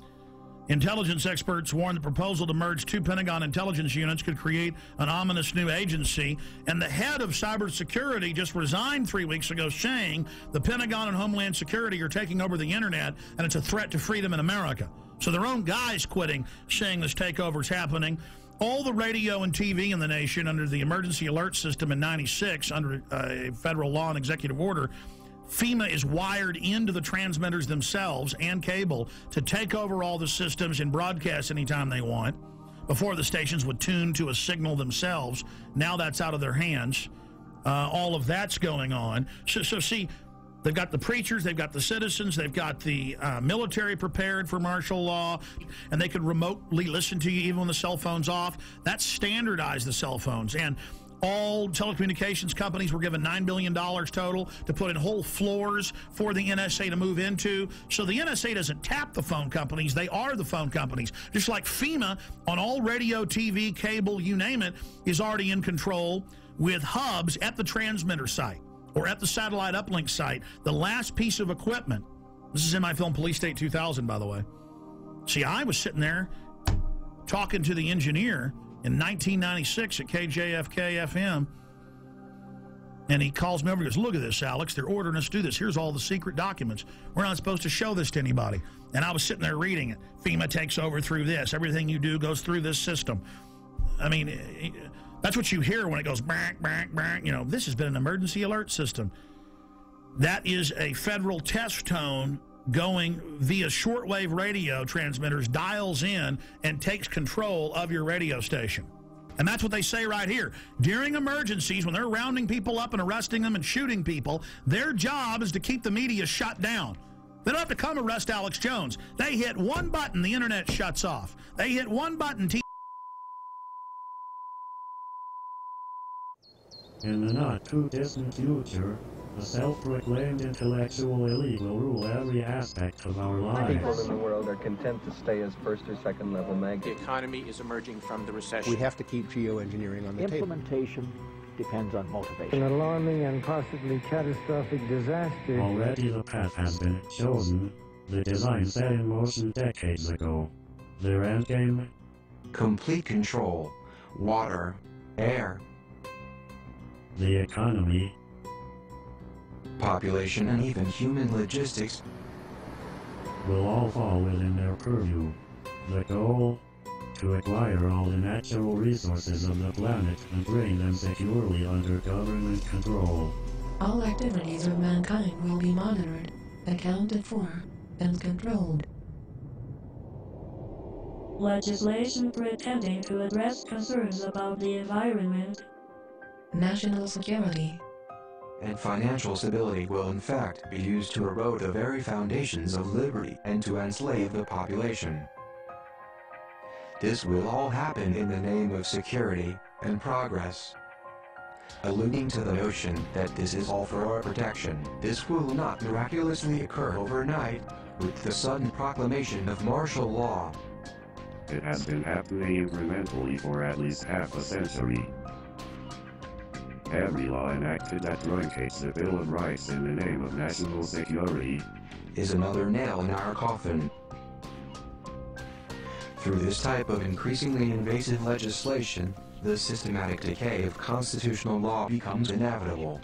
Intelligence experts warn the proposal to merge two Pentagon intelligence units could create an ominous new agency. And the head of cybersecurity just resigned 3 weeks ago, saying the Pentagon and Homeland Security are taking over the internet and it's a threat to freedom in America. So their own guys quitting, saying this takeover is happening. All the radio and TV in the nation under the emergency alert system in '96, under a federal law and executive order, FEMA is wired into the transmitters themselves and cable to take over all the systems and broadcast anytime they want. Before, the stations would tune to a signal themselves. Now that's out of their hands. All of that's going on. So see, they've got the preachers, they've got the citizens, they've got the military prepared for martial law, and they could remotely listen to you even when the cell phone's off. That's standardized the cell phones. And all telecommunications companies were given $9 billion total to put in whole floors for the NSA to move into. So the NSA doesn't tap the phone companies, they are the phone companies. Just like FEMA on all radio, TV, cable, you name it, is already in control with hubs at the transmitter site or at the satellite uplink site. The last piece of equipment, this is in my film Police State 2000, by the way. See, I was sitting there talking to the engineer in 1996 at KJFK FM, and he calls me over and goes, look at this, Alex, they're ordering us to do this. Here's all the secret documents. We're not supposed to show this to anybody. And I was sitting there reading it. FEMA takes over through this. Everything you do goes through this system. I mean, that's what you hear when it goes, bang, bang, bang. You know, this has been an emergency alert system. That is a federal test tone going via shortwave radio transmitters, dials in, and takes control of your radio station. And that's what they say right here. During emergencies, when they're rounding people up and arresting them and shooting people, their job is to keep the media shut down. They don't have to come arrest Alex Jones. They hit one button, the internet shuts off. They hit one button, In the not-too-distant future, a self-proclaimed intellectual elite will rule every aspect of our lives. People in the world are content to stay as first or second level maggots. The economy is emerging from the recession. We have to keep geoengineering on the table. Implementation depends on motivation. An alarming and possibly catastrophic disaster. Already the path has been chosen. The design set in motion decades ago. Their endgame? Complete control. Water. Air. The economy. Population and even human logistics will all fall within their purview. The goal? To acquire all the natural resources of the planet and bring them securely under government control. All activities of mankind will be monitored, accounted for, and controlled. Legislation pretending to address concerns about the environment. National security and financial stability will in fact be used to erode the very foundations of liberty and to enslave the population. This will all happen in the name of security and progress. Alluding to the notion that this is all for our protection, this will not miraculously occur overnight with the sudden proclamation of martial law. It has been happening incrementally for at least half a century. Every law enacted that truncates the Bill of Rights in the name of national security is another nail in our coffin. Through this type of increasingly invasive legislation, the systematic decay of constitutional law becomes inevitable.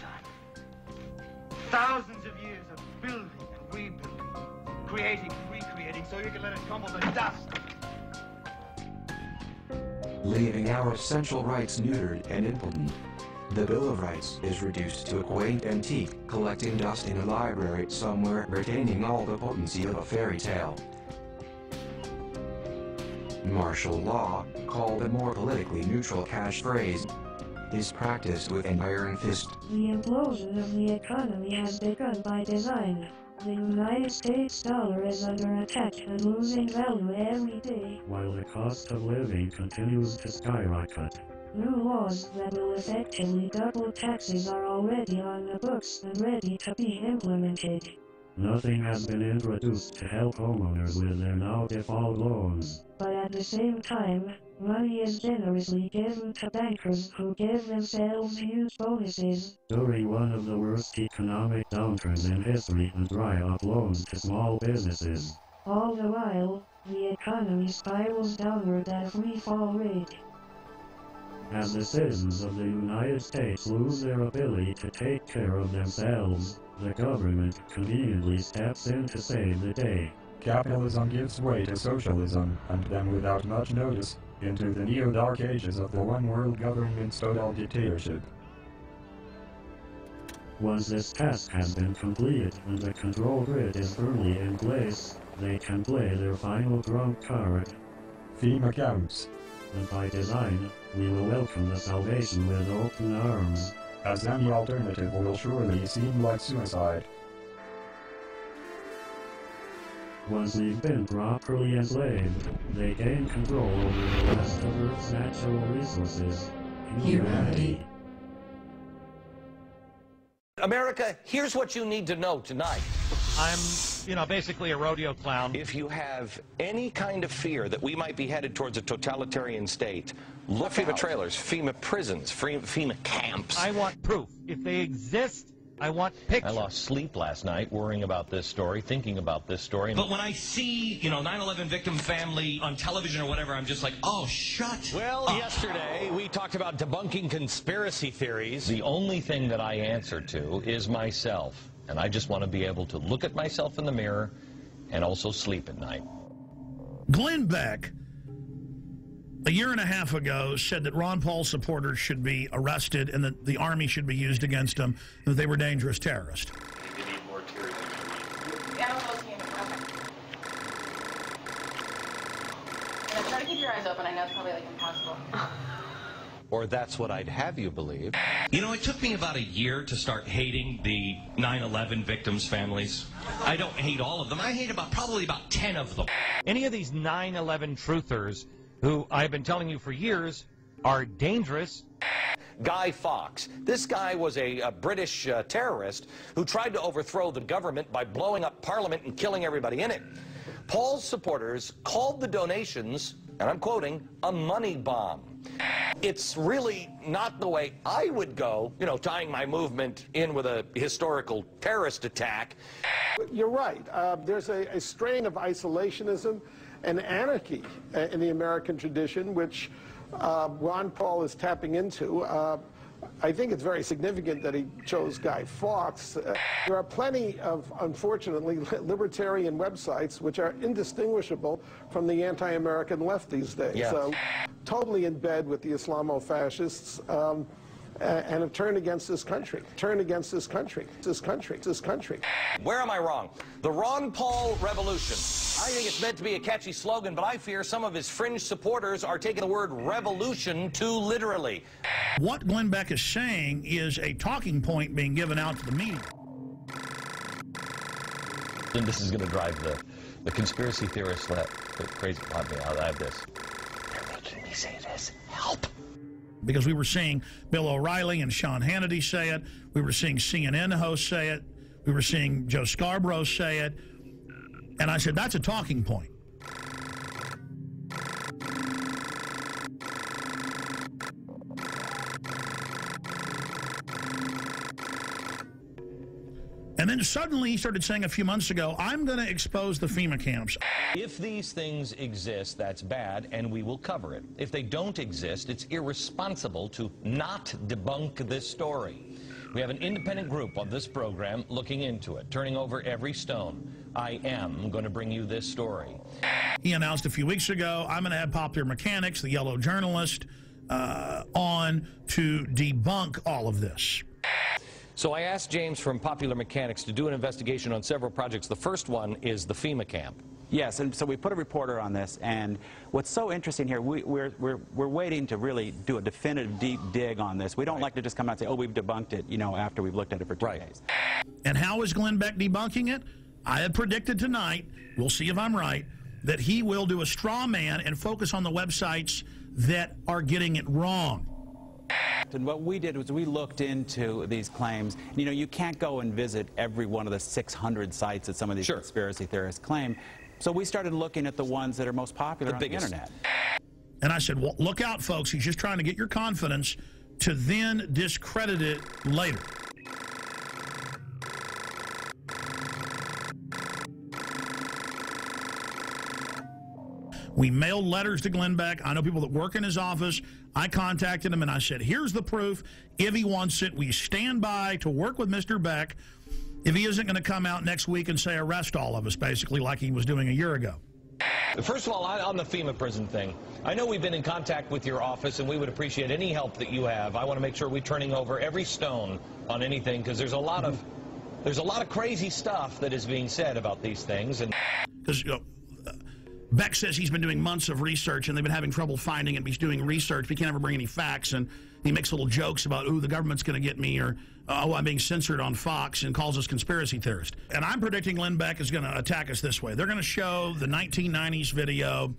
Thousands of years of building and rebuilding, creating and recreating so you can let it crumble to dust. Leaving our essential rights neutered and impotent. The Bill of Rights is reduced to a quaint antique, collecting dust in a library somewhere, retaining all the potency of a fairy tale. Martial law, called a more politically neutral catchphrase, is practiced with an iron fist. The implosion of the economy has begun by design. The United States dollar is under attack and losing value every day, while the cost of living continues to skyrocket. New laws that will effectively double taxes are already on the books and ready to be implemented. Nothing has been introduced to help homeowners with their now default loans. But at the same time, money is generously given to bankers who give themselves huge bonuses. During one of the worst economic downturns in history and dry up loans to small businesses. All the while, the economy spirals downward at a free fall rate. As the citizens of the United States lose their ability to take care of themselves, the government conveniently steps in to save the day. Capitalism gives way to socialism, and then without much notice, into the neo-dark ages of the one-world government-style dictatorship. Once this task has been completed and the control grid is firmly in place, they can play their final trump card. FEMA counts. And by design, we will welcome the salvation with open arms. As any alternative will surely seem like suicide. Once we've been properly enslaved, they gain control over the rest of Earth's natural resources. Humanity. America, here's what you need to know tonight. I'm, basically a rodeo clown. If you have any kind of fear that we might be headed towards a totalitarian state, look at FEMA trailers, FEMA prisons, FEMA camps. I want proof. If they exist, I want pictures. I lost sleep last night worrying about this story, thinking about this story. But when I see, 9/11 victim family on television or whatever, I'm just like, oh, shut Well, up. yesterday we talked about debunking conspiracy theories. The only thing that I answer to is myself. And I just want to be able to look at myself in the mirror and also sleep at night. Glenn Beck, a year and a half ago, said that Ron Paul supporters should be arrested and that the army should be used against them, and that they were dangerous terrorists. open. I know it's probably like impossible. Or that's what I'd have you believe. You know, it took me about a year to start hating the 9/11 victims' families. I don't hate all of them. I hate probably about 10 of them. Any of these 9/11 truthers who I've been telling you for years are dangerous. Guy Fawkes. This guy was a British terrorist who tried to overthrow the government by blowing up Parliament and killing everybody in it. Paul's supporters called the donations, and I'm quoting, a money bomb. It's really not the way I would go, you know, tying my movement in with a historical terrorist attack. You're right. There's a strain of isolationism and anarchy in the American tradition, which Ron Paul is tapping into. I think it's very significant that he chose Guy Fawkes. There are plenty of, unfortunately, libertarian websites which are indistinguishable from the anti-American left these days. Yeah. So, totally in bed with the Islamo-fascists and have turned against this country. Turned against this country. This country. Where am I wrong? The Ron Paul Revolution. I think it's meant to be a catchy slogan, but I fear some of his fringe supporters are taking the word revolution too literally. What Glenn Beck is saying is a talking point being given out to the media. And this is going to drive the conspiracy theorists crazy. I have this. They're making me say this. Help. Because we were seeing Bill O'Reilly and Sean Hannity say it. We were seeing CNN hosts say it. We were seeing Joe Scarborough say it. And I said, that's a talking point. And then suddenly he started saying a few months ago, I'm going to expose the FEMA camps. If these things exist, that's bad, and we will cover it. If they don't exist, it's irresponsible to not debunk this story. We have an independent group on this program looking into it, turning over every stone. I am going to bring you this story. He announced a few weeks ago, I'm going to have Popular Mechanics, the yellow journalist, on to debunk all of this. So I asked James from Popular Mechanics to do an investigation on several projects. The first one is the FEMA camp. Yes, and so we put a reporter on this, and what's so interesting here, we're waiting to really do a definitive deep dig on this. We don't like to just come out and say, oh, we've debunked it, you know, after we've looked at it for 2 days. And how is Glenn Beck debunking it? I have predicted tonight, we'll see if I'm right, that he will do a straw man and focus on the websites that are getting it wrong. And what we did was we looked into these claims. You know, you can't go and visit every one of the 600 sites that some of these conspiracy theorists claim. So we started looking at the ones that are most popular on the internet. And I said, well, look out, folks. He's just trying to get your confidence to then discredit it later. We mailed letters to Glenn Beck. I know people that work in his office. I contacted him and I said, here's the proof. If he wants it, we stand by to work with Mr. Beck if he isn't going to come out next week and say arrest all of us, basically like he was doing a year ago. First of all, on the FEMA prison thing, I know we've been in contact with your office and we would appreciate any help that you have. I want to make sure we're turning over every stone on anything because there's a lot of crazy stuff that is being said about these things. And because Beck says he's been doing months of research and they've been having trouble finding him. He's doing research, but he can't ever bring any facts. And he makes little jokes about, ooh, the government's going to get me, or, oh, I'm being censored on Fox, and calls us conspiracy theorists. And I'm predicting Glenn Beck is going to attack us this way. They're going to show the 1990s video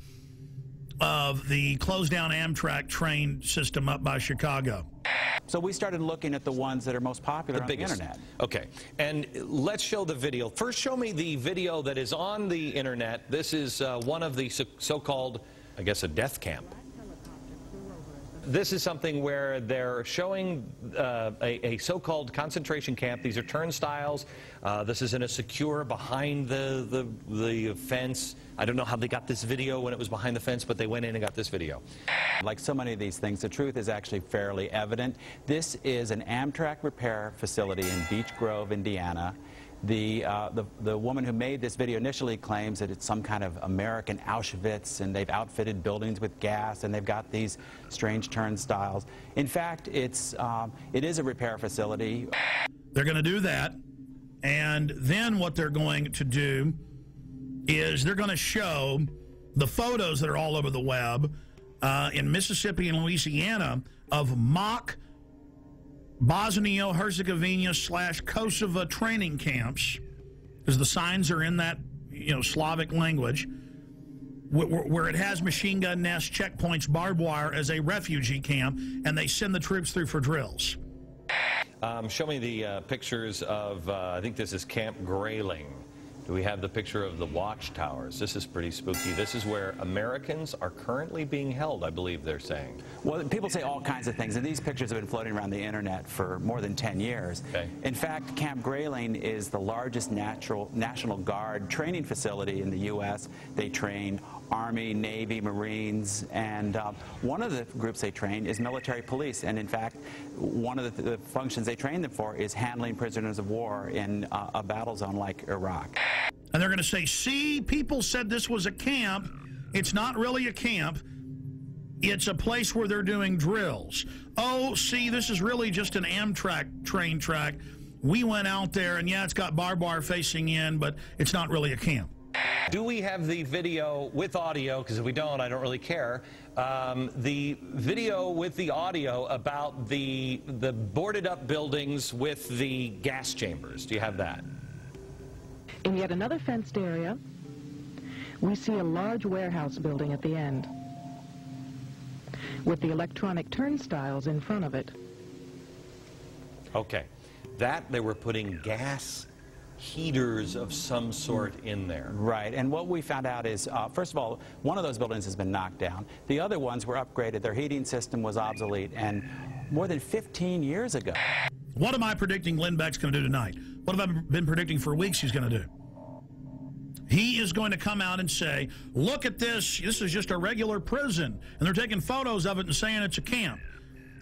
of the closed down Amtrak train system up by Chicago. So we started looking at the ones that are most popular on the internet. Okay, and let's show the video. First, show me the video that is on the internet. This is one of the so-called, I guess, a death camp. This is something where they're showing a so-called concentration camp. These are turnstiles. This is in a secure behind the fence. I don't know how they got this video when it was behind the fence, but they went in and got this video. Like so many of these things, the truth is actually fairly evident. This is an Amtrak repair facility in Beech Grove, Indiana. The woman who made this video initially claims that it's some kind of American Auschwitz, and they've outfitted buildings with gas, and they've got these strange turnstiles. In fact, it is a repair facility. They're going to do that, and then what they're going to do is they're going to show the photos that are all over the web in Mississippi and Louisiana of mock Bosnia-Herzegovina/Kosovo training camps, because the signs are in that, Slavic language, where it has machine gun nests, checkpoints, barbed wire as a refugee camp, and they send the troops through for drills. Show me the pictures of, I think this is Camp Grayling. Do we have the picture of the watchtowers? This is pretty spooky. This is where Americans are currently being held, I believe they're saying. Well, people say all kinds of things, and these pictures have been floating around the internet for more than 10 years. Okay. In fact, Camp Grayling is the largest National Guard training facility in the U.S. They train Army, Navy, Marines, and one of the groups they train is military police. And in fact, one of the functions they train them for is handling prisoners of war in a battle zone like Iraq. And they're going to say, see, people said this was a camp. It's not really a camp. It's a place where they're doing drills. Oh, see, this is really just an Amtrak train track. We went out there, and yeah, it's got barbed wire facing in, but it's not really a camp. Do we have the video with audio? Because if we don't, I don't really care. The video with the audio about the boarded up buildings with the gas chambers. Do you have that? In yet another fenced area, we see a large warehouse building at the end, with the electronic turnstiles in front of it. Okay. That, they were putting gas heaters of some sort in there. Right, and what we found out is, first of all, one of those buildings has been knocked down. The other ones were upgraded. Their heating system was obsolete, and more than 15 years ago. What am I predicting Glenn Beck's going to do tonight? What have I been predicting for weeks he's going to do? He is going to come out and say, look at this. This is just a regular prison. And they're taking photos of it and saying it's a camp.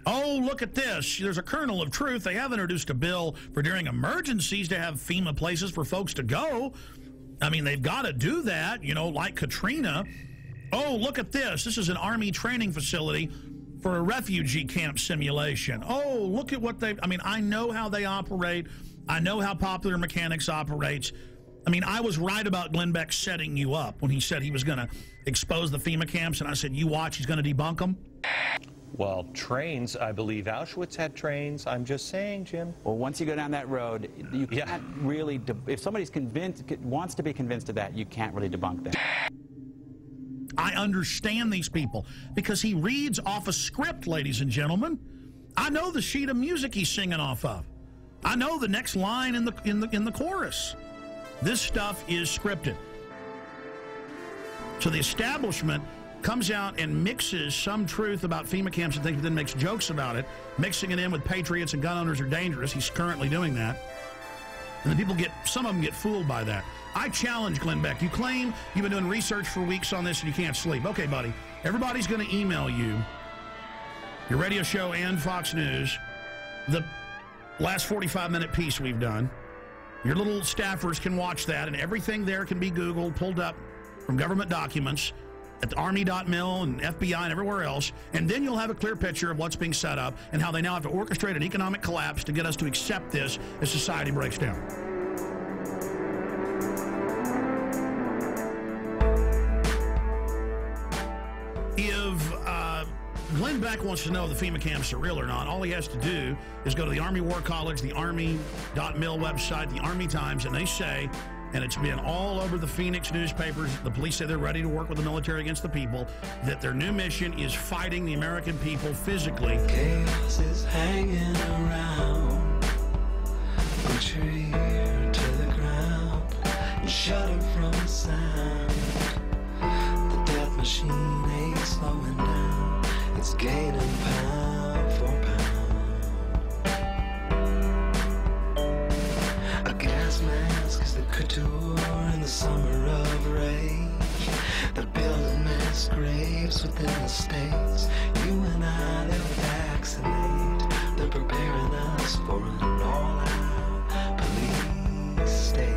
Oh, look at this. There's a kernel of truth. They have introduced a bill for during emergencies to have FEMA places for folks to go. I mean, they've got to do that, like Katrina. Oh, look at this. This is an Army training facility for a refugee camp simulation. Oh, look at what I know how they operate. I know how Popular Mechanics operates. I was right about Glenn Beck setting you up when he said he was going to expose the FEMA camps, and I said, you watch, he's going to debunk them. Well, trains, I believe Auschwitz had trains. I'm just saying, Jim. Well, once you go down that road, you can't really, if somebody's wants to be convinced of that, you can't really debunk that. I understand these people because he reads off a script, ladies and gentlemen. I know the sheet of music he's singing off of. I know the next line in the chorus. This stuff is scripted. So the establishment comes out and mixes some truth about FEMA camps and things, but then makes jokes about it, mixing it in with patriots and gun owners are dangerous. He's currently doing that. And then some of them get fooled by that. I challenge Glenn Beck. You claim you've been doing research for weeks on this and you can't sleep. Okay, buddy. Everybody's going to email you, your radio show and Fox News, the last 45-minute piece we've done. Your little staffers can watch that, and everything there can be Googled, pulled up from government documents at the Army.mil and FBI and everywhere else, and then you'll have a clear picture of what's being set up and how they now have to orchestrate an economic collapse to get us to accept this as society breaks down. If Glenn Beck wants to know if the FEMA camps are real or not, all he has to do is go to the Army War College, the Army.mil website, the Army Times, and they say, and it's been all over the Phoenix newspapers, the police say they're ready to work with the military against the people, that their new mission is fighting the American people physically. Chaos is hanging around, put your ear to the ground and shudder from the sound. The death machine ain't slowing down, it's gaining pound for pound. A gas mask is the couture in the summer of rage. They're building mass graves within the states. You and I, they'll vaccinate. They're preparing us for an all-out police state.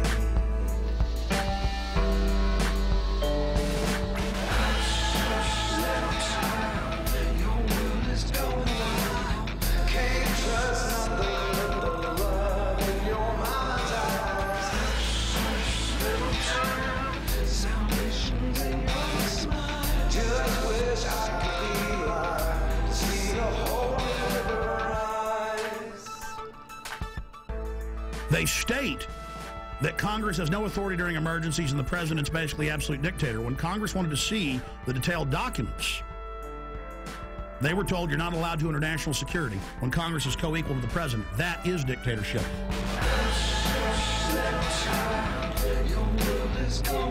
Just wish I could be They state that Congress has no authority during emergencies and the president's basically absolute dictator. When Congress wanted to see the detailed documents, they were told you're not allowed to under national security. When Congress is co-equal to the president, that is dictatorship. Your world is gone.